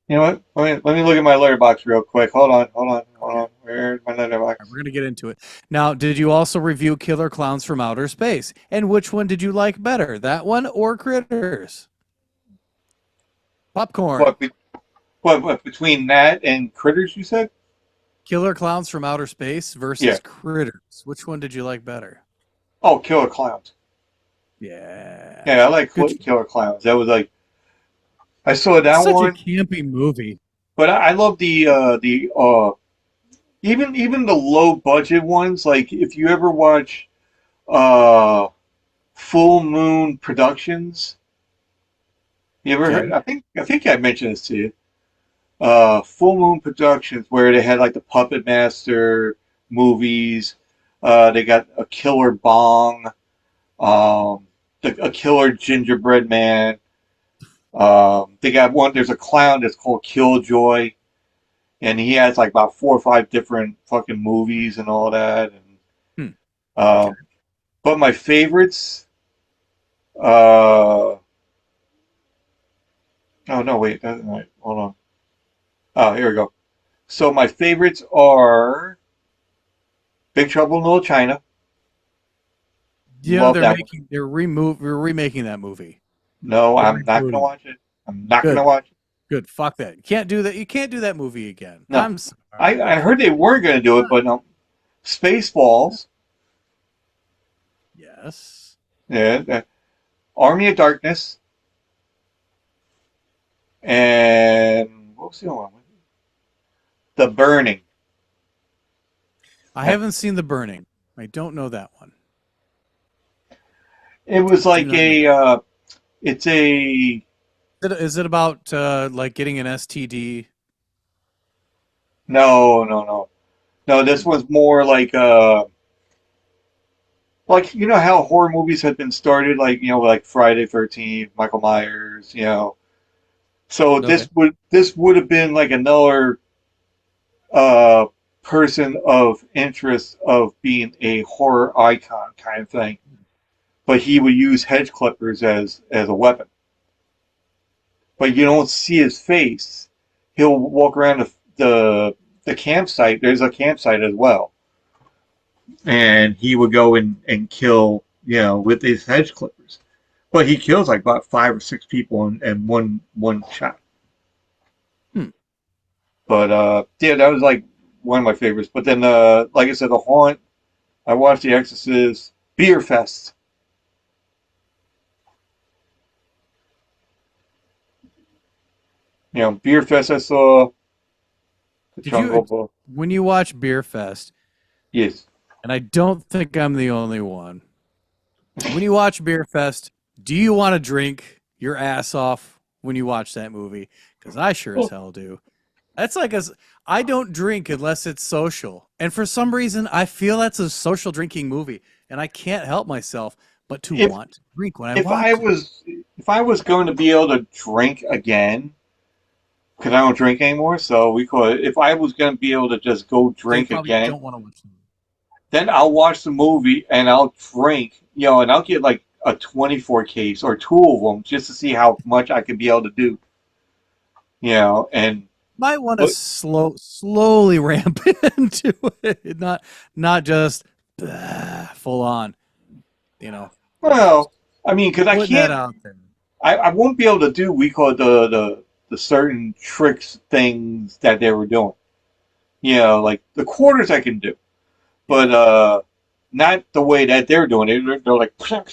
you know what? Let me look at my letterbox real quick. Hold on. Where's my letterbox? We're gonna get into it now. Did you also review Killer Clowns from Outer Space? And which one did you like better, that one or Critters? Popcorn. What between that and Critters? You said? Killer Clowns from Outer Space versus Yeah. Critters. Which one did you like better? Oh, Killer Clowns. Yeah. Yeah, I like Good. Killer Clowns. That was like I saw that Such one, a campy movie. but I love the even the low budget ones. Like if you ever watch uh Full Moon Productions, you ever heard? I think I mentioned this to you. Full Moon Productions, where they had like the Puppet Master movies. They got a Killer Bong, a Killer Gingerbread Man. They got one. There's a clown that's called Killjoy, and he has like about 4 or 5 different fucking movies and all that. And but my favorites. Oh no, wait. Hold on. Oh, here we go. So my favorites are Big Trouble in Little China. Yeah, Love they're that making they're remaking that movie. No, They're I'm not gonna rebooting. watch it. I'm not Good. gonna watch it. Good. Fuck that. You can't do that. You can't do that movie again. No. I'm sorry. I heard they were gonna do it, but no. Spaceballs. Yes. Yeah. Army of Darkness. And what was the other one? The Burning. I haven't seen The Burning. I don't know that one. It was like not know. it's a Is it about like getting an STD? no. This one's more like you know how horror movies have been started, like like Friday 13th, Michael Myers, So Okay. this would have been like another person of interest of being a horror icon kind of thing, but he would use hedge clippers as a weapon. But you don't see his face. He'll walk around the campsite. There's a campsite as well, and he would go and kill with his hedge clippers. But he kills like about 5 or 6 people in one shot. But yeah, that was like one of my favorites. But then, like I said, The Haunt. I watched The Exorcist, Beer Fest. Beer Fest. I saw the Jungle Book. When you watch Beer Fest, Yes. and I don't think I'm the only one. When you watch Beer Fest, do you want to drink your ass off when you watch that movie? Because I sure as hell do. That's like I don't drink unless it's social. And for some reason, I feel that's a social drinking movie. And I can't help myself but to want to drink when I watch it. If I was going to be able to drink again, because I don't drink anymore, so if I was going to be able to just go drink again, don't want to watch the movie. Then I'll watch the movie and I'll drink, and I'll get like a 24 case or 2 of them just to see how much I could be able to do. And might want to slowly ramp into it, not just full on. Well, I mean, because I Putting can't. that out there. I won't be able to do the certain tricks things that they were doing. Like the quarters I can do, but not the way that they're doing it. They're like, and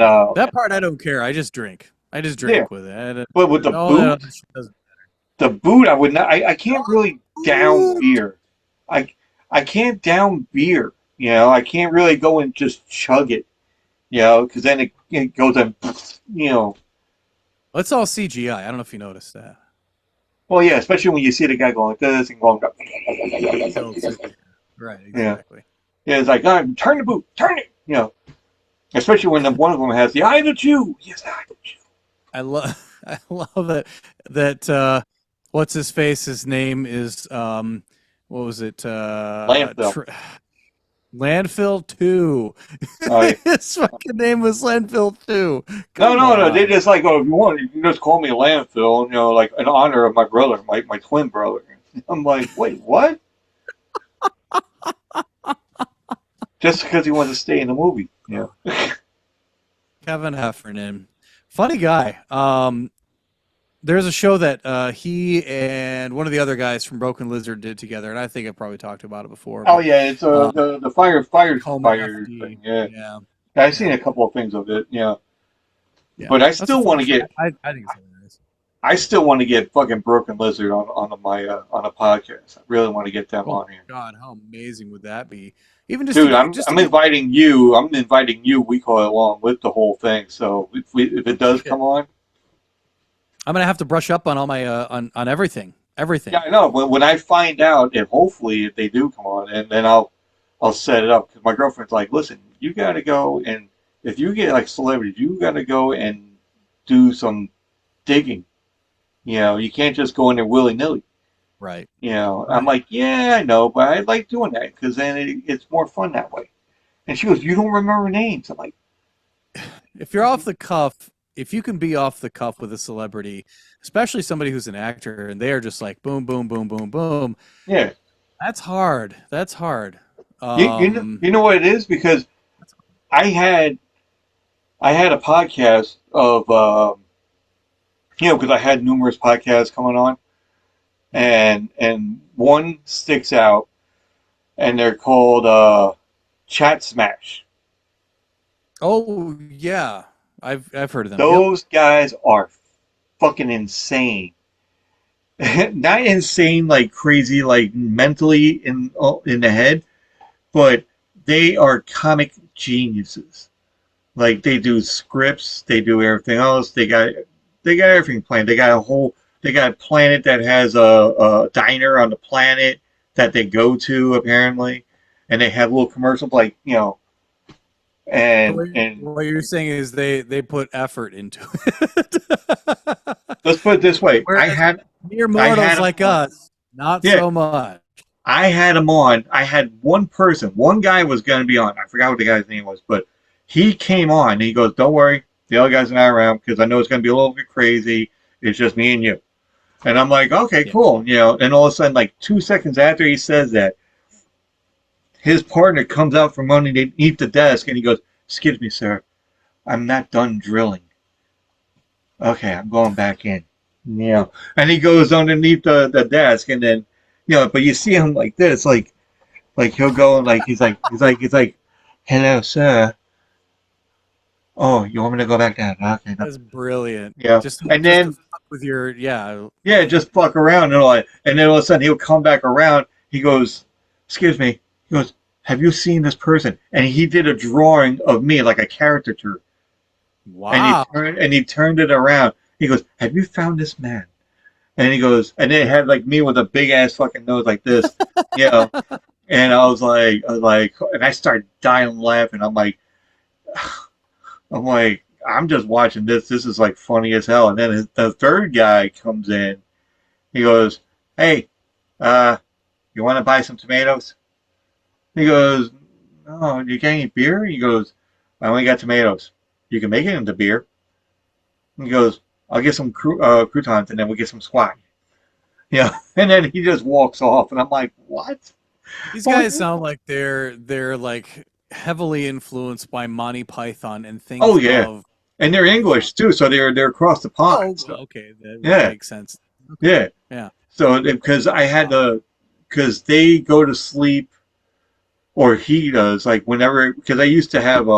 that part I don't care. I just drink. I just drink with it. But with the boot, I would not. I can't really down beer. I can't down beer. You know, I can't really go and just chug it. You know, because then it goes and you know. It's all CGI. I don't know if you noticed that. Well, yeah, especially when you see the guy going like this and going. Right, Yeah, exactly. yeah. It's like, turn the boot, turn it. You know, especially when one of them has the eye of the Jew. Yes, the eye of the Jew. I love that what's his face? His name is what was it? Landfill. Landfill 2. Oh, yeah. His fucking name was Landfill 2. No, Come no, no. They on. just like, oh, if you want, you can just call me Landfill. You know, like in honor of my brother, my twin brother. I'm like, wait, what? Just because he wants to stay in the movie. Yeah. Kevin Heffernan. Funny guy. There's a show that he and one of the other guys from Broken Lizard did together, and I think I've probably talked about it before. Oh But, yeah, it's the fire Coma thing. FD. Yeah. Yeah. I've seen a couple of things of it. Yeah. Yeah. But I That's a still fun want to show. get. I think it's hilarious. I still want to get fucking Broken Lizard on my on a podcast. I really want to get them Oh on here. God, how amazing would that be? Even just Dude, to I'm get, I'm inviting you. I'm inviting you. We call it along with the whole thing. So if it does come on, I'm gonna have to brush up on all my on everything. Everything. yeah, I know. When I find out, and hopefully if they do come on, and then I'll set it up because my girlfriend's like, listen, you got to go and if you get like celebrities, you got to go and do some digging. You know, you can't just go in there willy nilly. Right. You know, Right. I'm like, yeah, I know, but I like doing that because then it's more fun that way. And she goes, you don't remember names. I'm like, If you're off the cuff, if you can be off the cuff with a celebrity, especially somebody who's an actor, and they are just like boom, boom, boom, boom, boom. yeah. That's hard. That's hard. You know what it is? Because I had a podcast of you know, because I had numerous podcasts coming on, and one sticks out, and they're called Chat Smash. Oh yeah, I've heard of them. Those guys are fucking insane. Not insane like crazy, like mentally in the head, but they are comic geniuses. Like they do scripts, they do everything else. They got everything planned. They got a planet that has a diner on the planet that they go to apparently, and they have little commercials like you know, and What you're saying is they put effort into it. let's put it this way: mere mortals like us, not so much. I had him on. I had one guy was going to be on. I forgot what the guy's name was, but he came on and he goes, don't worry, the other guys are not around because I know it's going to be a little bit crazy. It's just me and you. And I'm like, okay, cool. You know, and all of a sudden, like 2 seconds after he says that, his partner comes out from underneath the desk and he goes, excuse me, sir, I'm not done drilling. Okay, I'm going back in. You know, and he goes underneath the desk and then, you know, but you see him like this, like he'll go and like he's like, hello, sir. Oh, you want me to go back down? Okay, That's brilliant. Yeah, and then with your just fuck around and all that, and then all of a sudden he'll come back around. He goes, excuse me. He goes, have you seen this person? And he did a drawing of me like a caricature. Wow. And he turned it around. He goes, have you found this man? And he goes, and it had like me with a big ass fucking nose like this, you know. And I was like, and I started dying laughing. I'm like, I'm just watching this. This is like funny as hell. And then the third guy comes in. He goes, hey, you want to buy some tomatoes? He goes, no, you got any beer? He goes, I only got tomatoes. You can make it into beer. He goes, I'll get some croutons and then we'll get some squash. Yeah, and then he just walks off, and I'm like, what? These guys sound like they're like heavily influenced by Monty Python and things. Oh yeah, and they're English too, so they're across the pond. Oh, so. okay, that makes sense. Okay. Yeah. So because I had because they go to sleep, or he does, like whenever, because I used to have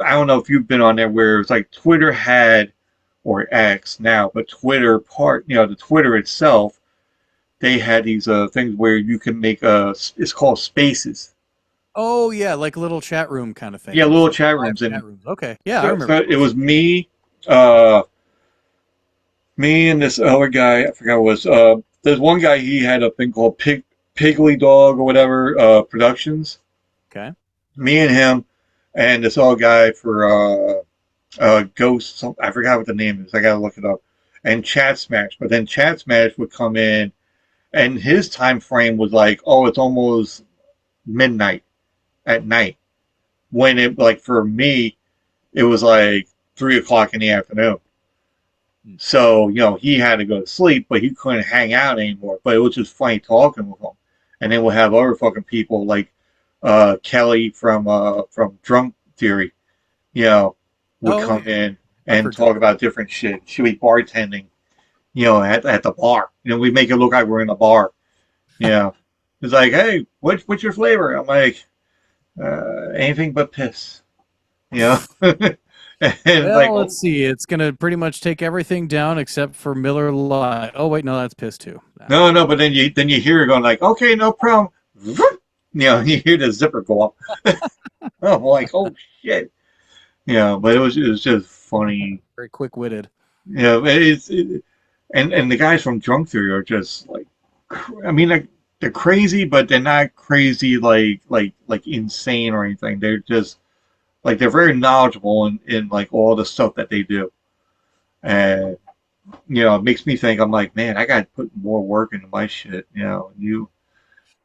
I don't know if you've been on there where it's like Twitter had, or X now, but Twitter the Twitter itself, they had these things where you can make it's called spaces. Oh yeah, like a little chat room kind of thing. Yeah, little Like chat live rooms, and chat rooms. Okay, yeah, I so remember it those. was uh, me and this other guy. I forgot what it was. There's one guy. He had a thing called Piggly Dog or whatever Productions. Okay. Me and him, and this other guy for Ghost. I forgot what the name is. I gotta look it up. And Chat Smash, but then Chat Smash would come in, and his time frame was like, oh, it's almost midnight at night. When it like for me, it was like 3 o'clock in the afternoon. So, he had to go to sleep, but he couldn't hang out anymore. But it was just funny talking with him. And then we'll have other fucking people like Kelly from Drunk Theory, would Oh come yeah, in I've and heard talk Drunk. about different shit. She'd be bartending, at the bar. We make it look like we're in a bar. It's like, hey, what's your flavor? I'm like, anything but piss. And like, Well, oh, let's see. It's gonna pretty much take everything down except for Miller Lite. Oh wait, no, that's piss too. Nah. no, but then you hear it going like, okay, no problem. You hear the zipper go up. I'm like, oh shit. But it was just funny. Very quick-witted. And the guys from Drunk Theory are just like, I mean, like, they're crazy, but they're not crazy like insane or anything. They're just like they're very knowledgeable in like all the stuff that they do, and it makes me think. I'm like, man, I got to put more work into my shit. Now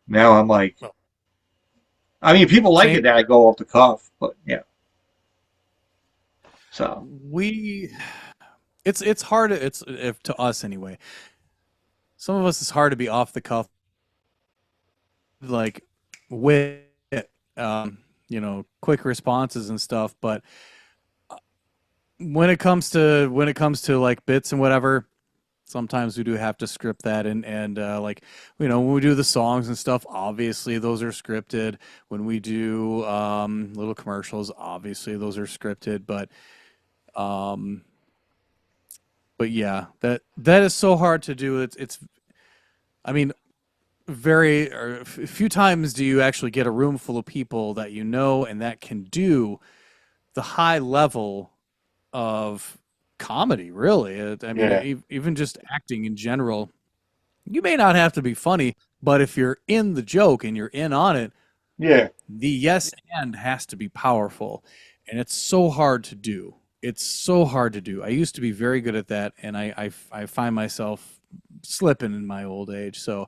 I'm like, Well, I mean, people like same. it that I go off the cuff, but yeah. So We. It's hard. It's if to us anyway. Some of us it's hard to be off the cuff, like with quick responses and stuff. But when it comes to like bits and whatever, sometimes we do have to script that and like when we do the songs and stuff, obviously those are scripted. When we do little commercials, obviously those are scripted. Um but yeah, that is so hard to do. It's I mean, very or few times do you actually get a room full of people that and that can do the high level of comedy, really. I mean, yeah, even just acting in general. You may not have to be funny, but if you're in the joke and you're in on it, yeah. the yes and has to be powerful. And it's so hard to do. It's so hard to do. I used to be very good at that, and I find myself slipping in my old age. So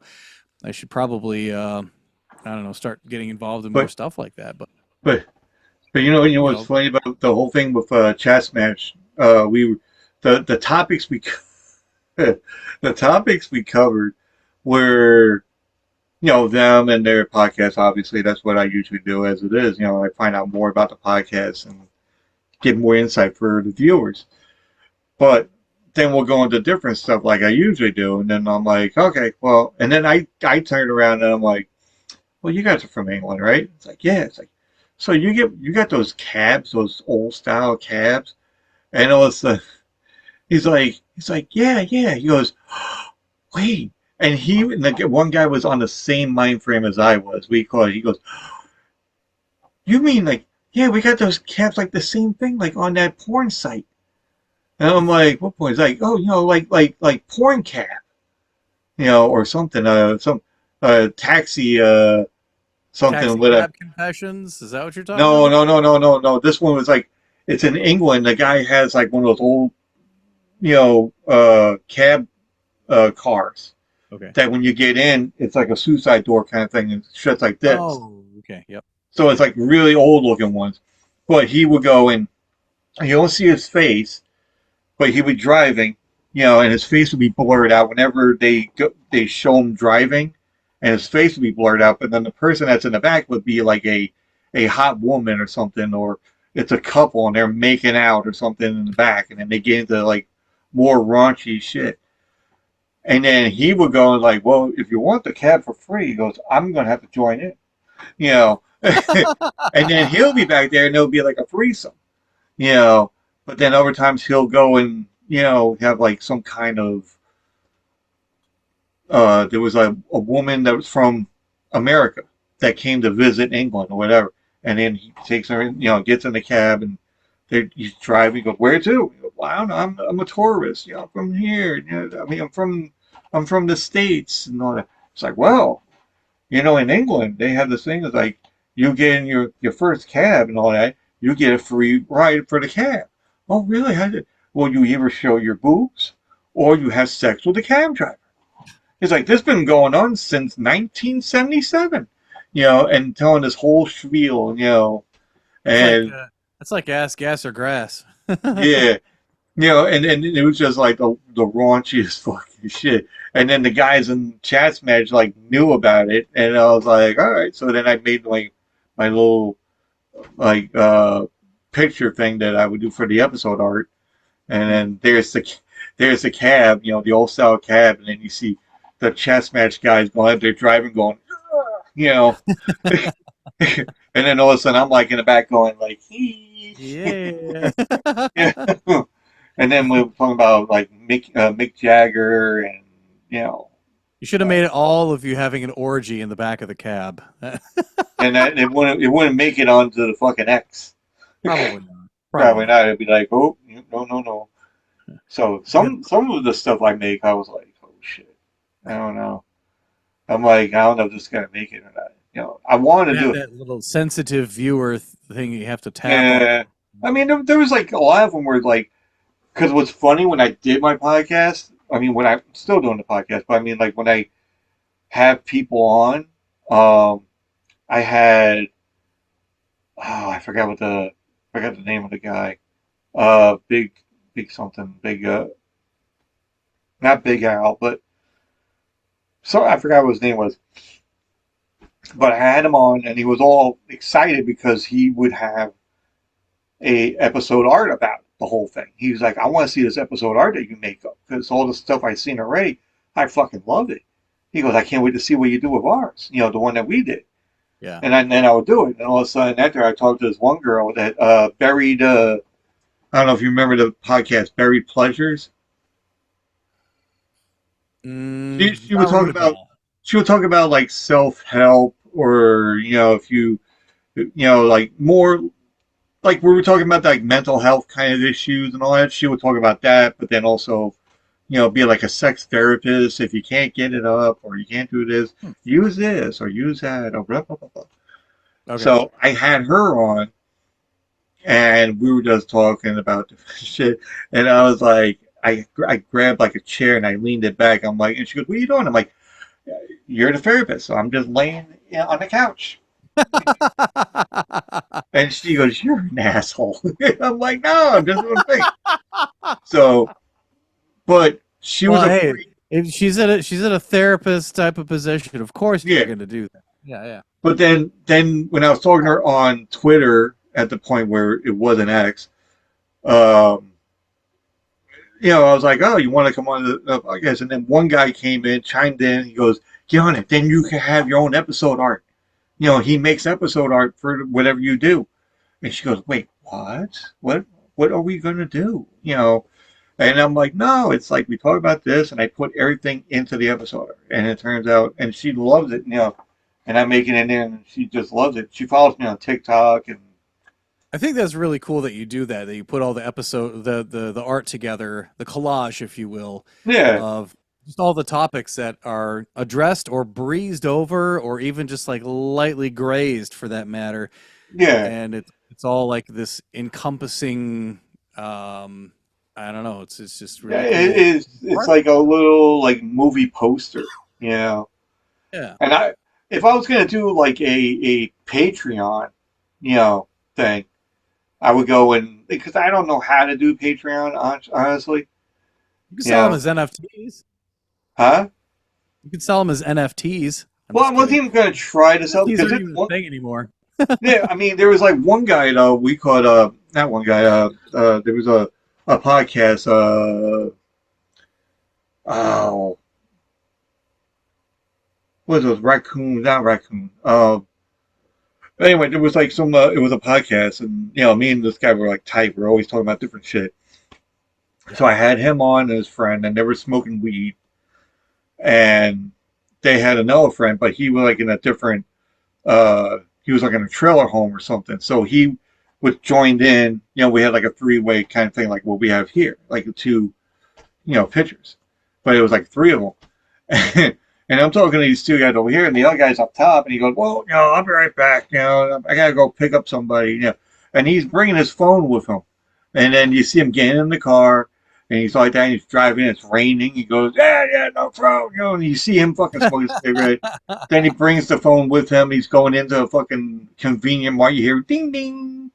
I should probably, I don't know, start getting involved in more But stuff like that. But, but you know you what's know, funny about the whole thing with Chat Smash? We the topics we the topics we covered were them and their podcast. Obviously, that's what I usually do as it is. I find out more about the podcast and get more insight for the viewers. But then we'll go into different stuff like I usually do, and then I'm like, okay, well, and then I turn around and I'm like, well, you guys are from England, right? It's like, yeah. It's like, so you got those cabs, those old style cabs, and it was he's like, yeah, yeah. He goes, wait, and the one guy was on the same mind frame as I was. We call it. He goes, you mean like, yeah, we got those cabs like the same thing, like on that porn site. And I'm like, what point? He's like, oh, like porn cab, or something, some taxi, something Taxi with a cab confessions. Is that what you're talking no, about? no, no, no, no, no. This one was like, it's in England. The guy has like one of those old, cab cars Okay. that when you get in, it's like a suicide door kind of thing and it shuts like this. Oh, okay. Yep. So it's like really old looking ones. But he would go and you don't see his face, but he would be driving, and his face would be blurred out whenever they show him driving, and his face would be blurred out. But then the person that's in the back would be like a hot woman or something, or it's a couple and they're making out or something in the back, and then they get into like more raunchy shit. And then he would go and like, well, if you want the cab for free, he goes, I'm gonna have to join in, you know. And then he'll be back there and there'll be like a threesome, you know. But then other times he'll go and have like some kind of there was a woman that was from America that came to visit England or whatever, and then he takes her, gets in the cab and he's driving. He goes, "Where to?" He goes, "Well, I don't know. I'm a tourist. I'm from here. I mean, I'm from the States and all that." It's like, well, in England they have this thing. It's like you get in your first cab and all that, you get a free ride for the cab. Oh, really? How did? Well, you either show your boobs or you have sex with the cab driver. It's like this has been going on since 1977, and telling this whole spiel, and It's like ass, gas, or grass. yeah, and it was just like the raunchiest fucking shit. And then the guys in Chat's Match like knew about it, and I was like, all right. So then I made like my little like picture thing that I would do for the episode art, and then there's the cab, the old style cab, and then you see the Chess Match guys going out there driving, going, and then all of a sudden I'm like in the back going like, Yeah. yeah. And then we were talking about like Mick Jagger, and You should have made it all of you having an orgy in the back of the cab. and it wouldn't make it onto the fucking X. Probably not. Probably not. It'd be like, oh, no. So some of the stuff I make, I was like, oh shit, I don't know. I'm like, I don't know if this is gonna make it or not. I want to do it. That little sensitive viewer thing you have to tap Yeah. I mean, there was like a lot of them where like, because what's funny when I did my podcast, I mean, when I'm still doing the podcast, but I mean, like when I have people on, I had, I forgot the name of the guy, big something, big, not Big Al, but so I forgot what his name was. But I had him on, and he was all excited because he would have a episode art about the whole thing. He was like, "I want to see this episode art that you make up because all the stuff I've seen already, I fucking love it." He goes, "I can't wait to see what you do with ours. The one that we did." Yeah. And then I would do it. And all of a sudden, after I talked to this one girl that buried. I don't know if you remember the podcast, Buried Pleasures. She would talk about. She would talk about like self-help, or if you like more like we were talking about like mental health kind of issues and all that. She would talk about that, but then also be like a sex therapist. If you can't get it up or you can't do this, use this or use that or blah blah blah blah. Okay. So I had her on, and we were just talking about different shit, and I was like, I grabbed like a chair and I leaned it back. I'm like, and she goes, "What are you doing?" I'm like, "You're the therapist, so I'm just laying on the couch." And she goes, "You're an asshole." I'm like, "No, I'm just doing a thing." So, but she was if she's at a therapist type of position, of course you're going to do that. Yeah. But then when I was talking to her on Twitter at the point where it was an X, I was like, "Oh, you want to come on the podcast?" And then one guy came in, chimed in. He goes, "Get on it. Then you can have your own episode art." He makes episode art for whatever you do. And she goes, "Wait, what? What are we gonna do?" And I'm like, "No, it's like we talk about this, and I put everything into the episode art." And it turns out, and she loves it, and I make it in there, and she just loves it. She follows me on TikTok, and I think that's really cool that you do that. That you put all the the art together, the collage, if you will, of just all the topics that are addressed or breezed over, or even just like lightly grazed, for that matter. Yeah, and it's all like this encompassing. I don't know. It's just really. Cool. It's like a little like movie poster, Yeah. And if I was gonna do like a Patreon, thing, I would go and because I don't know how to do Patreon, honestly. You can sell them as NFTs. Huh? You can sell them as NFTs. Well, I wasn't even going to try to sell because it's not a thing anymore. Yeah, I mean, there was like one guy though. We called not one guy. There was a podcast. What was it? Raccoon? Not raccoon. Anyway, there was like some. It was a podcast, and me and this guy were like tight. We're always talking about different shit. So I had him on as his friend, and they were smoking weed. and they had another friend, but he was like in a different. He was like in a trailer home or something. So he was joined in. We had like a three-way kind of thing, like what we have here, like the two, pitchers. But it was like three of them. And I'm talking to these two guys over here, and the other guy's up top, and he goes, "Well, I'll be right back. I gotta go pick up somebody. And he's bringing his phone with him, and then you see him getting in the car, and he's like that. And he's driving. It's raining. He goes, "Yeah, no problem." And you see him fucking smoking a cigarette. Then he brings the phone with him. He's going into a fucking convenient mart. You hear ding ding.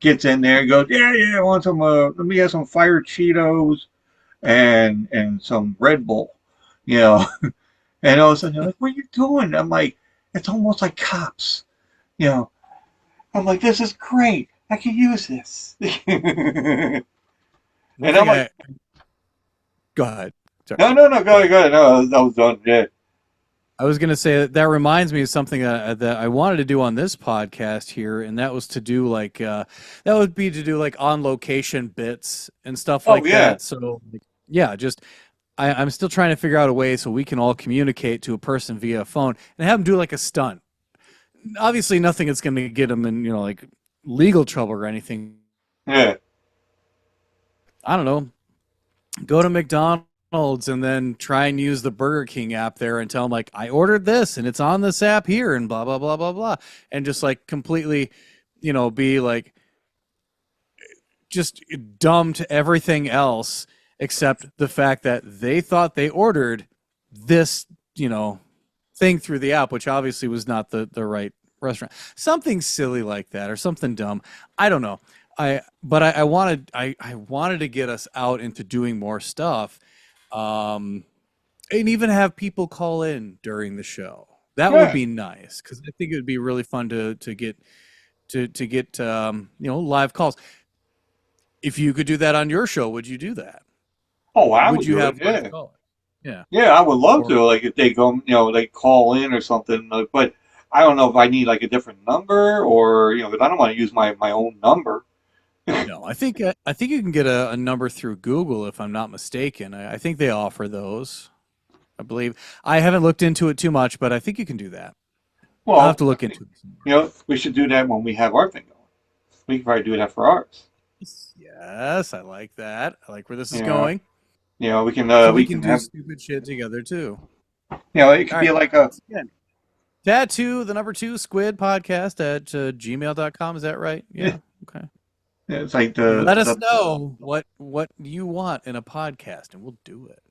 Gets in there. He goes, "Yeah, I want some. Let me get some fire Cheetos and some Red Bull." You know. And all of a sudden, they're like, "What are you doing?" I'm like, "It's almost like cops." I'm like, "This is great. I can use this." And One I'm thing like, go ahead. Sorry. no, go ahead. No, I was done. Yeah. I was going to say that reminds me of something that I wanted to do on this podcast here, and that was to do like on location bits and stuff like yeah. that. So yeah, just I'm still trying to figure out a way so we can all communicate to a person via phone and have them do like a stunt. Obviously, nothing that's going to get them in like legal trouble or anything. Yeah. I don't know. Go to McDonald's and then try and use the Burger King app there and tell them like, "I ordered this and it's on this app here," and blah blah blah blah blah, and just like completely, be like just dumb to everything else except the fact that they thought they ordered this thing through the app, which obviously was not the right restaurant. Something silly like that, or something dumb. I don't know. I wanted to get us out into doing more stuff, and even have people call in during the show. That would be nice, because I think it would be really fun to get live calls. If you could do that on your show, would you do that? Oh, I Would would you do have it. Yeah. live calls? Yeah. Yeah, I would love Or- to. Like if they go, they call in or something. But I don't know if I need like a different number or because I don't want to use my own number. No, I think you can get a number through Google, if I'm not mistaken. I think they offer those. I believe. I haven't looked into it too much, but I think you can do that. Well, I'll have to look into it. we should do that when we have our thing going. We can probably do that for ours. Yes, I like that. I like where this is Yeah. going. We can. So we can do have. stupid shit together too. It could be like a. Tattoo the number 2 squid podcast at gmail.com. Is that right? Yeah. Okay. It's like Let us know what you want in a podcast, and we'll do it.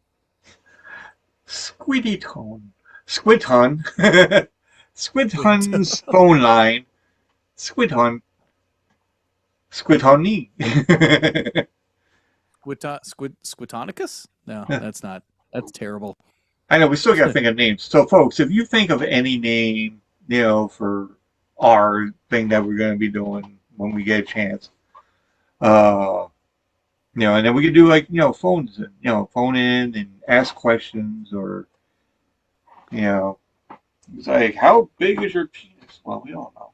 Squiddy tone. Squid Hun. Squid Hun's phone line. Squid Hun. Squid Honey. Squitonicus? No, that's not. That's terrible. I know we still got to think of names. So, folks, if you think of any name, for our thing that we're going to be doing when we get a chance, and then we could do like phones, phone in and ask questions, or it's like, how big is your penis? Well, we don't know.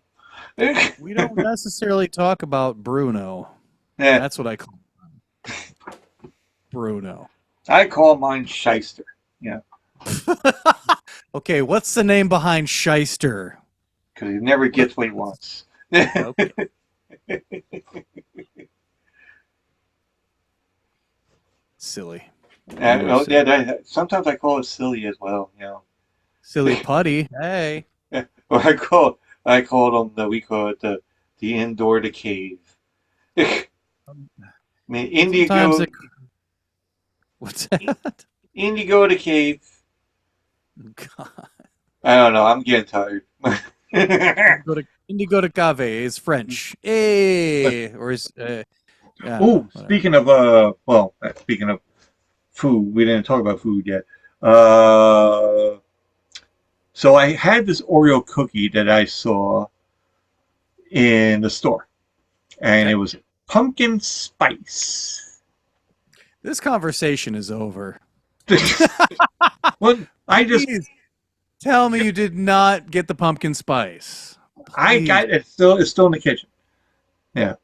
We don't necessarily talk about Bruno. Yeah. That's what I call him. Bruno. I call mine Shyster. Yeah. Okay, what's the name behind Shyster? Because he never gets what he wants. Okay. Silly. Sometimes I call it silly as well. Silly putty. Hey. Or I call them we call it the indoor the cave. I mean, Indigo. What's that? Indigo the cave. God. I don't know. I'm getting tired. Indigo de Cave is French. Hey, or is speaking of speaking of food, we didn't talk about food yet. So I had this Oreo cookie that I saw in the store, and it was pumpkin spice. This conversation is over. Well, Please tell me you did not get the pumpkin spice. Please. I got it. It's still in the kitchen. Yeah,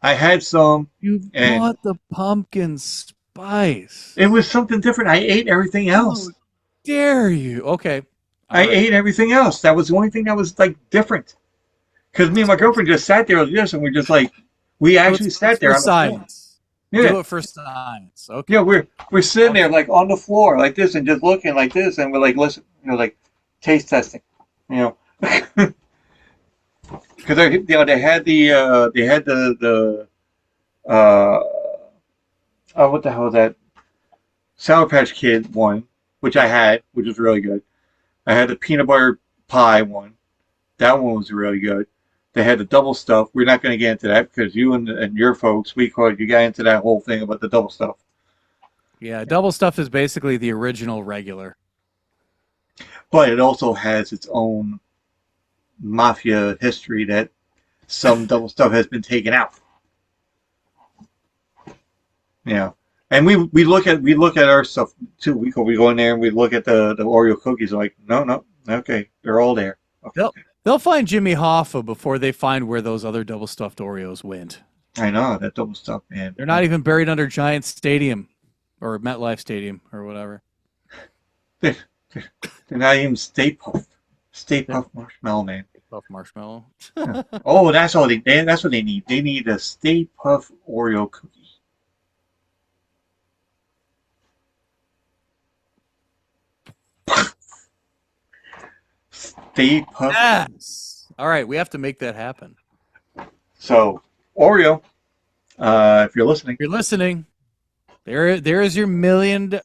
I had some. You bought the pumpkin spice. It was something different. I ate everything else. dare you? Okay. I All right. ate everything else. That was the only thing that was like different. Because me and my girlfriend just sat there like this, and we're just like, we So actually it's sat there for on the floor. science. Yeah, Do it for science. Okay. yeah, we're sitting there Okay. like on the floor like this and just looking like this, and we're like, listen, like taste testing, you know, because they had uh what the hell is that Sour Patch Kid one, which I had, which was really good. I had the peanut butter pie one. That one was really good. They had the double stuff. We're not going to get into that because you and your folks, you got into that whole thing about the double stuff. Yeah, double stuff is basically the original regular. But it also has its own mafia history that some double stuff has been taken out. Yeah. And we look at our stuff too. We go in there and we look at the Oreo cookies. Like, no, okay, they're all there. Okay. They'll find Jimmy Hoffa before they find where those other double stuffed Oreos went. I know that double stuff, man. They're not even buried under Giant Stadium or MetLife Stadium or whatever. They're not even Stay Puft. Stay Puft Marshmallow, man. Puff marshmallow. Oh, that's all that's what they need. They need a Stay Puft Oreo cookie. Stay Puft. Yes. All right, we have to make that happen. So, Oreo, if you're listening. If you're listening, there is your billions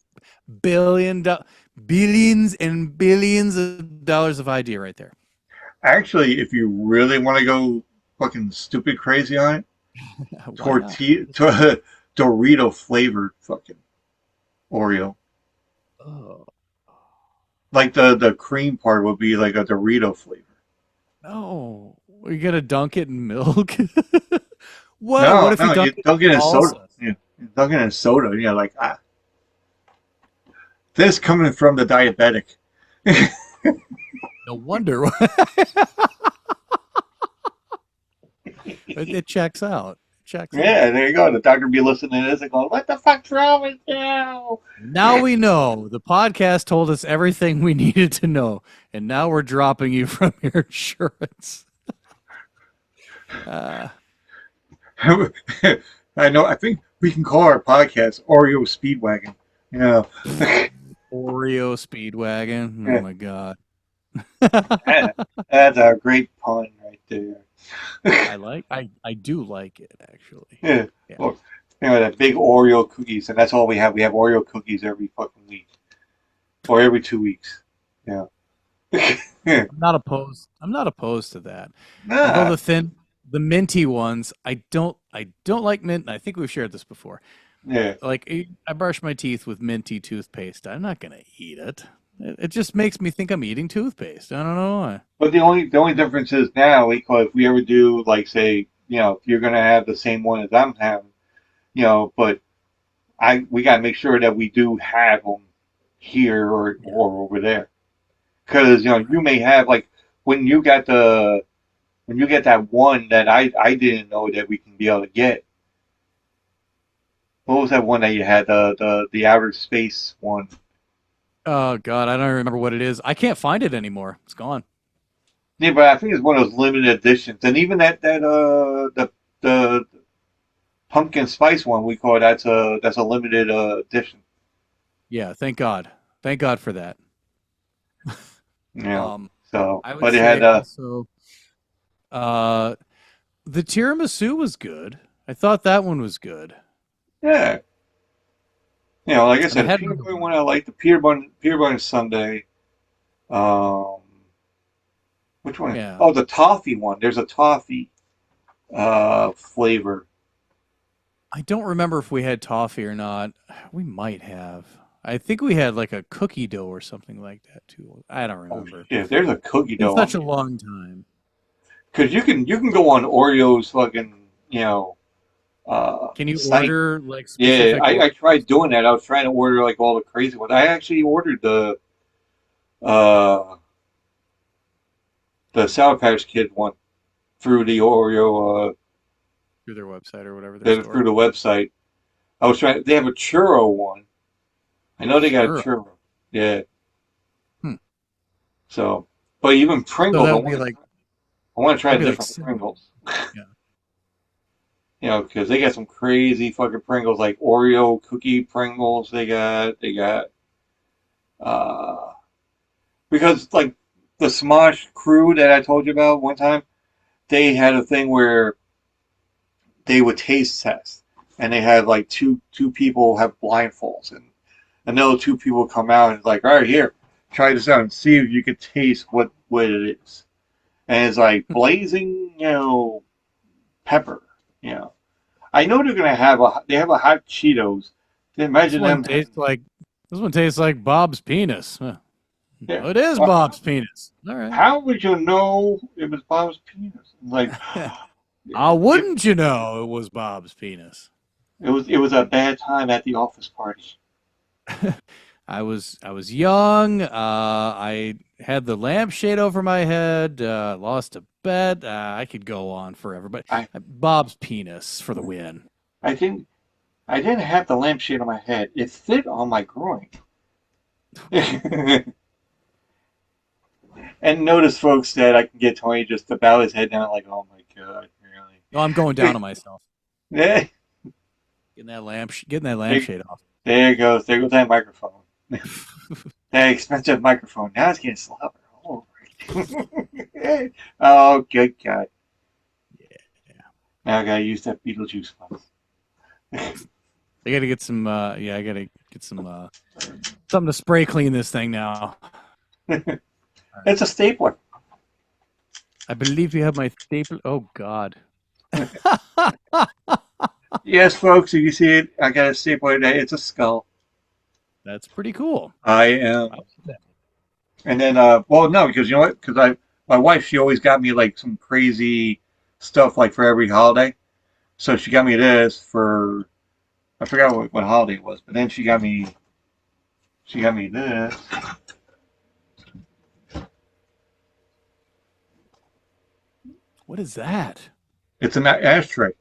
and billions of dollars of idea right there. Actually, if you really want to go fucking stupid crazy on it, Dorito flavored fucking Oreo. Oh. Like the cream part would be like a Dorito flavor. No, you gotta dunk it in milk. What? No, What if you dunk it in soda? salsa? Yeah, you dunk it in soda. Yeah, like this coming from the diabetic. No wonder. It checks out. Checks out. Yeah, there you go. The doctor be listening to this and going, "What the fuck's wrong with you?" Now we know. The podcast told us everything we needed to know, and now we're dropping you from your insurance. I know. I think we can call our podcast Oreo Speedwagon. You know, Oreo Speedwagon. Oh Yeah. my god. that's a great pun right there. I do like it actually. Yeah. Yeah. Well, that big Oreo cookies, and that's all we have. We have Oreo cookies every fucking week, or every 2 weeks. Yeah. I'm not opposed to that. Nah. Although the minty ones, I don't like mint. And I think we've shared this before. Yeah. Like I brush my teeth with minty toothpaste. I'm not gonna eat it. It just makes me think I'm eating toothpaste. I don't know why. But the only difference is now, if we ever do, like, say, if you're gonna have the same one as I'm having, but we gotta make sure that we do have them here or over there, because you may have, like, when you get that one that I didn't know that we can be able to get. What was that one that you had, the outer space one? Oh god, I don't remember what it is. I can't find it anymore. It's gone. Yeah, but I think it's one of those limited editions, and even the pumpkin spice one we call it, that's a limited edition. Yeah, thank God. Thank God for that. Yeah. I would but it say had also, the tiramisu was good. I thought that one was good. yeah. Like I said, had the peanut butter one I like, the peanut butter sundae. Which one? Yeah. Oh, the toffee one. There's a toffee flavor. I don't remember if we had toffee or not. We might have. I think we had like a cookie dough or something like that too. I don't remember. Yeah, there's a cookie dough. It's such a long time. Because you can go on Oreo's fucking Can you site. order like specific? Yeah, I tried doing that. I was trying to order like all the crazy ones. I actually ordered the Sour Patch Kid one through the Oreo through their website or whatever. through the website. I was trying. They have a churro one. I know they got a churro. Yeah, So, but even So Pringles, that I would be want to like I want to try that'd be like different cinnamon. Pringles. Yeah. You know, because they got some crazy fucking Pringles, like Oreo cookie Pringles. They got uh because like the Smosh crew that I told you about one time, they had a thing where they would taste test, and they had like two people have blindfolds, and another two people come out and like, all right, here, try this out and see if you can taste what it is. And it's like blazing, pepper. You know, I know they're gonna have they have a hot Cheetos. This Imagine one them tastes having like Bob's penis. Huh. yeah. Oh, it is Bob's penis. All right. How would you know it was Bob's penis? Like, How it, wouldn't you know it was Bob's penis? it was a bad time at the office party. I was young. I had the lampshade over my head. Lost a bet. I could go on forever, but I Bob's penis for the win. I didn't I didn't have the lampshade on my head. It fit on my groin. And notice, folks, that I can get Tony just to bow his head down, like, "Oh my god, No, I'm going down on myself. really?" Getting that lampshade off. There it goes. There goes that microphone. That expensive microphone. Now it's getting slobber all over. Oh, good God. Yeah. Now I gotta use that Beetlejuice one. I gotta get some. I gotta get some something to spray clean this thing now. It's a stapler. I believe you have my staple. Oh God. Yes, folks, if you see it, I got a stapler today. It's a skull. That's pretty cool. I am. I like that. And then, well, no, because you know what? Because my wife, she always got me like some crazy stuff like for every holiday. So she got me this for, I forgot what holiday it was, but then she got me this. What is that? It's an ashtray.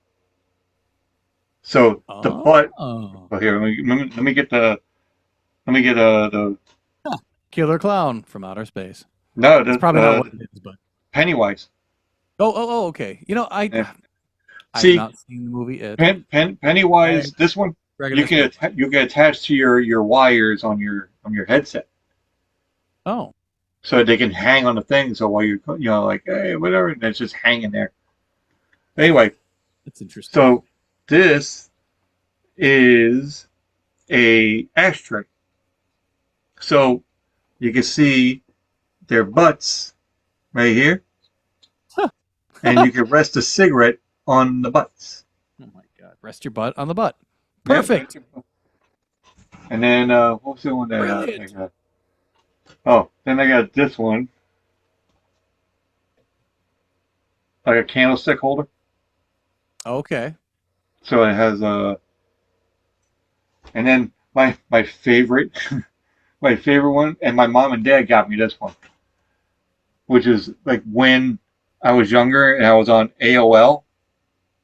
So the butt. Oh, Oh, here, let me get the Killer Clown from Outer Space. no That's probably not what it is, but Pennywise. okay. You know, Yeah. I've See, not seen the movie It. Pennywise. I This one you regular can Space. you can attach to your wires on your headset, Oh, so they can hang on the thing. So while you're like hey whatever, and it's just hanging there. Anyway, that's interesting. so this is a ashtray. So you can see their butts right here, and you can rest a cigarette on the butts. Oh my God! Rest your butt on the butt. Yeah. Perfect. And then what was the one that I Brilliant. got? Oh, then I got this one, like a candlestick holder. Okay. So it has and then my favorite, my favorite one, and my mom and dad got me this one, which is like when I was younger and I was on AOL,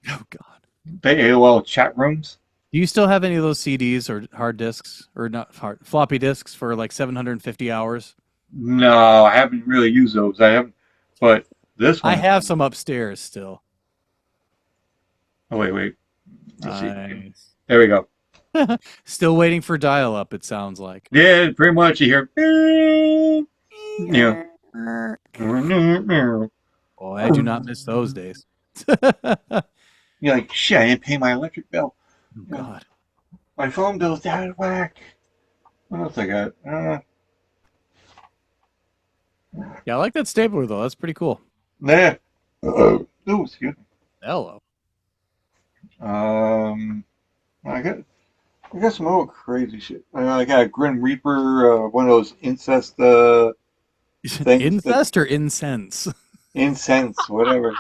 Oh God. the AOL chat rooms. Do you still have any of those CDs or hard disks or not floppy disks for like 750 hours? No, I haven't really used those. I haven't, but this I one. have some upstairs still. Oh wait. Let's see. Nice. There we go. Still waiting for dial-up. It sounds like. Yeah, pretty much. You hear, yeah. Boy, I do not miss those days. You're like, shit, I didn't pay my electric bill. Oh God. My phone bill's out of whack. What else I got? Yeah, I like that stapler though. That's pretty cool. Nah. Oh, excuse me. Hello. I got some old crazy shit. I got a Grim Reaper, one of those incest things. Incest or incense? Incense, whatever.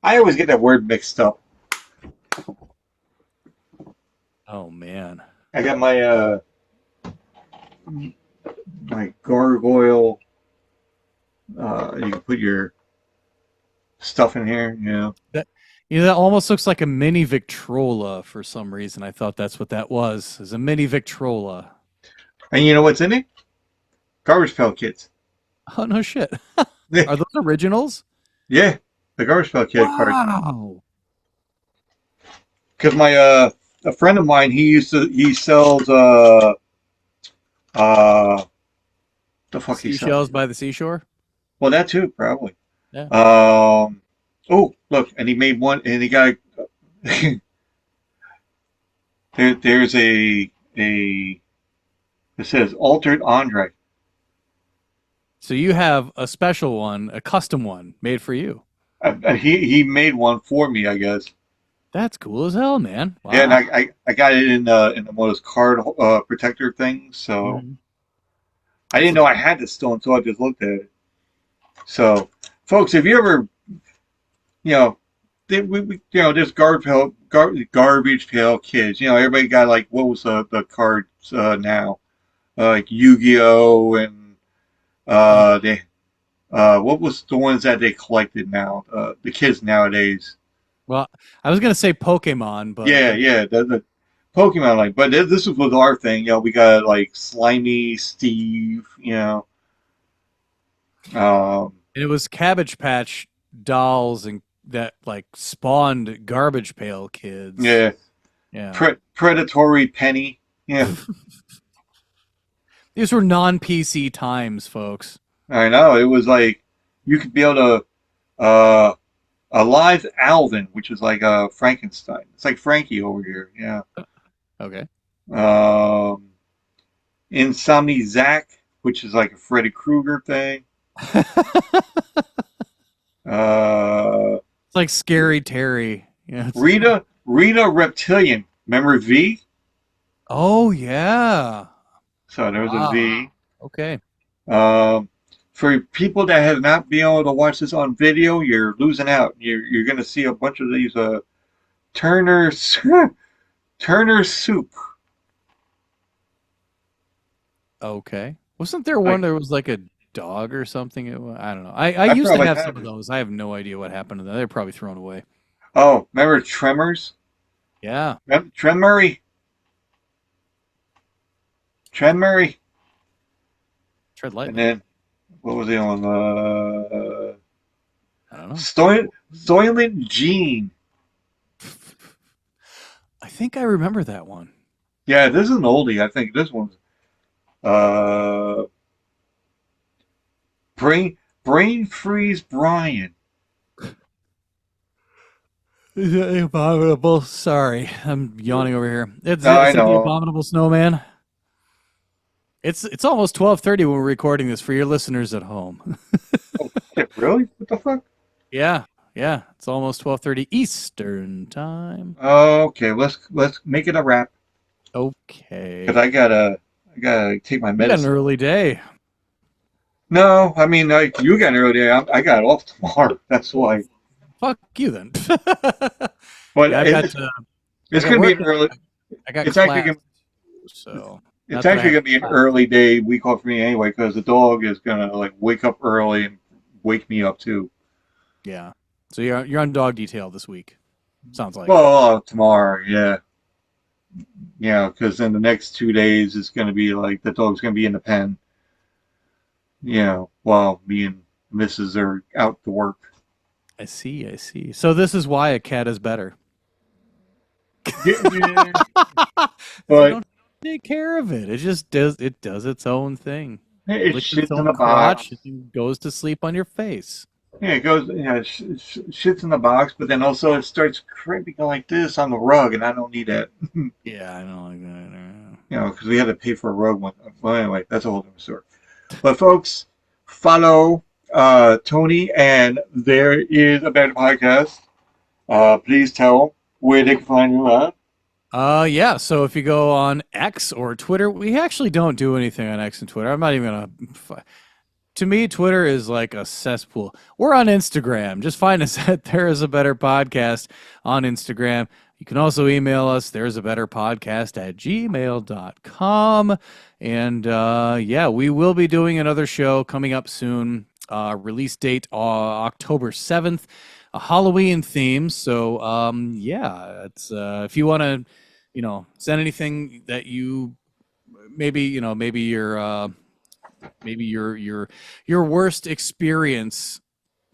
I always get that word mixed up. Oh man. I got my gargoyle. You can put your stuff in here, That almost looks like a mini Victrola for some reason. I thought that's what that was. Is a mini Victrola. And you know what's in it? Garbage Pail Kids. Oh no shit. Yeah, Are those originals? yeah, the Garbage Pail Kid card. Wow. Because my a friend of mine, he sells uh the fuck he sells. Seashells by the seashore? Well, that too probably. Yeah. Oh, look, and he made one, and he got there's a it says altered Andre. So you have a special one, a custom one made for you. He made one for me, I guess. That's cool as hell, man. Yeah, and Wow. I got it in one of those card protector things. So Mhm. I didn't know I had this still until I just looked at it. So, folks, if you ever, you know, there's garbage pail kids. You know, everybody got like what was the cards now, like Yu-Gi-Oh and they what was the ones that they collected now? The kids nowadays. Well, I was gonna say Pokemon, but Yeah, the Pokemon like, but this was our thing. You know, we got like Slimy Steve. You know, um, it was Cabbage Patch dolls and that like spawned Garbage Pail Kids. yeah, Yeah. Predatory Penny. Yeah, These were non-PC times, folks. I know. It was like you could be able to a live Alvin, which is like a Frankenstein. It's like Frankie over here. Yeah. Okay. Um, Insomni Zach, which is like a Freddy Krueger thing. Uh, It's like Scary Terry. Yeah. Rita Reptilian. Remember V? Oh yeah. So there was a Wow. V. Okay. Um, for people that have not been able to watch this on video, you're losing out. You're going to see a bunch of these Turner Turner soup. Okay. Wasn't there one Like there was like a dog or something? I don't know. I I used to probably have have some of it. those. I have no idea what happened to them. They're probably thrown away. Oh, remember Tremors? Yeah. Tremory? Tremory? Tread And lightly. then what was the other one? I don't know. Soylent Gene. I think I remember that one. Yeah, this is an oldie. I think this one's uh Brain Freeze Brian. Is it the abominable? Sorry, I'm yawning over here. Is I it the know. abominable snowman? It's almost 12:30 when we're recording this for your listeners at home. Oh, shit, really? What the fuck? Yeah, it's almost 12:30 Eastern time. Okay, let's make it a wrap Okay, because I gotta take my you got an medicine. early day. No, I mean like you got an early day. I got off tomorrow. That's why. Fuck you then. But Yeah, it's I it's got gonna be work. an early. I got It's actually class. gonna So it's not that I actually have gonna be an class. early day week off for me anyway because the dog is gonna like wake up early and wake me up too. Yeah. So you're on dog detail this week. Sounds like. Well, tomorrow, yeah, yeah, because then the next 2 days is gonna be like the dog's gonna be in the pen. You know, while me and Mrs. are out to work. I see. So this is why a cat is better. Yeah, If you but don't take care of it, it does its own thing. it Licks its shits in own the box. crotch and goes to sleep on your face. Yeah, it goes, shits in the box, but then also it starts creeping like this on the rug, and I don't need that. Yeah, I know like that. You know, because we had to pay for a rug one. Well, anyway, that's a whole different story. But folks, follow Tony, and there is a better podcast. Please tell them where they can find you at. Yeah, so if you go on X or Twitter, we actually don't do anything on X and Twitter. I'm not even gonna to me, Twitter is like a cesspool. We're on Instagram. Just find us at There Is a Better Podcast on Instagram. You can also email us, there's a better podcast at gmail.com. And yeah, we will be doing another show coming up soon. Release date October 7th, a Halloween theme. So yeah, it's if you want to, send anything that you maybe you're maybe your worst experience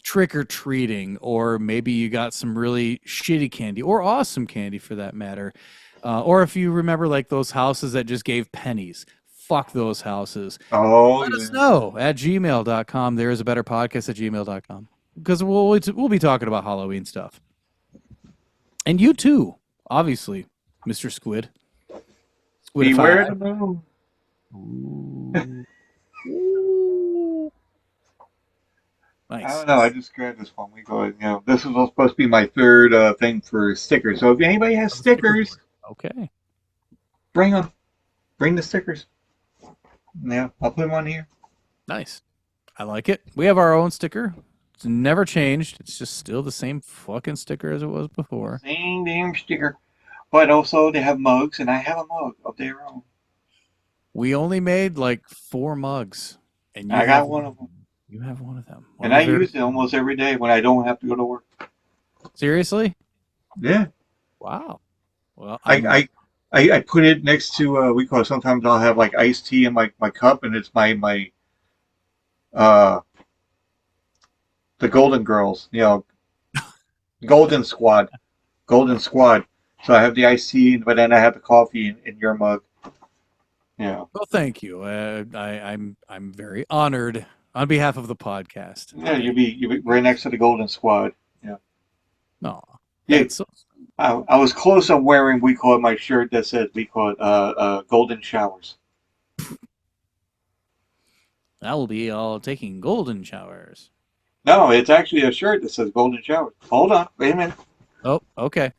trick or treating, or maybe you got some really shitty candy or awesome candy for that matter. Or if you remember like those houses that just gave pennies, fuck those houses. Oh, Let yeah. us know at gmail.com. There is a better podcast at gmail.com because we'll be talking about Halloween stuff. And you too, obviously, Mr. Squid. Beware Squidify. the moon. I Nice. don't know. I just grabbed this one. We go. This was supposed to be my third thing for stickers. So if anybody has stickers, Okay. bring them. Bring the stickers. Yeah, I'll put them on here. Nice. I like it. We have our own sticker. It's never changed. It's just still the same fucking sticker as it was before. Same damn sticker. But also they have mugs, and I have a mug of their own. We only made like 4 mugs, and you I got have one of them. You have one of them. And I use it almost every day when I don't have to go to work. Seriously? Yeah. Wow. Well, I put it next to we call it, sometimes I'll have like iced tea in my cup, and it's my the Golden Girls, Golden Squad. So I have the iced tea, but then I have the coffee in your mug. Yeah. Well, thank you. I'm very honored on behalf of the podcast. Yeah, you'll be right next to the Golden Squad. Yeah. No. Yeah. That's so, I was close on wearing, we call it, my shirt that says, we call it Golden Showers. I will be all taking golden showers. No, it's actually a shirt that says Golden Showers. Hold on. Wait a minute. Oh, okay.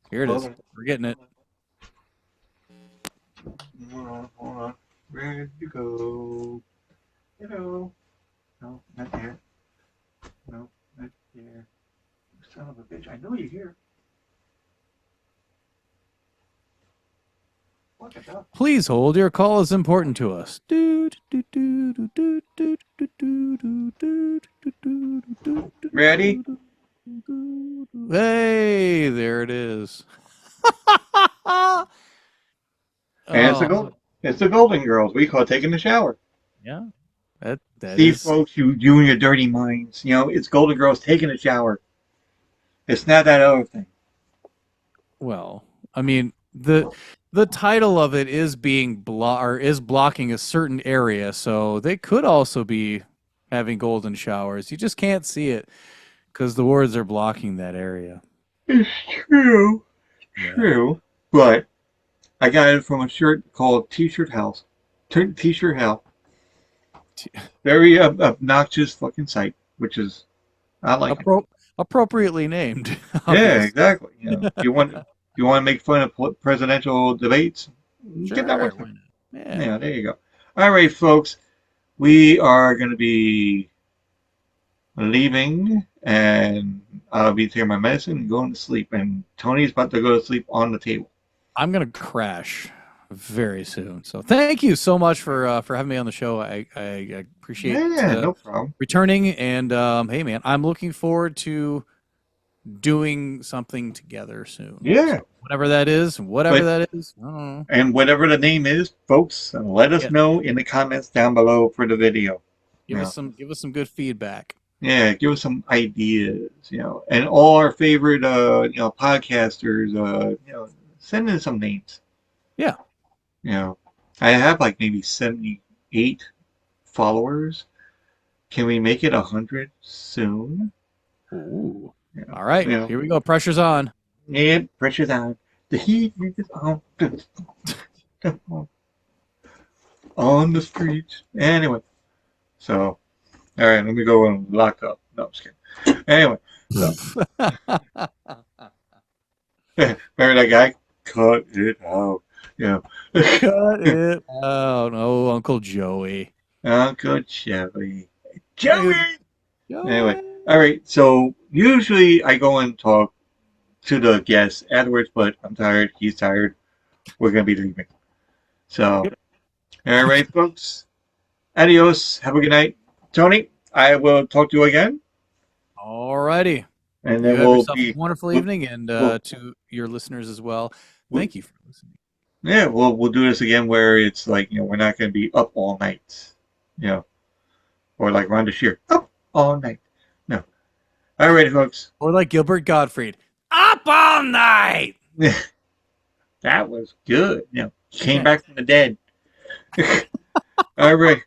Here it Hold is. on. We're getting it. Hold on. Where did you go? Hello. No, not there. No, not there. Son of a bitch. I know you're here. What the hell? Please hold. Your call is important to us. Ready? Hey, there it is. And it's the Golden Girls. We call it taking a shower. Yeah. That See, is, folks, you and your dirty minds. It's Golden Girls taking a shower. It's not that other thing. well, I mean, the title of it is being is blocking a certain area, so they could also be having golden showers. You just can't see it because the words are blocking that area. It's true. Yeah. True. But I got it from a shirt called T-Shirt House. T-Shirt House. Very obnoxious fucking site, which is, I like it. Appropriately named. Yeah, exactly. You want to make fun of presidential debates? Sure, Get that why one. not? Yeah. Yeah, there you go. All right, folks. We are going to be leaving, and I'll be taking my medicine and going to sleep. And Tony's about to go to sleep on the table. I'm gonna crash very soon. So thank you so much for having me on the show. I appreciate No problem. returning. And hey, man, I'm looking forward to doing something together soon. Yeah. So whatever that is, I don't know. And whatever the name is, folks, let us know in the comments down below for the video. Give us some good feedback. Yeah, give us some ideas, and all our favorite, podcasters, send in some names. Yeah. I have like maybe 78 followers. Can we make it 100 soon? Ooh. All right, Yeah. here we go. Pressure's on. Yeah, pressure's on. The heat is on. On the streets. Anyway, so, all right, let me go and lock up. No, I'm just kidding. Anyway, so. Remember that guy? Cut it out. Yeah. Cut it out. Oh, Uncle Joey. Uncle Joey. Joey! Joey. Anyway, all right, so usually I go and talk to the guests afterwards, but I'm tired. He's tired. We're going to be leaving. So, all right, folks. Adios. Have a good night. Tony, I will talk to you again. All righty. And You then have we'll yourself be a wonderful evening, and to your listeners as well. Thank you for listening. Yeah, we'll do this again where it's like, we're not going to be up all night. Or like Rhonda Shear, up all night. No. All right, folks. Or like Gilbert Gottfried, up all night. That was good. He came back from the dead. All right.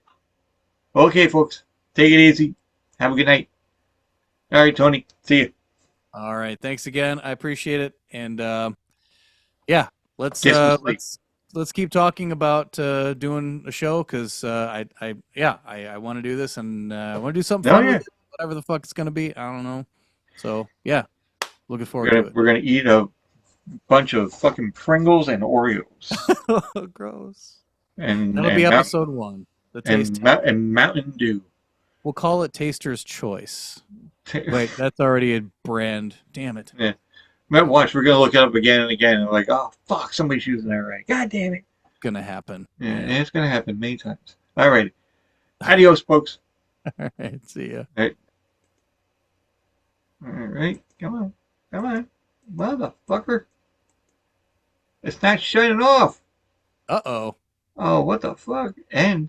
Okay, folks. Take it easy. Have a good night. All right, Tony. See you. All right. Thanks again. I appreciate it. And yeah, let's Get some sleep. let's keep talking about doing a show because I want to do this and I want to do something fun with it, whatever the fuck it's gonna be. I don't know. So yeah, looking forward to it. We're gonna eat a bunch of fucking Pringles and Oreos. Gross. And that'll be episode 1. The taste and Mountain Dew. We'll call it Taster's Choice. Wait, that's already a brand. Damn it. Yeah. Watch, we're gonna look it up again and again, and like, oh fuck, somebody's using that right. God damn it. Gonna happen. Yeah, it's gonna happen many times. All right. Adios, folks. All right, see ya. All right. Come on. Motherfucker. It's not shutting off. Uh-oh. Oh, what the fuck? End.